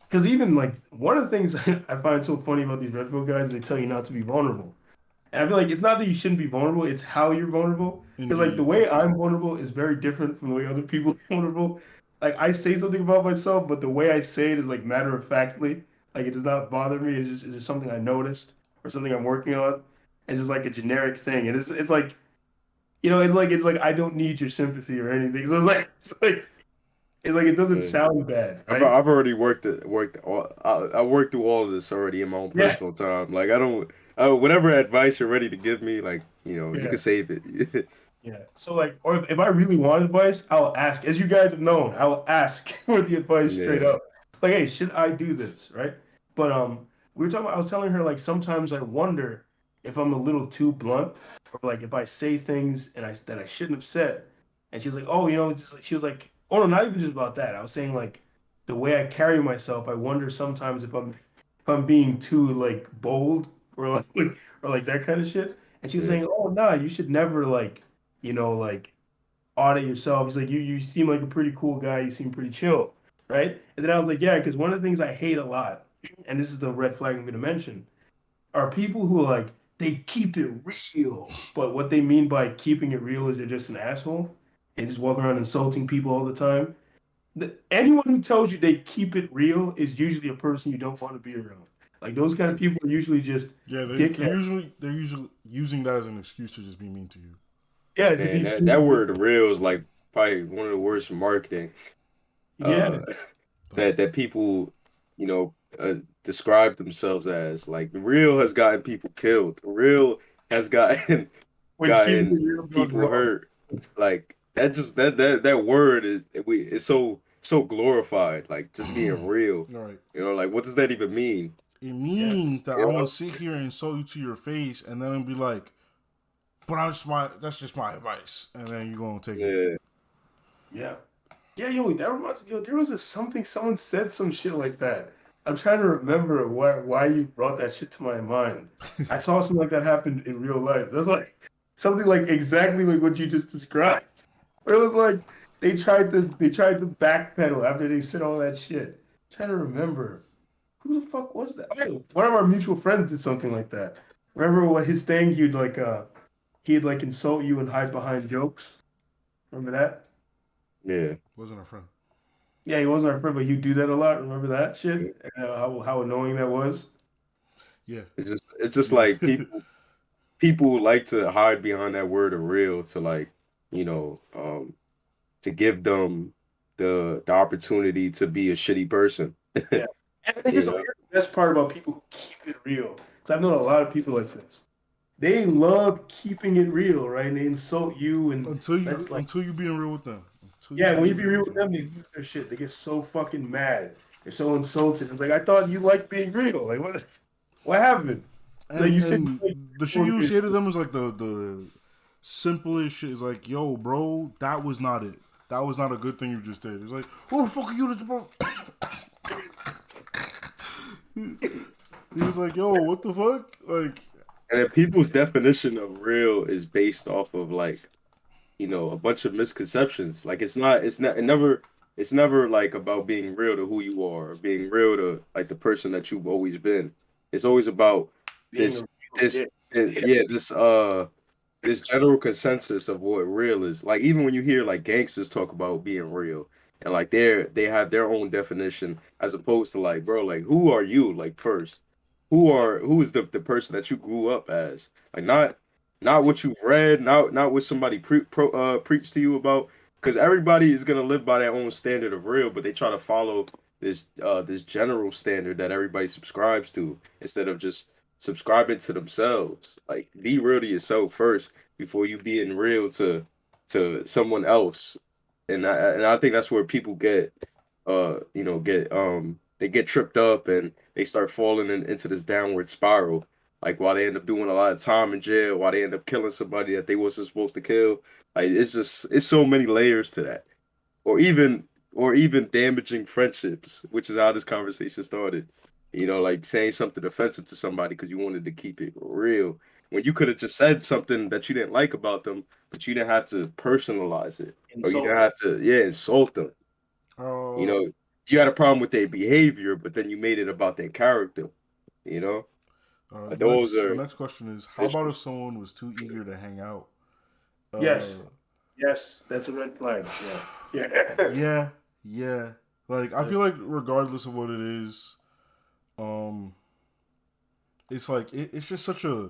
because even like one of the things I find so funny about these Red Pill guys, they tell you not to be vulnerable. And I feel like it's not that you shouldn't be vulnerable, it's how you're vulnerable. Because like the Indeed. way I'm vulnerable is very different from the way other people are vulnerable. Like I say something about myself, but the way I say it is like matter of factly. Like it does not bother me. It's just something I noticed or something I'm working on. It's just like a generic thing. And it's like it's like I don't need your sympathy or anything. So it's like it doesn't Yeah. sound bad, I've right? I've already worked all I worked through all of this already in my own Yeah. personal time. Like I don't whatever advice you're ready to give me, like you can Yeah. save it. Yeah. So like, or if I really want advice, I'll ask. As you guys have known, I will ask for the advice straight Yeah, up. Like, hey, should I do this? Right? But we were talking. I was telling her like sometimes I wonder if I'm a little too blunt, or like if I say things that I shouldn't have said. And she's like, oh, just like she was like, oh no, not even just about that. I was saying like the way I carry myself. I wonder sometimes if I'm being too like bold or like or like that kind of shit. And she was yeah, saying, oh nah, you should never like audit yourself. He's like, you seem like a pretty cool guy. You seem pretty chill, right? And then I was like, yeah, because one of the things I hate a lot, and this is the red flag I'm going to mention, are people who are like they keep it real, but what they mean by keeping it real is they're just an asshole and just walking around insulting people all the time. Anyone who tells you they keep it real is usually a person you don't want to be around. Like those kind of people are usually just Yeah, dickheads. they're usually using that as an excuse to just be mean to you. Yeah, to man. be That word "real" is like probably one of the worst marketing. yeah. Uh, that people, you know, describe themselves as. Like the real has gotten people killed. The real has gotten When keeping it gotten real goes people wrong. hurt. Like that just that word is so glorified. Like just being real. All right. Like what does that even mean? It Yeah. means that You I'm know? gonna sit here and insult you to your face, and then be like, "But that's just my advice," and then you gonna take it. Yeah, Yeah. Yeah, that reminds me, there was something someone said some shit like that. I'm trying to remember why you brought that shit to my mind. I saw something like that happen in real life. That's like something like exactly like what you just described. Where it was like they tried to backpedal after they said all that shit. Trying to remember. Who the fuck was that? Oh, one of our mutual friends did something like that. Remember what his thing? He'd like insult you and hide behind jokes. Remember that? yeah. Wasn't a friend. Yeah, he wasn't our friend, but he'd do that a lot. Remember that shit? And, how annoying that was? Yeah, It's just yeah. like people like to hide behind that word of real to like you know um to give them the opportunity to be a shitty person. Yeah. And you here's know the best part about people who keep it real. Because I've known a lot of people like this. They love keeping it real, right? And they insult you, and that's like, until you being real with them. Until you yeah, when you being be real real with with them. them, they lose their shit. They get so fucking mad. You're so insulted. It's like, I thought you liked being real. Like, what happened? Like, you said you And the shit you say to them is like the simplest shit. Is like, yo, bro, that was not it. That was not a good thing you just did. It's like, who the fuck are you, bro? He was like, yo, what the fuck? Like, And then people's definition of real is based off of like, a bunch of misconceptions. Like it's never like about being real to who you are, or being real to like the person that you've always been. It's always about being a this real this dick. yeah, this general consensus of what real is. Like even when you hear like gangsters talk about being real and like they have their own definition as opposed to like, bro, like who are you like first? Who is the person that you grew up as? Like not what you've read, not what somebody preached to you about, because everybody is gonna live by their own standard of real, but they try to follow this general standard that everybody subscribes to instead of just subscribing to themselves. Like be real to yourself first before you being real to someone else. And I think that's where people get they get tripped up and they start falling into this downward spiral. Like while they end up doing a lot of time in jail, while they end up killing somebody that they wasn't supposed to kill. Like it's so many layers to that. Or even damaging friendships, which is how this conversation started. Like saying something offensive to somebody because you wanted to keep it real. When you could have just said something that you didn't like about them, but you didn't have to personalize it. Or you didn't Insult. have to, yeah, insult them. You uh, know, you had a problem with their behavior, but then you made it about their character. You know, those the are next question is, how about if disres- someone was too eager to hang out? Yes. Uh, Yes. That's a red flag. Yeah. Yeah. yeah, yeah. Like I Yeah. feel like regardless of what it is, um, it's like it's just such a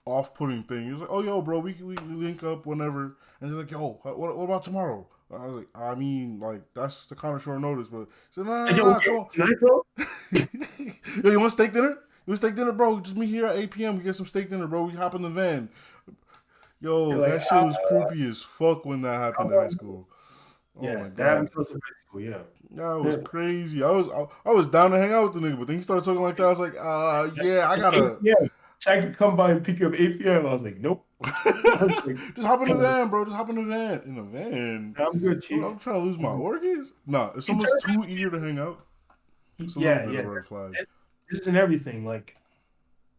off-putting thing. It's like, oh, yo, bro, we link up whenever, and they're like, yo, what about tomorrow? I was like, I mean, like that's the kind of short notice, but so Hey, yo, come on. tonight, bro? Yo, you want steak dinner? You want steak dinner, bro? Just meet here at 8 p.m. We get some steak dinner, bro. We hop in the van. Yo, You're like, that shit was creepy as fuck when that happened come in high on. school. Oh Yeah, my that happened god. to us in high school. Yeah. That was crazy. I was down to hang out with the nigga, but then he started talking like that. I was like, yeah, I At gotta 8 p.m. I could come by and pick you up 8 p.m. I was like, nope. I was like, just hop in the "Oh, van, bro. Just hop in the van. In the van. I'm good, Chief. I'm trying to lose my organs. Nah, if He someone's turned too eager to hang out, it's a little yeah, bit yeah. of a red flag. This isn't everything. Like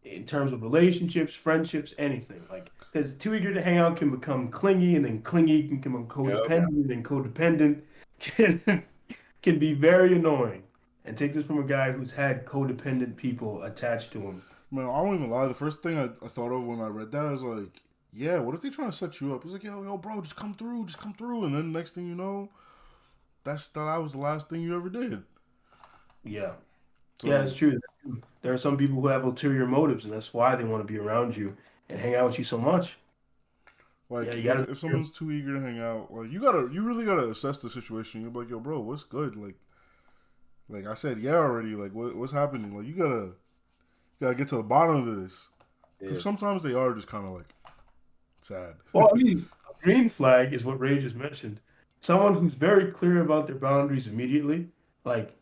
in terms of relationships, friendships, anything. Like because too eager to hang out can become clingy, and then clingy can become yeah. codependent, and then codependent can can be very annoying. And take this from a guy who's had codependent people attached to him. Man, I won't even lie. The first thing I thought of when I read that, I was like, yeah, what if they trying to set you up? It's like, yo, bro, just come through, just come through. And then next thing you know, that was the last thing you ever did. Yeah. Yeah, So, that's true. There are some people who have ulterior motives, and that's why they want to be around you and hang out with you so much. Yeah, like, you if, gotta. if someone's too eager to hang out, like, you really gotta assess the situation. You're like, yo, bro, what's good? Like I said, yeah, already. Like, what's happening? Like, you gotta get to the bottom of this. Yeah. Because sometimes they are just kind of like sad. Well, I mean, a green flag is what Ray just mentioned. Someone who's very clear about their boundaries immediately. Like,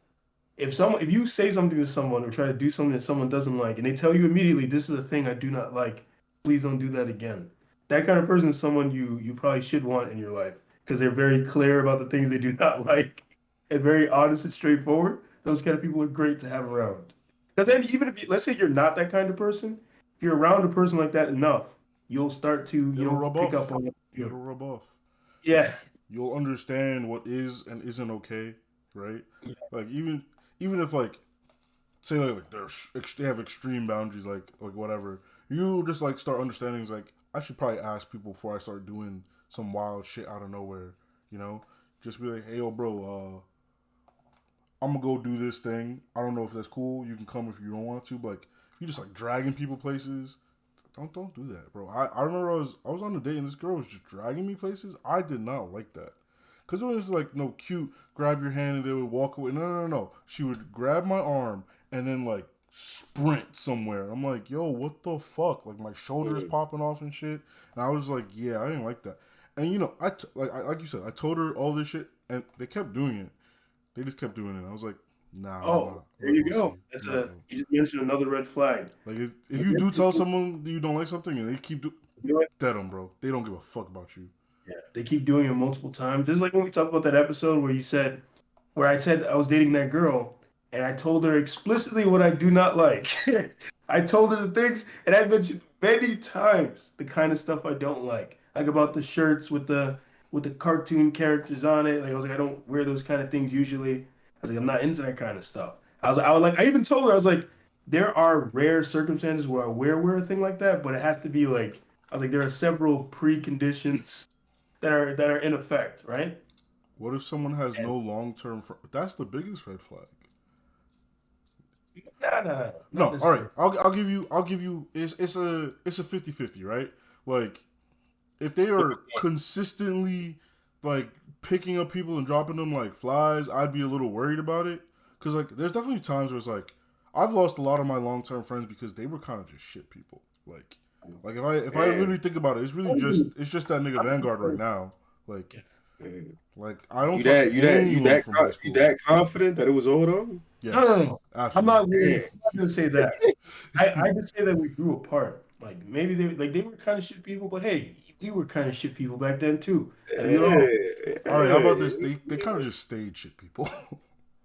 if you say something to someone or try to do something that someone doesn't like, and they tell you immediately, "This is a thing I do not like. Please don't do that again." That kind of person is someone you probably should want in your life because they're very clear about the things they do not like and very honest and straightforward. Those kind of people are great to have around. Because then, even if let's say you're not that kind of person, if you're around a person like that enough, you'll start to It'll rub pick up off. on It'll rub off. yeah. You'll understand what is and isn't okay, right? Like even if like say like they have extreme boundaries, like whatever, you just like start understanding. It's like I should probably ask people before I start doing some wild shit out of nowhere. You know, just be like, hey, yo, bro, I'm gonna go do this thing. I don't know if that's cool. You can come if you don't want to, but like, you just like dragging people places. Don't do that, bro. I remember I was on a date and this girl was just dragging me places. I did not like that. Cause it was like no cute, grab your hand and they would walk away. No. She would grab my arm and then like sprint somewhere. I'm like, yo, what the fuck? Like my shoulder is Mm. popping off and shit. And I was like, yeah, I didn't like that. And like you said, I told her all this shit and they kept doing it. They just kept doing it. I was like, Nah, Oh, there I'm not you gonna go. see. That's I'm not a gonna. you just mentioned another red flag. Like if And you then do tell people, someone that you don't like something and they keep you know what? dead them, bro. They don't give a fuck about you. Yeah, they keep doing it multiple times. This is like when we talked about that episode where I said I was dating that girl, and I told her explicitly what I do not like. I told her the things, and I mentioned many times the kind of stuff I don't like about the shirts with the cartoon characters on it. Like I was like, I don't wear those kind of things usually. I was like, I'm not into that kind of stuff. I was like, I even told her I was like, there are rare circumstances where I wear a thing like that, but it has to be like, I was like, there are several preconditions that are in effect, right? What if someone has And no long term? That's the biggest red flag. nah, not No, all right. necessarily. I'll give you. It's a 50-50, right? Like if they are consistently like picking up people and dropping them like flies, I'd be a little worried about it. Cause like there's definitely times where it's like I've lost a lot of my long term friends because they were kind of just shit people. Like if I Man, literally think about it, it's just that nigga Vanguard right now. Like man. like I don't You talk that to you that you anyone that from high you school. that confident that it was all them? No, no, Yes, no. absolutely. Man. I'm not gonna say that. I just say that we grew apart. Like maybe they were kind of shit people, but hey, we were kind of shit people back then too. Like we were all All right, how about this? Yeah. They kind of just stayed shit people.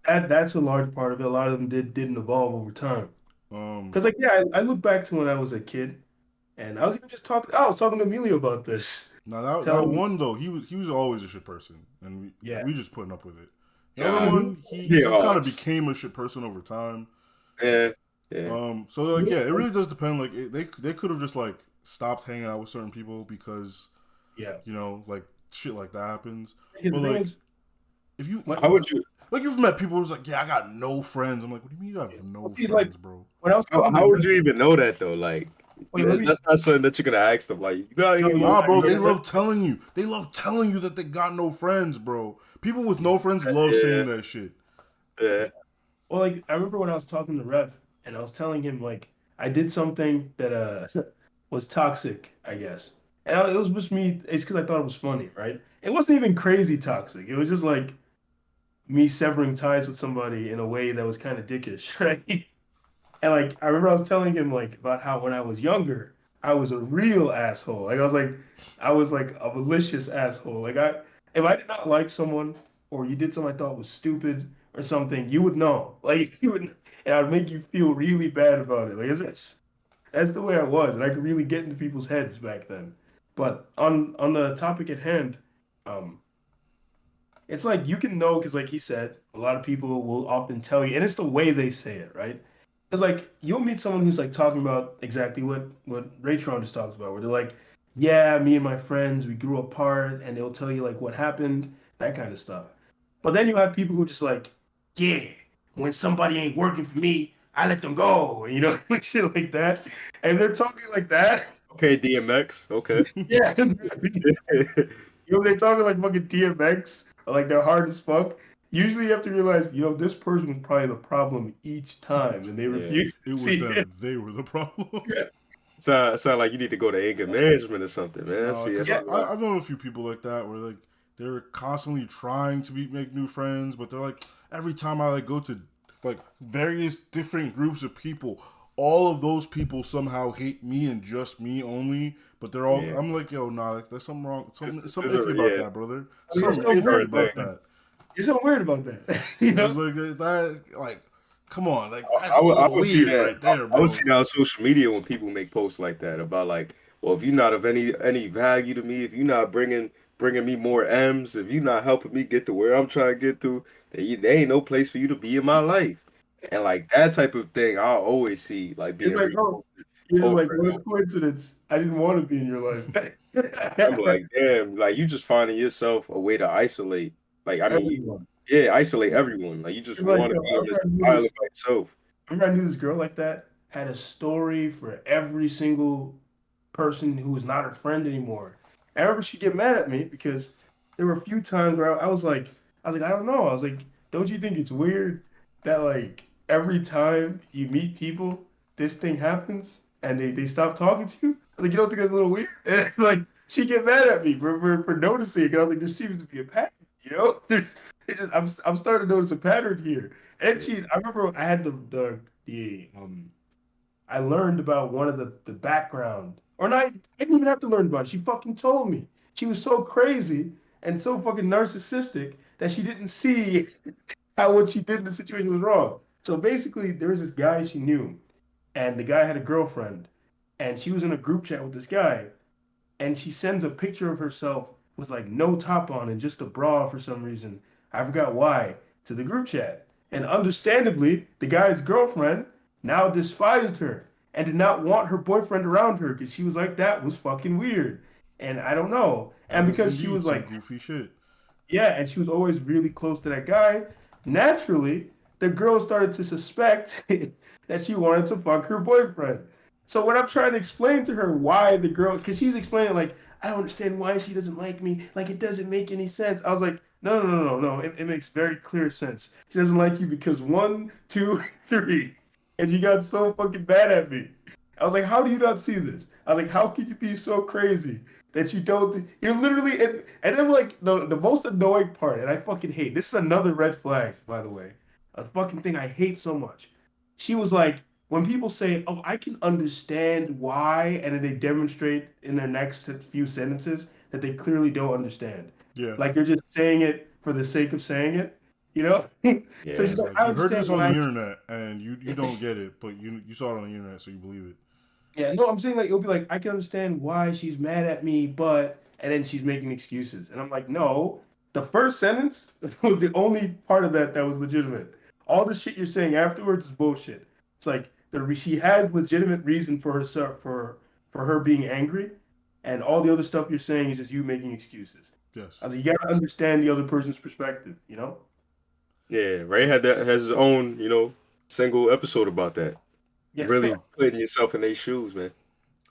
that's a large part of it. A lot of them didn't evolve over time. um, Cause like yeah, I look back to when I was a kid, and I was even just talking. I was talking to Emilio about this, Now that telling me, one though, he was always a shit person, and yeah, we just putting up with it. The other God. one, Yeah. he kind of became a shit person over time. Yeah. Yeah. So like yeah, it really does depend. Like they could have just like stopped hanging out with certain people because yeah. like shit like that happens. The But thing like is, if you when, How would you like you've met people who's like yeah I got no friends. I'm like what do you mean you have no see, like friends, bro? when I was talking to how would Rick, you even know that though? Like wait, let me. that's not something that you're gonna ask them. Like you got No, any you're long Nah, not. bro, You're they gonna Rick. love telling you. They love telling you that they got no friends, bro. People with no friends love Yeah. saying that shit. Yeah. Well, like I remember when I was talking to Rev, and I was telling him like I did something that was toxic, I guess. It was just me. It's because I thought it was funny, right? It wasn't even crazy toxic. It was just like me severing ties with somebody in a way that was kind of dickish, right? And like I remember I was telling him like about how when I was younger, I was a real asshole. I was like a malicious asshole. Like if I did not like someone or you did something I thought was stupid or something, you would know. Like you would, and I'd make you feel really bad about it. Like that's the way I was, and I could really get into people's heads back then. But on the topic at hand, um, it's like you can know because, like he said, a lot of people will often tell you, and it's the way they say it, right? It's like you'll meet someone who's like talking about exactly what Raytron just talks about, where they're like, "Yeah, me and my friends, we grew apart," and they'll tell you like what happened, that kind of stuff. But then you have people who just like, "Yeah, when somebody ain't working for me, I let them go," you know, like shit like that. And they're talking like that. Okay, DMX. Okay. Yeah, you know, they're talking like fucking DMX, or like they're hard as fuck. Usually, you have to realize, you know, this person was probably the problem each time, and they Yeah. refuse It to was see it. them. They were the problem. Yeah, Sound like you need to go to anger management or something, man. No, See, because that's yeah, a lot. I've known a few people like that where like they're constantly trying to make new friends, but they're like every time I like go to like various different groups of people, all of those people somehow hate me and just me only. But they're all Yeah. I'm like yo nah, like, there's something wrong, something There's iffy a about yeah. that, brother. I mean, It's you're Something so a iffy weird current about about thing. that. that. You're so weird about that. You I was know? like that like come on, like I that's a would I little would see weird that right there, I would see bro. that on social media when people make posts like that about like, well, if you're not of any value to me, if you're not bringing me more M's, if you're not helping me get to where I'm trying to get to, then there ain't no place for you to be in my life. And like that type of thing, I'll always see like It's being like, oh, reposted you're over like, and what a over. coincidence. I didn't want to be in your life. I'm like, damn, like you just finding yourself a way to isolate. Like, I mean, Everyone. yeah, isolate everyone. Like you just It's like, want to yo, be on this island by yourself. I remember I knew this girl like that, had a story for every single person who was not her friend anymore. I remember she'd get mad at me because there were a few times where I was like, I don't know. I was like, don't you think it's weird that like every time you meet people, this thing happens and they stop talking to you? I was like, you don't think that's a little weird? And like she'd get mad at me for noticing it. 'Cause I was like, there seems to be a pattern, you know? I'm starting to notice a pattern here. And I remember I had I learned about one of the background, or not. I didn't even have to learn about it. She fucking told me. She was so crazy and so fucking narcissistic that she didn't see how what she did in the situation was wrong. So basically, there was this guy she knew, and the guy had a girlfriend, and she was in a group chat with this guy, and she sends a picture of herself with like no top on and just a bra for some reason. I forgot why to the group chat. And understandably, the guy's girlfriend now despised her and did not want her boyfriend around her because she was like, that was fucking weird. And I don't know. That And is because she indeed was some like, goofy shit. yeah, and she was always really close to that guy, naturally, the girl started to suspect that she wanted to fuck her boyfriend. So when I'm trying to explain to her why the girl, because she's explaining like, I don't understand why she doesn't like me. Like it doesn't make any sense. I was like, no. It makes very clear sense. She doesn't like you because one, two, three, and she got so fucking bad at me. I was like, how do you not see this? I was like, how can you be so crazy that you don't? You're literally and then like the most annoying part, and I fucking hate. This is another red flag, by the way. A fucking thing I hate so much. She was like, when people say, "Oh, I can understand why," and then they demonstrate in their next few sentences that they clearly don't understand. Yeah. Like they're just saying it for the sake of saying it, you know? So Yeah. she's It's like, like I you heard understand this on the why. internet and you don't get it, but you saw it on the internet, so you believe it. Yeah, no, I'm saying like it'll be like I can understand why she's mad at me, but and then she's making excuses, and I'm like, no, the first sentence was the only part of that that was legitimate. All the shit you're saying afterwards is bullshit. It's like she has legitimate reason for herself for her being angry, and all the other stuff you're saying is just you making excuses. I Yes. was like, you gotta understand the other person's perspective, you know? Yeah. Ray had that has his own, single episode about that. Yeah, Really putting yourself in their shoes, man.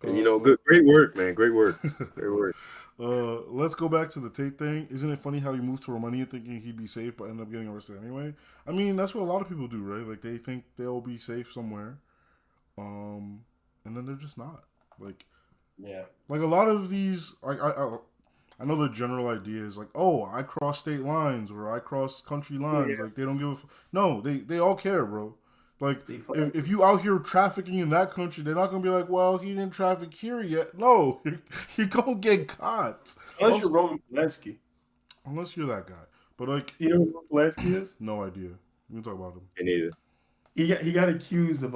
And Uh, great work, man. Great work. Great work. let's go back to the Tate thing. Isn't it funny how he moved to Romania thinking he'd be safe, but ended up getting arrested anyway? I mean, that's what a lot of people do, right? Like they think they'll be safe somewhere, um, and then they're just not. Like, yeah, like a lot of these, I know the general idea is like, oh, I cross state lines or I cross country lines. yeah. Like they don't give a no. They all care, bro. Like They fucking, if you out here trafficking in that country, they're not gonna be like, well, he didn't traffic here yet. No, you're gonna get caught. unless you're Also, Roman Polanski. unless you're that guy. But like, You know who Roman Polanski is? no idea. We can talk about him. Me neither. He got accused of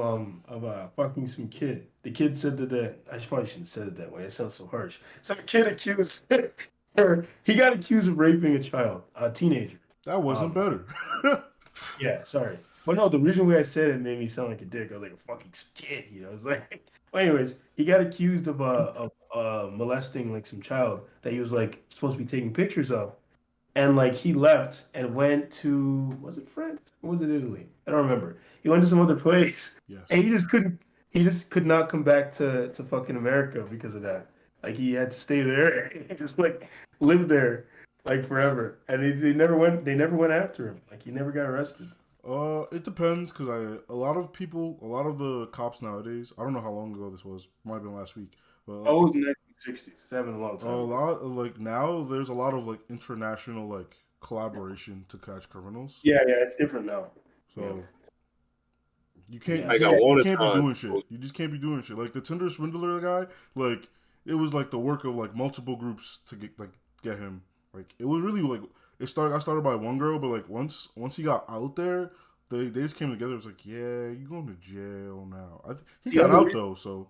fucking some kid. The kid said that I probably shouldn't have said it that way. It sounds so harsh. Some kid accused or he got accused of raping a child, a teenager. That wasn't Um, better. yeah, sorry. But no, the reason way I said it made me sound like a dick. I was like a fucking kid, you know. It's like, well, anyways, he got accused of molesting like some child that he was like supposed to be taking pictures of. And like he left and went to was it France or was it Italy? I don't remember. He went to some other place and Yes. he just could not come back to fucking America because of that. Like he had to stay there and just like live there like forever. And they never went after him. Like he never got arrested. It depends because a lot of people, a lot of the cops nowadays. I don't know how long ago this was. Might have been last week. But Oh, it was in the 1960s. It's happened a long a time ago. lot like now there's a lot of like international like collaboration to catch criminals. Yeah, it's different now. Yeah. So you can't Yeah. I you got can't you one can't be time. doing shit. You just can't be doing shit. Like the Tinder swindler guy, like it was like the work of like multiple groups to get him. Like it was really like it started. I started by one girl, but like once he got out there, they just came together. It was like, yeah, you going to jail now. He The got other out reason, though, so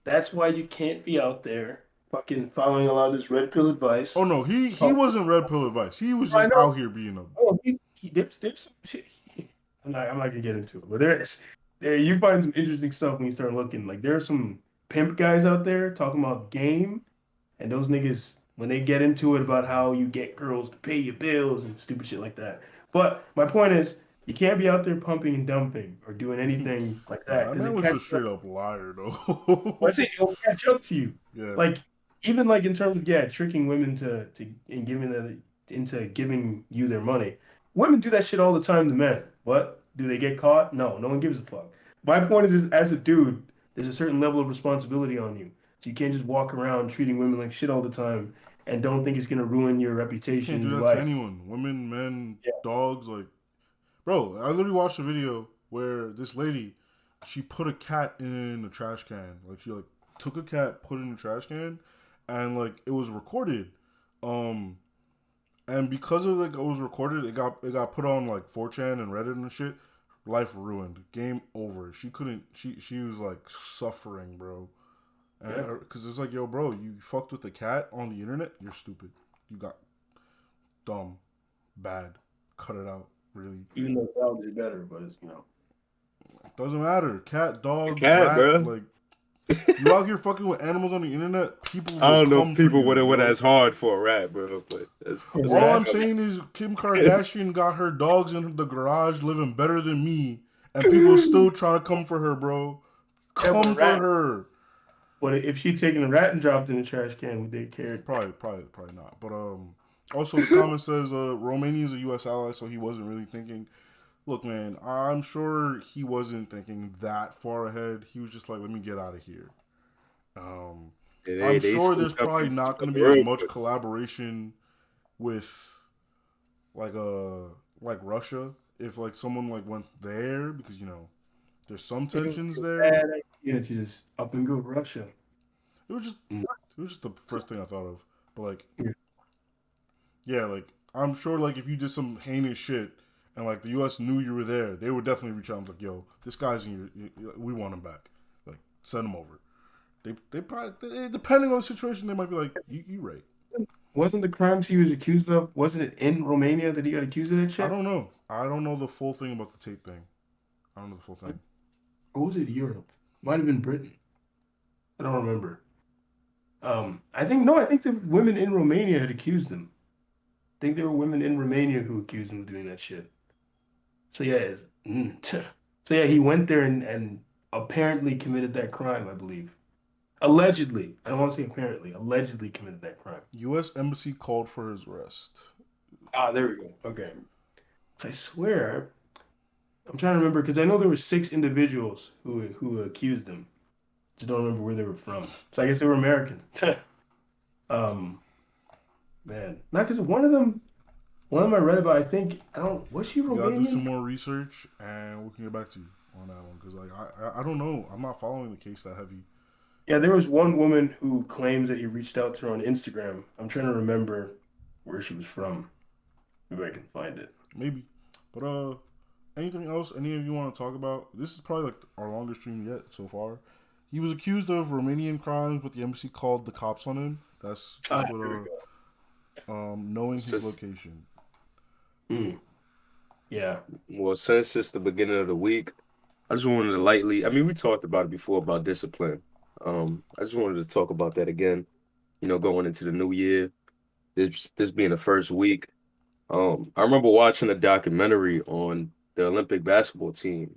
that's why you can't be out there fucking following a lot of this red pill advice. oh no, he Oh, wasn't red pill advice. He was I just know. out here being a Oh, there's some shit. I'm not gonna get into it, but you find some interesting stuff when you start looking. Like there's some pimp guys out there talking about game, and those niggas when they get into it about how you get girls to pay your bills and stupid shit like that. But my point is, you can't be out there pumping and dumping or doing anything like nah, that that because man it was a catches up. straight up liar I though. say it'll catch up to you. Yeah. Like even like in terms of tricking women to and giving them into giving you their money. Women do that shit all the time to men. What? Do they get caught? No, no one gives a fuck. My point is, as a dude, there's a certain level of responsibility on you. So you can't just walk around treating women like shit all the time and don't think it's gonna ruin your You reputation can't in do your that to life. anyone. Women, men, Yeah. dogs. Like, bro, I literally watched a video where this lady, she put a cat in the trash can. Like, she like took a cat, put it in the trash can, and like it was recorded. Um, and because of like it was recorded, it got put on like 4chan and Reddit and shit. Life ruined. Game over. She couldn't. She was like suffering, bro. Yeah. Because it's like, yo, bro, you fucked with the cat on the internet. You're stupid. You got dumb, bad. Cut it out. Really, Even though dogs are better, but it's, doesn't matter. Cat, The dog, cat, rat. bro. Like you out here fucking with animals on the internet. People I will don't know if come for people you, would have went yo. as hard for a rat, bro, but that's All not I'm rats. coming. saying is Kim Kardashian got her dogs in the garage living better than me, and people still trying to come for her, bro. Yeah, but a Come for rat. her. But if she'd taken a rat and dropped it in the trash can, would they care? Probably not. But also the comment says Romania is a U.S. ally, so he wasn't really thinking. Look, man, I'm sure he wasn't thinking that far ahead. He was just like, let me get out of here. Um, And I'm they sure there's scooped up probably people not going to be as real much quick. collaboration with like like Russia if like someone like went there because there's some It would tensions be a there. bad idea to just up and go Russia. It was just Mm. it was just the first thing I thought of. But like Yeah. yeah, like I'm sure like if you did some heinous shit and like the U.S. knew you were there, they would definitely reach out and be like, yo, this guy's in we want him back. Like send him over. They probably depending on the situation, they might be like, you right. Wasn't the crimes he was accused of, wasn't it in Romania that he got accused of that I shit? don't know. I don't know the full thing about the Tate thing. I don't know the full thing. Or was it Europe? Might have been Britain. I don't remember. I think the women in Romania had accused him. I think there were women in Romania who accused him of doing that shit. So yeah, so yeah, he went there and apparently committed that crime, I believe. Allegedly, I don't want to say apparently, allegedly committed that crime. U.S. Embassy called for his arrest. Ah, there we go. Okay. I swear, I'm trying to remember because I know there were 6 individuals who accused him. Just don't remember where they were from. So I guess they were American. um, man, not because one of them I read about. I think I don't. Was she You gotta do some Romanian? more research, and we can get back to you on that one because like I don't know. I'm not following the case that heavy. Yeah, there was one woman who claims that he reached out to her on Instagram. I'm trying to remember where she was from. Maybe I can find it. Maybe, but anything else? Any of you want to talk about? This is probably like our longest stream yet so far. He was accused of Romanian crimes, but the embassy called the cops on him. That's Ah, what here we go. knowing his Since, location. Hmm. Yeah. well, since it's the beginning of the week, I just wanted to lightly, I mean, we talked about it before about discipline. I just wanted to talk about that again, going into the new year, this being the first week. I remember watching a documentary on the Olympic basketball team.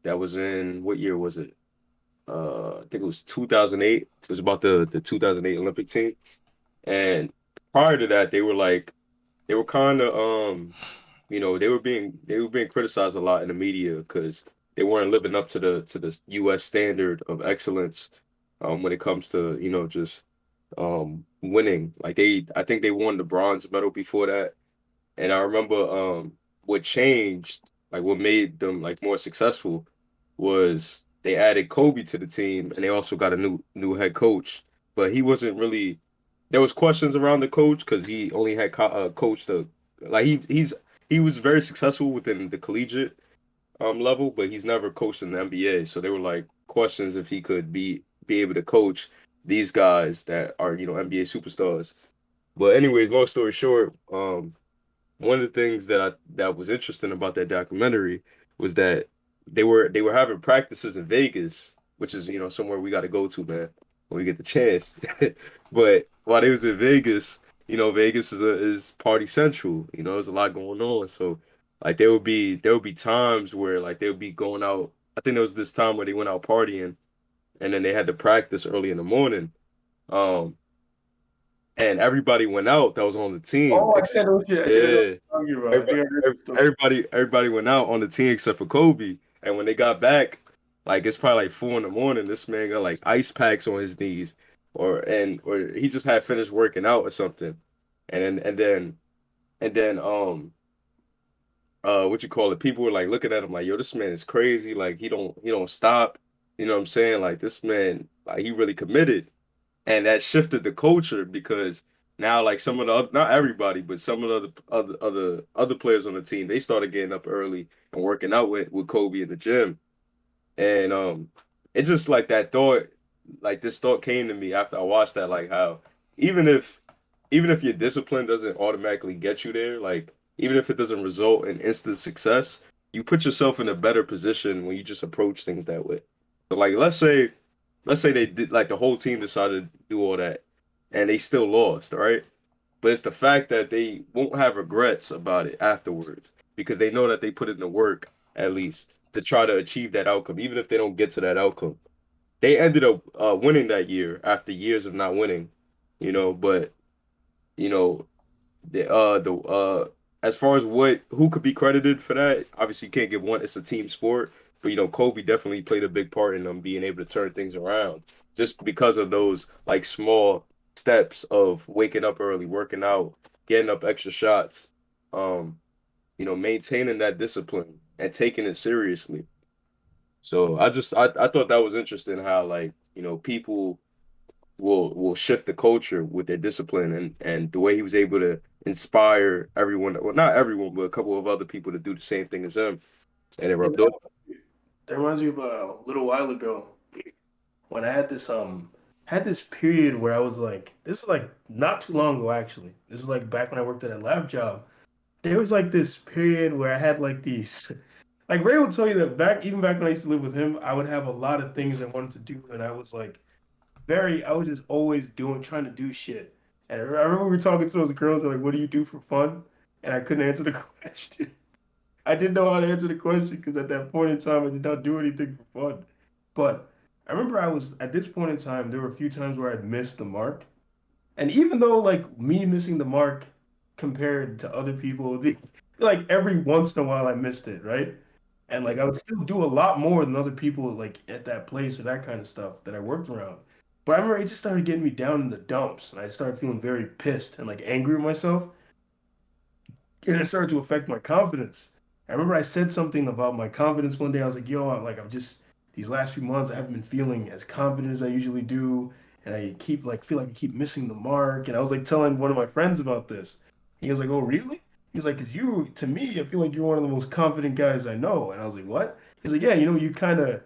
That was in what year was it? I think it was 2008. It was about the 2008 Olympic team. And prior to that, they were kind of they were being criticized a lot in the media because they weren't living up to the U.S. standard of excellence when it comes to just winning. Like I think they won the bronze medal before that, and I remember what changed, like what made them like more successful, was they added Kobe to the team, and they also got a new head coach, but he wasn't really. There was questions around the coach because he only had coached the like he was very successful within the collegiate level, but he's never coached in the NBA. So there were like questions if he could be able to coach these guys that are NBA superstars. But anyways, long story short, one of the things that was interesting about that documentary was that they were having practices in Vegas, which is somewhere we got to go to, man, when we get the chance. But while they was in Vegas, Vegas is party central. There's a lot going on. So like there would be times where like they would be going out. I think there was this time where they went out partying, and then they had to practice early in the morning. Um, and everybody went out that was on the team. Oh, I think I know what Yeah, you're talking about. I everybody, think I heard the story. everybody went out on the team except for Kobe. And when they got back, like it's probably like 4 in the morning. This man got like ice packs on his knees, or he just had finished working out or something, and then what you call it, people were like looking at him like, yo, this man is crazy, like he don't stop, you know what I'm saying, like this man, like he really committed. And that shifted the culture because now like some of the not everybody, but some of the other players on the team, they started getting up early and working out with Kobe in the gym. And it just like that thought, like this thought came to me after I watched that, like how even if even if your discipline doesn't automatically get you there, like even if it doesn't result in instant success, you put yourself in a better position when you just approach things that way. So like let's say they did like the whole team decided to do all that and they still lost, right? But it's the fact that they won't have regrets about it afterwards because they know that they put in the work at least to try to achieve that outcome, even if they don't get to that outcome. They ended up winning that year after years of not winning, but you know, the as far as what who could be credited for that, obviously you can't give one. It's a team sport, but Kobe definitely played a big part in them being able to turn things around just because of those like small steps of waking up early, working out, getting up extra shots, um, maintaining that discipline and taking it seriously. So I thought that was interesting how like people will shift the culture with their discipline and the way he was able to inspire everyone, well not everyone but a couple of other people to do the same thing as him, and it Yeah, rubbed off. that reminds me of a little while ago when I had this period where I was like, this is like not too long ago actually. This is like back when I worked at a lab job. There was like this period where I had like these like Ray will tell you that even back when I used to live with him, I would have a lot of things I wanted to do, and I was like I was just always trying to do shit. And I remember we were talking to those girls, they're like, what do you do for fun? And I couldn't answer the question. I didn't know how to answer the question because at that point in time, I did not do anything for fun. But I remember at this point in time, there were a few times where I'd missed the mark. And even though like me missing the mark compared to other people, would be like every once in a while I missed it, right? And like I would still do a lot more than other people like at that place or that kind of stuff that I worked around. But I remember it just started getting me down in the dumps, and I started feeling very pissed and like angry with myself, and it started to affect my confidence. I remember I said something about my confidence one day. I was like, "Yo, I'm just these last few months I haven't been feeling as confident as I usually do, and I keep like feel like I keep missing the mark." And I was like telling one of my friends about this. He was like, "Oh, really?" He's like, "Cause to me, I feel like you're one of the most confident guys I know." And I was like, "What?" He's like, "Yeah, you kind of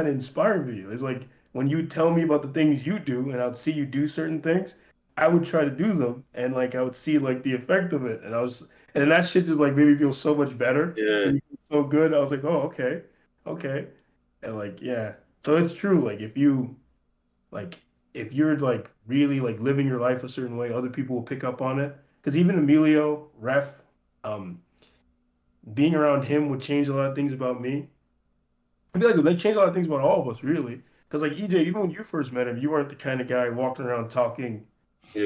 inspire me. It's like when you tell me about the things you do, and I'd see you do certain things, I would try to do them, and like I would see like the effect of it, and then that shit just like made me feel so much better. Yeah, Made me feel so good. I was like, oh, okay, okay, and like yeah. So it's true. Like if you're like really like living your life a certain way, other people will pick up on it. Because even Emilio, Ref, um, being around him would change a lot of things about me. I feel like they changed a lot of things about all of us, really. Because like EJ, even when you first met him, you weren't the kind of guy walking around talking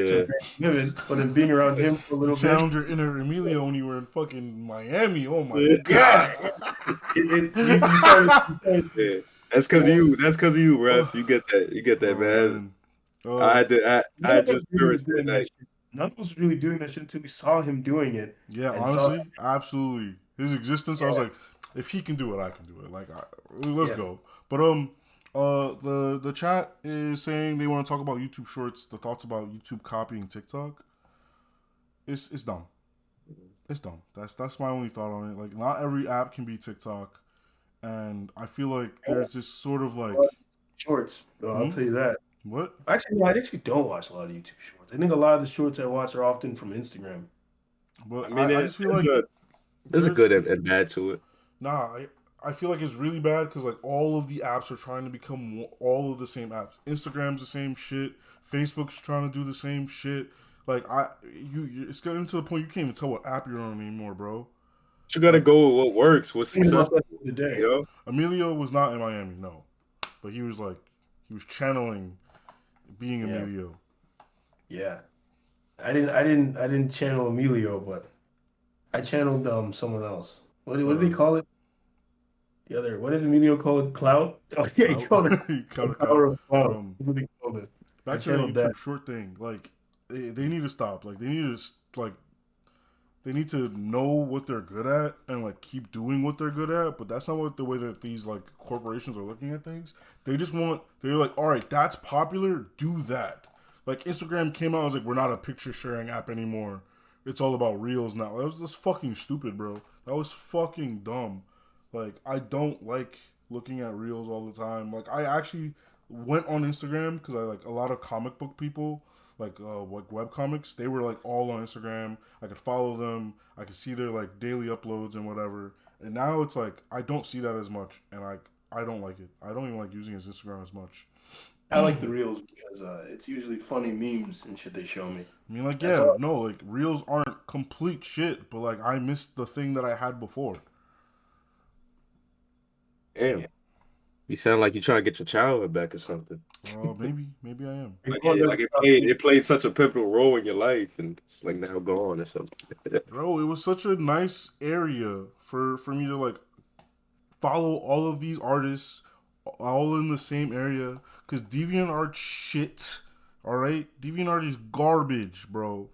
to yeah, women, but then being around him for a You little bit, found your inner Emilio when you were in fucking Miami. Oh my yeah, god. yeah, you started yeah. That's because of you, ref. You get that, Oh man. man. I Uh had to, I none had of us just really was experienced that doing that night. shit. None of us was really doing that shit until we saw him doing it yeah, and saw, honestly, absolutely. His existence, I was yeah, like, if he can do it, I can do it. Let's yeah. go. But the chat is saying they want to talk about YouTube Shorts. The thoughts about YouTube copying TikTok. It's dumb. It's dumb. That's my only thought on it. Like, not every app can be TikTok, and I feel like there's this sort of like, Shorts, though, I'll hmm, tell you that. what? Actually, no, I actually don't watch a lot of YouTube shorts. I think a lot of the shorts I watch are often from Instagram. But I mean, I just feel there's like a there's a there's good and bad to it. nah. I feel like it's really bad because like all of the apps are trying to become all of the same apps. Instagram's the same shit. Facebook's trying to do the same shit. Like it's getting to the point you can't even tell what app you're on anymore, bro. But you got to Like go with what works, what's Thinking about successful. that the other day. You know? Emilio was not in Miami, no, but he was channeling being Yeah, Emilio. yeah. I didn't channel Emilio, but I channeled someone else. What did they Uh, call it? The other, what did Emilio call it? Clout? Oh yeah, he Clout, called it he the called a clout, power of but clout. That's what he called it. back to that YouTube short thing. Like, they need to stop. Like, they need to know what they're good at and like keep doing what they're good at. But that's not what the way that these like corporations are looking at things. They're like, all right, that's popular, do that. Like Instagram came out and was like, we're not a picture sharing app anymore. It's all about reels now. That was just fucking stupid, bro. That was fucking dumb. Like, I don't like looking at reels all the time. Like, I actually went on Instagram because I like a lot of comic book people, like web comics. They were like all on Instagram. I could follow them. I could see their like daily uploads and whatever. And now it's like I don't see that as much, and I don't like it. I don't even like using his Instagram as much. I like the reels because it's usually funny memes and shit they show me. I mean, like, That's yeah, all. no, like reels aren't complete shit, but like I missed the thing that I had before. Damn. Yeah. You sound like you're trying to get your childhood back or something. Maybe I am. Like, yeah, like it played such a pivotal role in your life, and it's like now gone or something. Bro, it was such a nice area for me to like follow all of these artists all in the same area. Cause DeviantArt shit. Alright? DeviantArt is garbage, bro.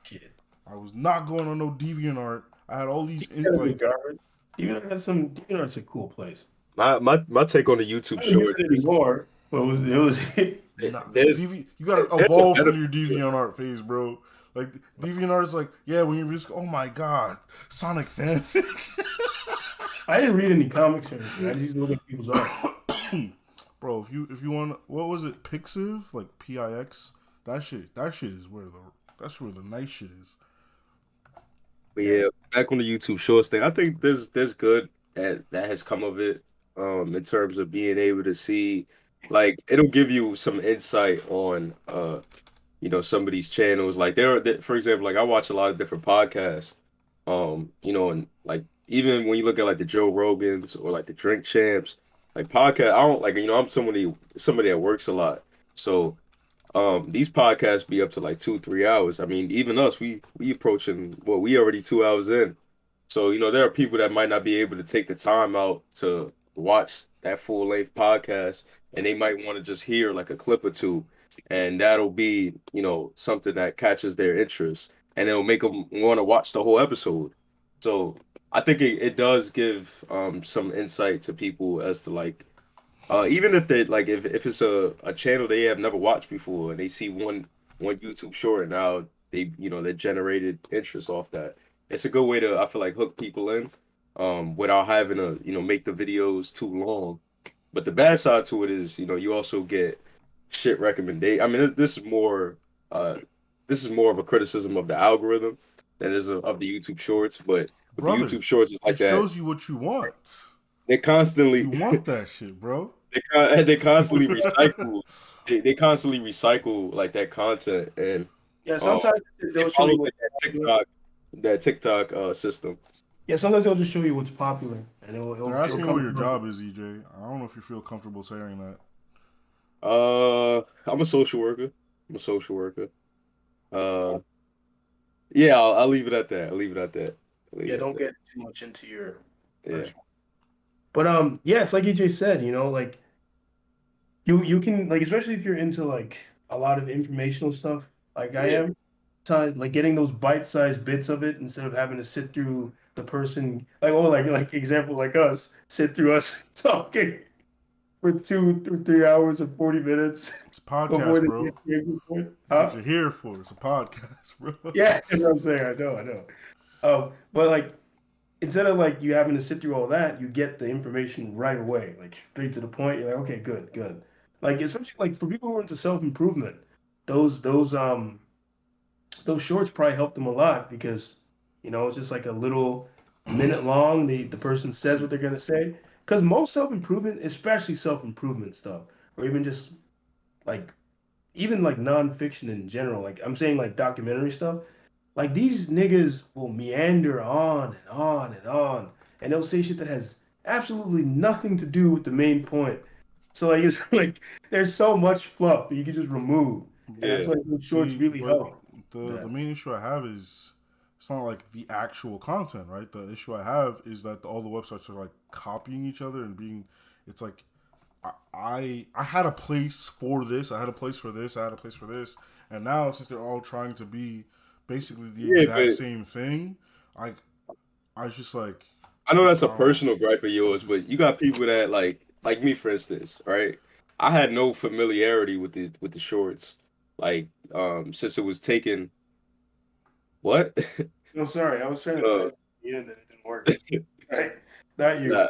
Shit. I was not going on no DeviantArt. I had all these Like, garbage. DeviantArt's a cool place. My take on the YouTube I don't use short it anymore, but it was nah, there's you gotta there's a evolve better from your DeviantArt phase, bro. Like DeviantArt is like, yeah, when you're just oh my god, Sonic fanfic. I didn't read any comics or anything. I just used to look at people's art. Bro, if you want, what was it, Pixiv, like PIX? That shit is that's where the nice shit is. But yeah, back on the YouTube Shorts thing, I think there's good that has come of it, in terms of being able to see, like it'll give you some insight on some of these channels. Like for example, like I watch a lot of different podcasts, and like even when you look at like the Joe Rogans or like the Drink Champs, like podcast, I don't like I'm somebody that works a lot, so. These podcasts be up to like 2-3 hours. I mean, even us, we approaching we already 2 hours in. So, there are people that might not be able to take the time out to watch that full length podcast, and they might want to just hear like a clip or two, and that'll be, something that catches their interest, and it'll make them want to watch the whole episode. So, I think it does give some insight to people as to like even if they like if it's a channel they have never watched before and they see one YouTube short and now they generated interest off that. It's a good way to I feel like hook people in without having to make the videos too long. But the bad side to it is you also get shit recommendation. I mean this is more of a criticism of the algorithm than it is of the YouTube shorts. But with the Brother, YouTube shorts, it's like it that. shows you what you want. They constantly You want that shit, bro. they constantly recycle they constantly recycle like that content and Yeah, um sometimes it they'll show follows you like what's that popular. TikTok system. Yeah, sometimes they'll just show you what's popular, and They're it'll asking come what your from. job is, EJ. I don't know if you feel comfortable saying that. I'm a social worker. I'm a social worker. Uh yeah, I'll leave it at that. I'll leave it at that. I'll leave Yeah, it at don't that. get too much into your Yeah. personal. But yeah, it's like EJ said, like you can like especially if you're into like a lot of informational stuff, like I Yeah. am. So, like getting those bite-sized bits of it instead of having to sit through the person like example like us sit through us talking for 2 or 3 hours or 40 minutes It's a before podcast, they get bro. to a good point. That's what Huh? you're here for. It's a podcast, bro. Yeah, that's what I'm saying. I know. But like instead of like you having to sit through all that, you get the information right away, like straight to the point. You're like, okay, good. Like especially like for people who are into self-improvement, those those um those shorts probably help them a lot because it's just like a little minute long. The person says See, what they're gonna say. Because most self-improvement, especially self-improvement stuff, or even just like even like nonfiction in general, like I'm saying like documentary stuff, like these niggas will meander on and on and on, and they'll say shit that has absolutely nothing to do with the main point. So like it's like there's so much fluff that you can just remove, and I Yeah. feel like those shorts see, really but help with the that. main issue I have is it's not like the actual content, right? The issue I have is that all the websites are like copying each other and being. It's like I had a place for this. I had a place for this. I had a place for this. And now since they're all trying to be basically the Yeah, exact but same thing, I was just like, I know that's a oh, personal gripe of yours, but you got people that like me, for instance, right? I had no familiarity with the shorts, like since it was taken. What? No, sorry, I was trying to uh, type in and it didn't work. Right? Not you. nah.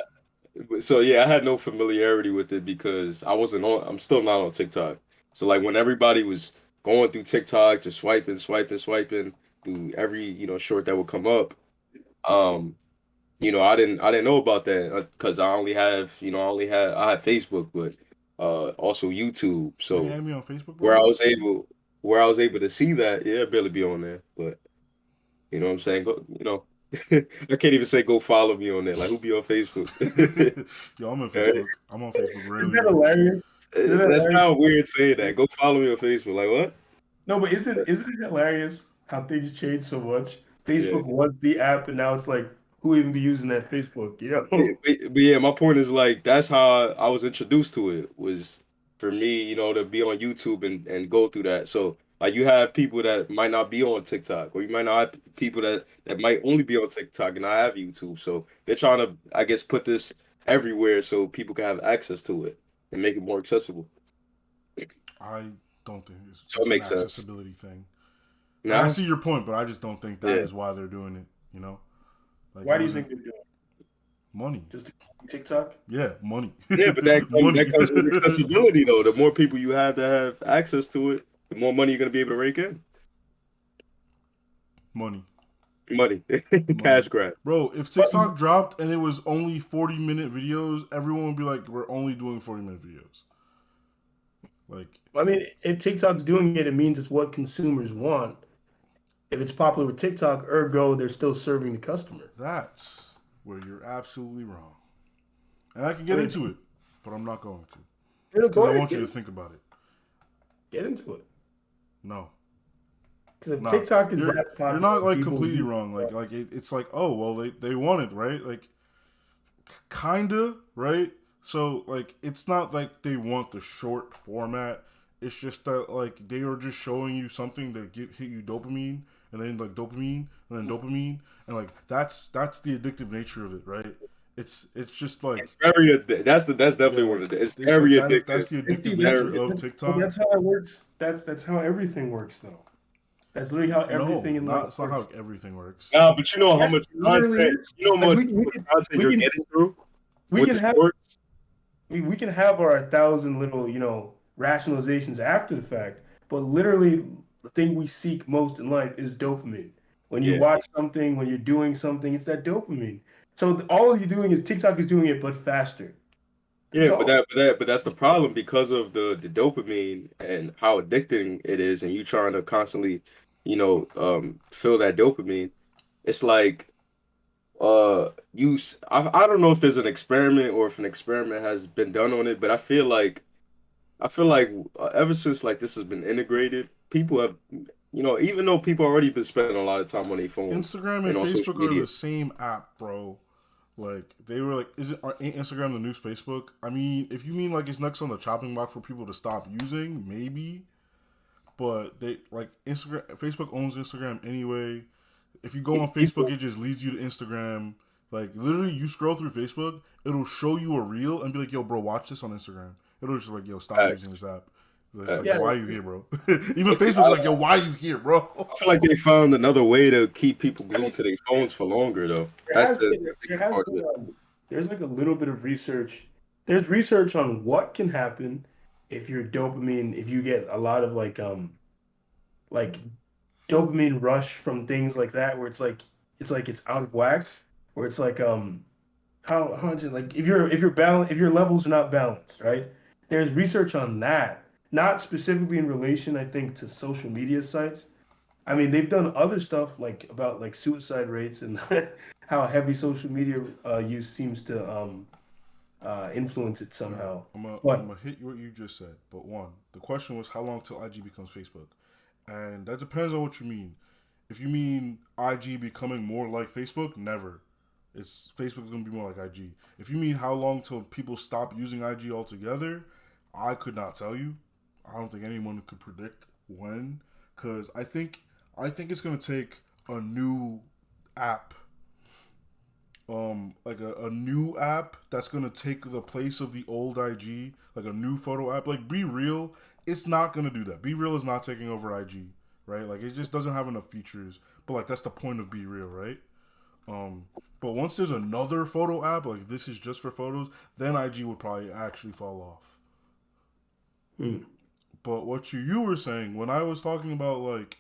So yeah, I had no familiarity with it because I wasn't on. I'm still not on TikTok. So like when everybody was going through TikTok, just swiping, swiping, swiping through every short that would come up, um, I didn't know about that because I had Facebook, but also YouTube. can you So add me on Facebook, where bro? I was able where I was able to see that, yeah, I'd barely be on there, but you know what I'm saying? I can't even say go follow me on there. Like who be on Facebook? Yo, I'm on Right? Facebook. I'm on Facebook Isn't rarely that though. hilarious? Isn't that That's hilarious? kind of weird saying that. Go follow me on Facebook. Like what? No, but isn't it hilarious how things change so much? Yeah. Facebook was the app, and now it's like, who even be using that Facebook? You Yeah, know? but yeah, my point is like that's how I was introduced to it was for me, to be on YouTube and go through that. So like you have people that might not be on TikTok, or you might not have people that might only be on TikTok and I have YouTube. So they're trying to, I guess, put this everywhere so people can have access to it and make it more accessible. I don't think So it it's an makes sense. accessibility thing. I Nah, see your point, but I just don't think that yeah. is why they're doing it. Like it Why do you wasn't think they're doing it? money. Just to copy TikTok? Yeah, money. Yeah, but that Money. comes with accessibility though. The more people you have that have access to it, the more money you're gonna be able to rake in. Money. Money, Money. cash grab. Bro, if TikTok dropped and it was only 40-minute videos, everyone would be like, we're only doing 40-minute videos. Like, I mean, if TikTok's doing it, it means it's what consumers want. If it's popular with TikTok, ergo, they're still serving the customer. that's where you're absolutely wrong. And I can I get mean, into it, but I'm not going to. Because go I ahead, want you to think about it. get into it. No. Because if Nah. TikTok is You're that you're popular, not like people completely use wrong. it. It's like, oh well they want it, right? Like kinda, right? So like it's not like they want the short format. It's just that like they are just showing you something that hit you dopamine and then like dopamine and then dopamine and like that's the addictive nature of it, right? It's just like It's very that's yeah, definitely what like it is. It's it's very like addictive. that's the And see, addictive that's nature Very of but TikTok. that's how it works. That's how everything works, though. That's literally how everything No, in life not it's not how works. everything works. Nah, but you know how Yes, much it literally content is. you know how Like much content we you're can getting through we with can the have shorts. we can have our 1,000 little rationalizations after the fact, but literally the thing we seek most in life is dopamine. When you Yeah. watch something, when you're doing something, it's that dopamine. So all you're doing is TikTok is doing it, but faster. That's Yeah, but all. that's the problem because of the dopamine and how addicting it is, and you trying to constantly, feel that dopamine. It's like I don't know if there's an experiment or if an experiment has been done on it, but I feel like ever since like this has been integrated, people have, even though people already been spending a lot of time on their phones Instagram and and on social Facebook are media. the same app, bro. Like they were like, ain't Instagram the new Facebook? I mean, if you mean like it's next on the chopping block for people to stop using, maybe. But they like Facebook owns Instagram anyway. If you go on Facebook, People, it just leads you to Instagram. Like literally, you scroll through Facebook, it'll show you a reel and be like, "Yo, bro, watch this on Instagram." It'll just like, "Yo, stop using facts, this app." It's like, facts. "Yo, Yeah, why are you here, bro?" Even Facebook's like, "Yo, why are you here, bro?" I feel like they found another way to keep people glued to their phones for longer, though. there That's has the been there biggest has part of been it. there's like a little bit of research. There's research on what can happen if your dopamine if you get a lot of like dopamine rush from things like that where it's out of whack where it's like how much like if your levels are not balanced, right? There's research on that, not specifically in relation, I think, to social media sites. I mean, they've done other stuff like about like suicide rates and how heavy social media use seems to influence it All right, somehow. I'm But gonna hit what you just said. But one, the question was how long till IG becomes Facebook, and that depends on what you mean. If you mean IG becoming more like Facebook, never. It's Facebook's gonna be more like IG. If you mean how long till people stop using IG altogether, I could not tell you. I don't think anyone could predict when, because I think it's gonna take a new app, like a new app that's gonna take the place of the old IG, like a new photo app, like Be Real. It's not gonna do that. Be Real is not taking over IG, right? Like it just doesn't have enough features. But like that's the point of Be Real, right? But once there's another photo app, like this is just for photos, then IG would probably actually fall off. But what you were saying when I was talking about like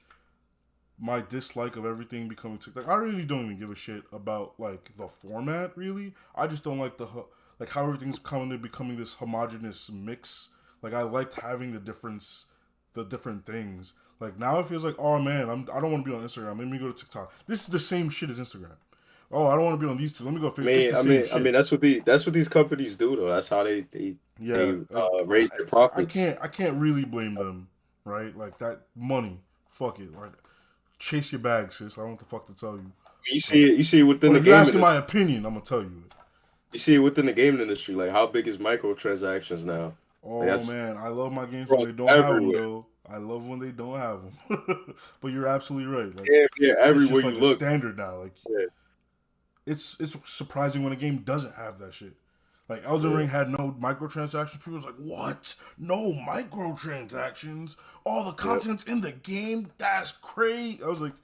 my dislike of everything becoming TikTok, I really don't even give a shit about like the format. Really, I just don't like like how everything's becoming this homogenous mix. Like I liked having the different things. Like now it feels like, oh man, I don't want to be on Instagram. Let me go to TikTok. This is the same shit as Instagram. Oh, I don't want to be on these two. Let me go. I mean, that's what these companies do though. That's how they raise their profits. I can't really blame them, right? Like that money, fuck it. Like chase your bag, sis. I don't know what the fuck to tell you. You see it within the if game. you're asking my opinion, I'm gonna tell you it. You see it within the gaming industry. Like how big is microtransactions now? Oh like, man, I love my games when they don't have them though. I love when they don't have them. But you're absolutely right. Like, everywhere it's just like you look. A standard now. Like it's surprising when a game doesn't have that shit. Like Elden Ring had no microtransactions. People was like, "What? No microtransactions? All the content's in the game? That's crazy." I was like,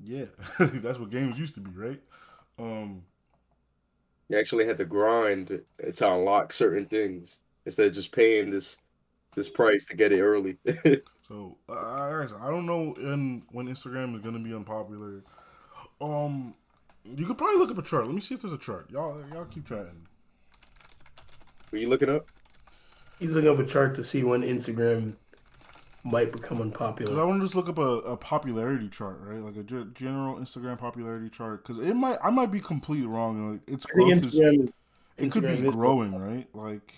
"Yeah, that's what games used to be, right?" You actually had to grind to unlock certain things instead of just paying this price to get it early. So I don't know when Instagram is gonna be unpopular. You could probably look up a chart. Let me see if there's a chart. Y'all keep chatting. Were you looking up? He's looking up a chart to see when Instagram might become Cause unpopular. I want to just look up a popularity chart, right? Like a general Instagram popularity chart. Cause I might be completely wrong. Like its growth it could be growing, right? Like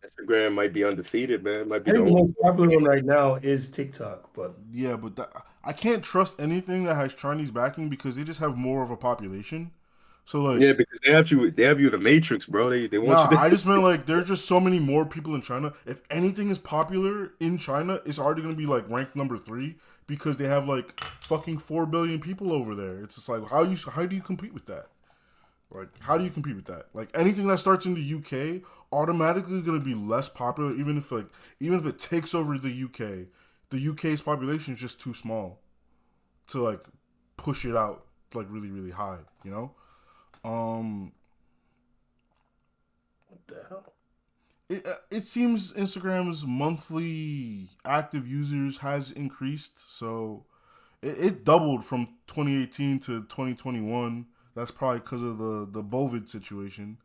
Instagram might be undefeated, man. Might be I think the most popular one right now is TikTok, but yeah, but I can't trust anything that has Chinese backing because they just have more of a population. So like yeah, because they have you in the Matrix, bro. They want you to... I just meant like there's just so many more people in China. If anything is popular in China, it's already gonna be like ranked number 3 because they have like fucking 4 billion people over there. It's just like how do you compete with that? Like how do you compete with that? Like anything that starts in the UK automatically gonna be less popular, even if it takes over the UK. The UK's population is just too small to like push it out like really really high, you know. what the hell? It seems Instagram's monthly active users has increased, so it doubled from 2018 to 2021. That's probably because of the COVID situation,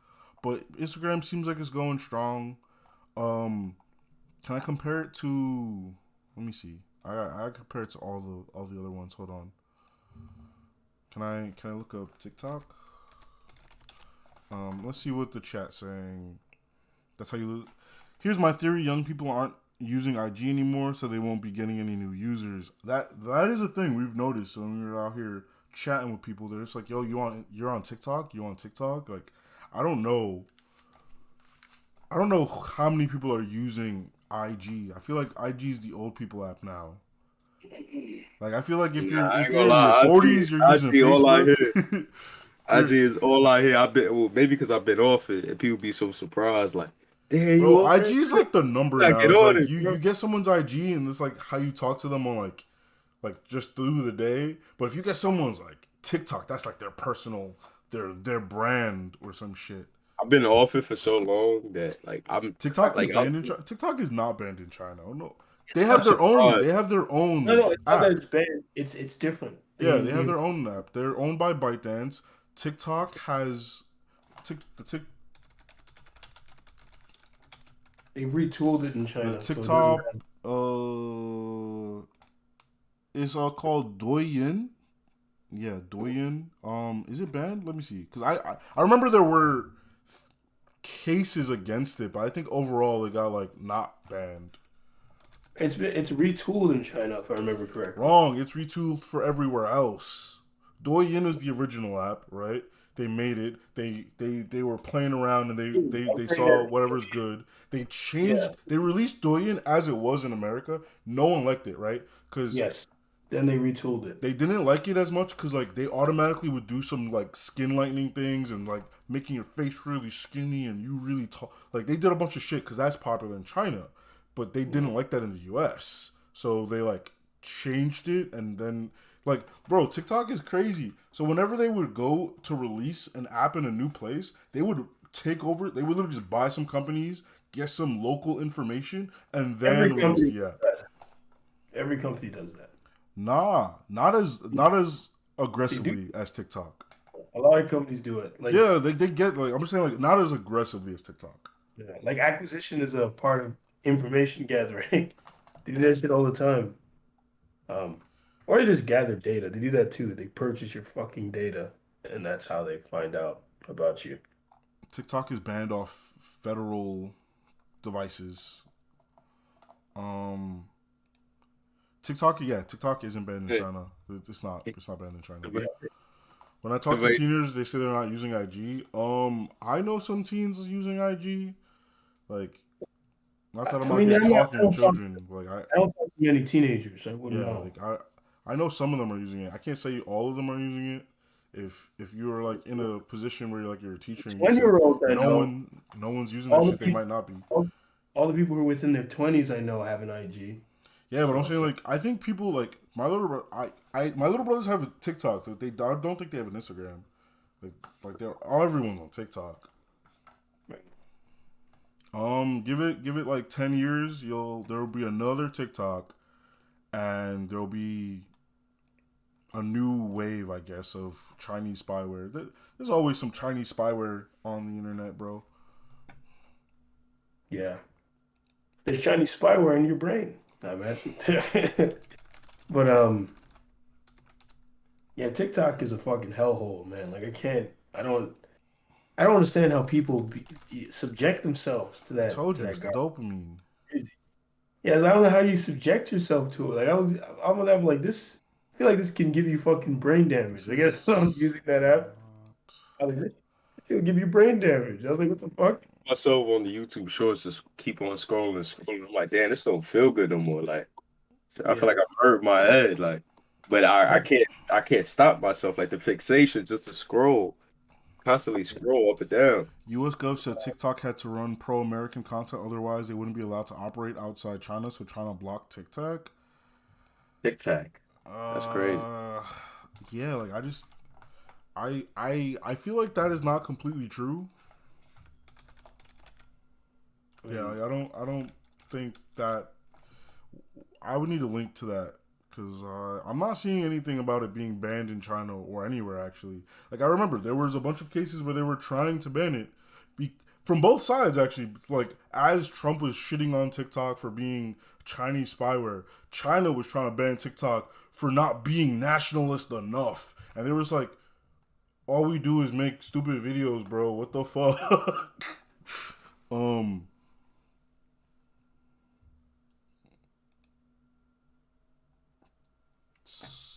but Instagram seems like it's going strong. Can I compare it to? Let me see. I compare it to all the other ones. Hold on. Can I look up TikTok? Let's see what the chat's saying. That's how you lose. Here's my theory: young people aren't using IG anymore, so they won't be getting any new users. That is a thing we've noticed when we were out here chatting with people. They're just like, "Yo, you're on TikTok? You on TikTok?" Like, I don't know how many people are using IG. I feel like IG is the old people app now. Like, I feel like if you're in your 40s, you're using Facebook. IG is all I hear. Maybe because I've been off it, and people be so surprised, like, "Damn, bro, IG is like the number now. Get it's on like it, you get someone's IG, and it's like how you talk to them on like just through the day. But if you get someone's like TikTok, that's like their personal, their brand or some shit. I've been off it for so long that like TikTok like, is banned in China. TikTok is not banned in China. Oh no, they have their own. They have their own. No, it's not app. that it's banned. It's different. Yeah, they have their own app. They're owned by ByteDance. TikTok has They retooled it in China. The TikTok is called Douyin. Yeah, Douyin. Is it banned? Let me see. Because I remember there were cases against it, but I think overall it got like not banned. It's retooled in China, if I remember correctly. Wrong. It's retooled for everywhere else. Douyin is the original app, right? They made it. They were playing around and I'm they saying saw that. whatever's good. They Yeah. changed. They released Douyin as it was in America. No one liked it, right? Because Yes. Then they retooled it. they didn't like it as much because like they automatically would do some like skin lightening things and like making your face really skinny and you really tall. Like they did a bunch of shit because that's popular in China, but they didn't like that in the U.S. So they like changed it and then like bro, TikTok is crazy. So whenever they would go to release an app in a new place, they would take over. They would literally just buy some companies, get some local information, and Every then release company the does app. that. Every company does that. Nah, not as They do. aggressively as TikTok. A lot of companies do it. Yeah, they get like I'm just saying like not as aggressively as TikTok. Like acquisition is a part of information gathering. They do that shit all the time. Um, or they just gather data. They do that too. They purchase your fucking data, and that's how they find out about you. TikTok is banned off federal devices. Um, TikTok isn't banned in Hey, China. It's not banned in China. if I, When I talk if to I, seniors, they say they're not using IG. I know some teens using IG. Like, not that I'm I out mean, here I talking to don't talk, children. Like, I don't talk to many teenagers. I wouldn't yeah, know. like I know some of them are using it. I can't say all of them are using it. If you are like in a position where you're a teacher and you say 20-year-olds I know, no one's using that all the shit, they people, might not be. all the people who are within their 20s I know have an IG. Yeah, but I'm saying So like I think people like my little brothers have a TikTok. But I don't think they have an Instagram. Like everyone's on TikTok. Give it like 10 years. There'll be another TikTok, and there'll be a new wave, I guess, of Chinese spyware. There's always some Chinese spyware on the internet, bro. yeah, there's Chinese spyware in your brain. I imagine. But yeah, TikTok is a fucking hellhole, man. Like I can't, I don't understand how people subject themselves to I that told to you that it's the garbage. dopamine. Yes, I don't know how you subject yourself to it. I'm gonna have like this. I feel like this can give you fucking brain This damage. I guess is when I was using that app, I was like, it'll give you brain damage. I was like, what the fuck? myself on the YouTube shorts just keep on scrolling. I'm like, damn, this don't feel good no more. Like, I feel Yeah, like I'm hurt my head. Like, but that's I can't stop myself. Like the fixation just to constantly scroll up and down. U.S. Gov said TikTok had to run pro-American content, otherwise they wouldn't be allowed to operate outside China. So China blocked TikTok. Tic Tac. That's crazy. Uh, yeah, like I feel like that is not completely true. I Yeah, mean, like, I don't think that I would need a link to that because I'm not seeing anything about it being banned in China or anywhere actually. Like I remember there was a bunch of cases where they were trying to ban it, from both sides actually. Like as Trump was shitting on TikTok for being Chinese spyware, China was trying to ban TikTok for not being nationalist enough, and there was like, all we do is make stupid videos, bro. What the fuck? um.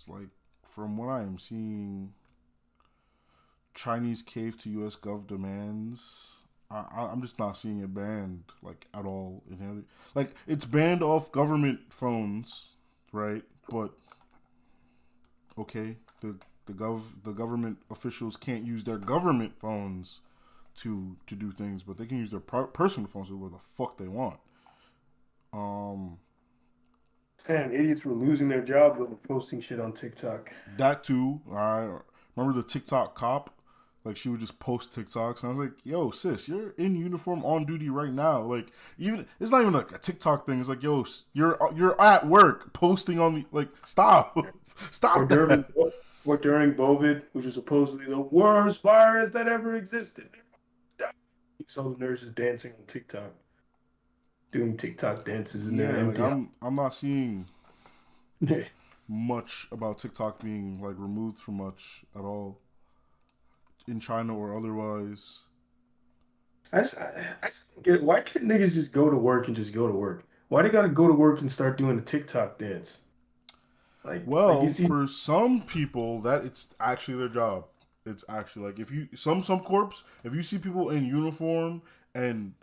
Like from what I am seeing, Chinese cave to U.S. Gov demands. I'm just not seeing it banned like at all. Like it's banned off government phones, right? But okay, the government officials can't use their government phones to do things, but they can use their personal phones to do what the fuck they want. Um, man, idiots were losing their jobs over posting shit on TikTok. that too. I remember the TikTok cop. Like she would just post TikToks, and I was like, "Yo, sis, you're in uniform on duty right now. Like, even it's not even like a TikTok thing. It's like, yo, you're at work posting on the like, stop, Or stop during that." or during COVID, which is supposedly the worst virus that ever existed. You saw the nurses dancing on TikTok, doing TikTok dances in their Yeah, like empty I'm not seeing house. much about TikTok being like removed from much at all in China or otherwise. I just don't get it. Why can't niggas just go to work and just go to work? Why they gotta go to work and start doing a TikTok dance? Like you Well, see, for some people, that it's actually their job. It's actually like if you some corps, if you see people in uniform and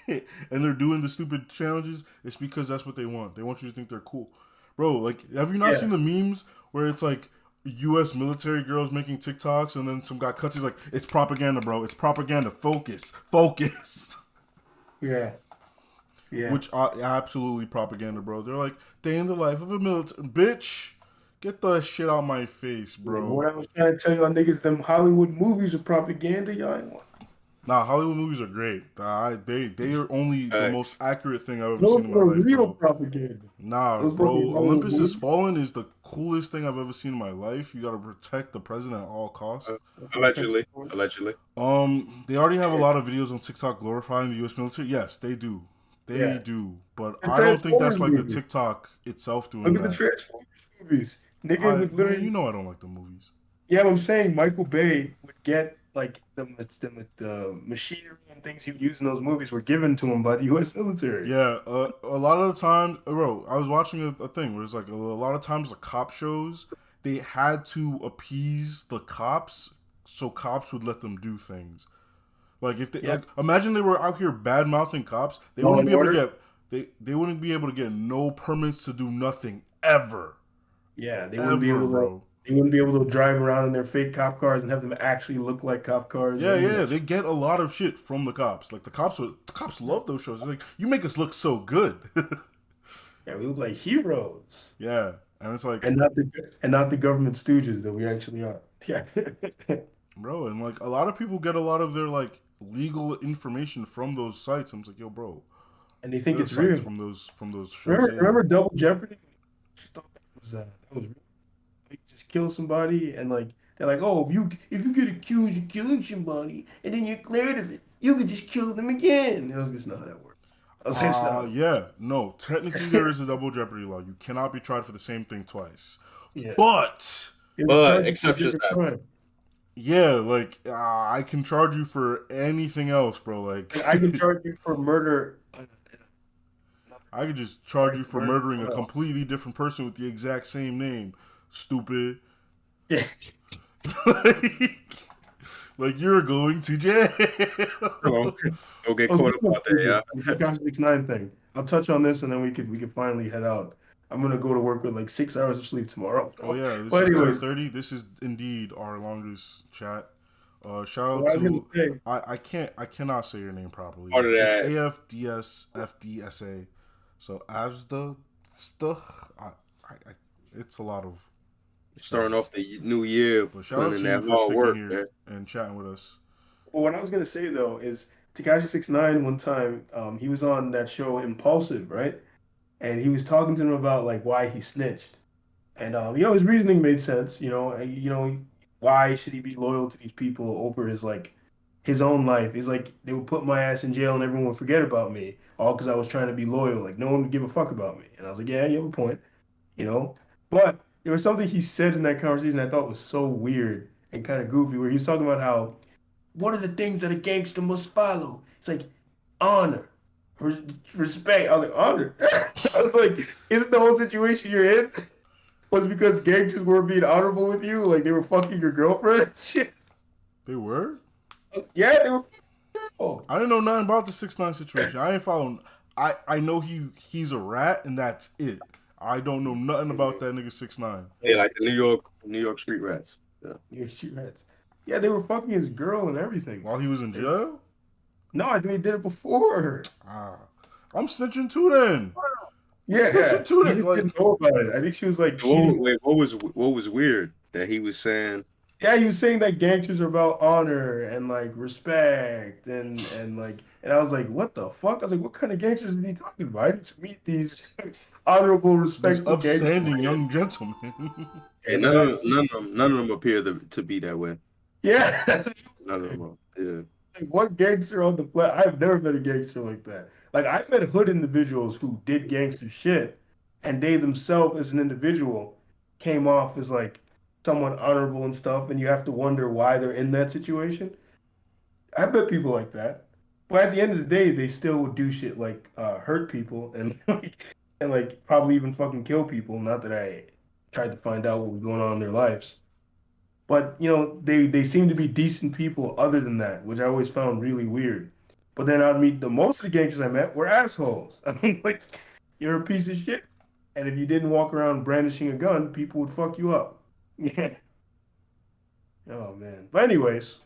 and they're doing the stupid challenges, it's because that's what they want. They want you to think they're cool, bro. Like, have you not Yeah, seen the memes where it's like U.S. military girls making TikToks and then some guy cuts? He's like, "It's propaganda, bro. It's propaganda. Focus, focus." yeah, yeah. Which are absolutely propaganda, bro. They're like, day in the life of a military bitch. Get the shit out my face, Yeah, bro. what I was trying to tell y'all niggas, them Hollywood movies are propaganda. Y'all ain't want. Nah, Hollywood movies are great. They are only the most Facts. accurate thing I've ever Those seen in my are life, real bro. propaganda. Nah, Those bro. fucking Hollywood Olympus Has movies. Fallen is the coolest thing I've ever seen in my life. You gotta protect the president at all Uh, costs. allegedly, allegedly. They already have a lot of videos on TikTok glorifying the U.S. military. Yes, they do. They Yeah. do. But The I don't think Transformers that's like the movies. TikTok itself Look doing at the that. Transformers movies. Nigga would Man, literally. you know I don't like the movies. Yeah, I'm saying Michael Bay would get like the machinery and things he would use in those movies were given to him by the U.S. military. Yeah, a lot of the time, bro, I was watching a thing where it's like a lot of times the cop shows, they had to appease the cops so cops would let them do things. Like if they Yeah. like imagine they were out here bad mouthing cops, they Law wouldn't and be able to Order. get they wouldn't be able to get no permits to do nothing ever. Yeah, they wouldn't be Ever, able to. bro. They wouldn't be able to drive around in their fake cop cars and have them actually look like cop cars or Yeah, any of yeah, that they shit. get a lot of shit from the cops. Like the cops love those shows. They're like, you make us look so good. Yeah, we look like heroes, Yeah, and it's like, and not the government stooges that we actually are. Yeah. bro, and like a lot of people get a lot of their like legal information from those sites. I'm just like, yo, bro, And they think the it's sites real. from those shows. Remember, Yeah, remember Double Jeopardy? I thought that was real. You just kill somebody and like they're like, oh, if you get accused of killing somebody and then you're cleared of it, you could just kill them again. That was just not how that works. I was just not how yeah. No, technically there is a double jeopardy law. You cannot be tried for the same thing twice. yeah. But They would But charge you for a exceptions different happen. crime. yeah, like I can charge you for anything else, bro. Like Like I can charge you for murder. Another I could just charge charge you for for murder murdering a someone else. completely different person with the exact same name. Stupid. Yeah. like you're going to jail. Don't get I was caught looking up up out there, yeah. the Cosmic Nine thing. I'll touch on this and then we can finally head out. I'm gonna go to work with like 6 hours of sleep tomorrow. Oh yeah, this But is anyways, 2:30. This is indeed our longest chat. Shout out what I was gonna to say, I cannot say your name properly. Part of It's that, AFDSFDSA. So as the stuff, I it's a lot of starting shots. off the new year, But shout putting out in to you that for hard sticking work, here man. and chatting with us. well, what I was gonna say though is Tekashi 69 one time, he was on that show Impulsive, right? And he was talking to him about like why he snitched. And his reasoning made sense. Why should he be loyal to these people over his own life? He's like, they would put my ass in jail and everyone would forget about me, all because I was trying to be loyal. Like no one would give a fuck about me. And I was like, yeah, you have a point, you know. But there was something he said in that conversation I thought was so weird and kind of goofy, where he was talking about how what are the things that a gangster must follow? It's like honor, respect. I was like, honor. I was like, isn't the whole situation you're in was because gangsters weren't being honorable with you? Like they were fucking your girlfriend? Shit. They were. Yeah, they were. Oh, I didn't know nothing about the 6ix9ine situation. I ain't following. I know he's a rat and that's it. I don't know nothing about that nigga 6ix9ine. Yeah, like the New York street rats. Yeah. yeah, shoot rats. Yeah, they were fucking his girl and everything. While he was in jail. No, I think he did it before. Ah, I'm snitching too then. Yeah, Snitching too he then. just Like didn't know about it. I think she was like cheating. Wait, what was weird that he was saying? Yeah, he was saying that gangsters are about honor and like respect and I was like, what the fuck? I was like, what kind of gangsters is he talking about? I need to meet these honorable, these respectful gangsters. upstanding young gentlemen. Yeah, And like, none of them appear to be that way. yeah, None of them are. Yeah. like what gangster on the planet? I've never met a gangster like that. Like I've met hood individuals who did gangster shit, and they themselves as an individual came off as like someone honorable and stuff, and you have to wonder why they're in that situation. I've met people like that. But at the end of the day, they still would do shit like hurt people and probably even fucking kill people. Not that I tried to find out what was going on in their lives. But they seem to be decent people other than that, which I always found really weird. But then I'd meet the most of the gangsters I met were assholes. I mean, like, you're a piece of shit. And if you didn't walk around brandishing a gun, people would fuck you up. Yeah. Oh man. But anyways,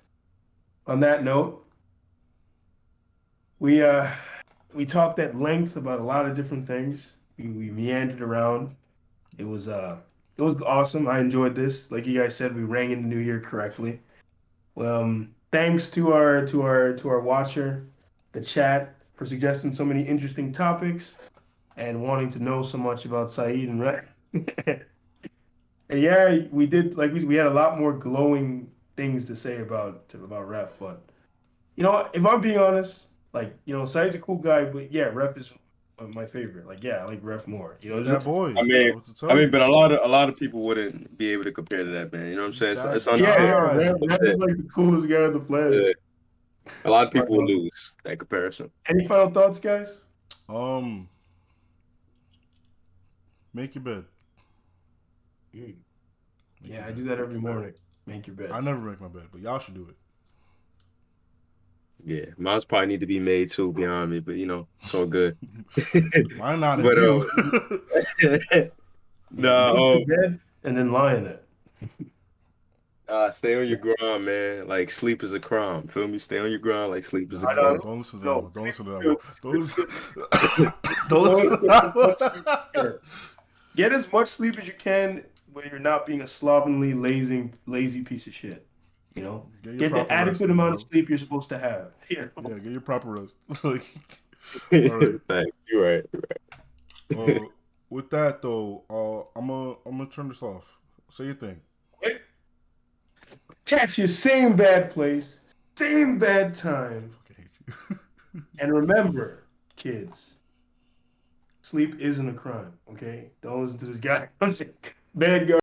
on that note, we uh we talked at length about a lot of different things. We meandered around. It was awesome. I enjoyed this. Like you guys said, we rang in the new year correctly. Well, thanks to our watcher, the chat, for suggesting so many interesting topics and wanting to know so much about Saeed and Ref. And yeah, we did like we had a lot more glowing things to say about Ref, but if I'm being honest, like Saeed's a cool guy, but yeah, Ref is my favorite. Like yeah, I like Ref more. He's that Just boy. I I mean, don't know what to tell you. but a lot of people wouldn't be able to compare to that, man. You know what I'm He's saying? It's that yeah, unfair. guy. Ref is like the coolest guy on the Yeah. planet. A lot of But, people would lose that comparison. any final thoughts, guys? Um, make your bed. Mm. Make Yeah, your I bed. do that every morning. Make your bed. I never make my bed, but y'all should do it. Yeah, mine's probably need to be made too behind me, but it's all good. Mine not in But view. Yeah, make no, your bed and then lie in it. stay on your grind, man. Like sleep is a crime. Feel me? Stay on your grind like sleep is a I No, crime. don't don't listen to that know. one. Don't listen to that Good. one. Don't listen. You Don't want listen to to get that as much sleep as you one. can. Get as much sleep as you can when you're not being a slovenly, lazy piece of shit. Get your Get the proper rest, adequate then, amount of bro. sleep you're supposed to have. Yeah, get your proper rest. Like, all right. Thanks. You're right. You're right. With that though, I'm gonna turn this off. Say your thing. Catch you same bad place, same bad time. I fucking hate you. And remember, kids, sleep isn't a crime, okay? Don't listen to this guy. Vanguard.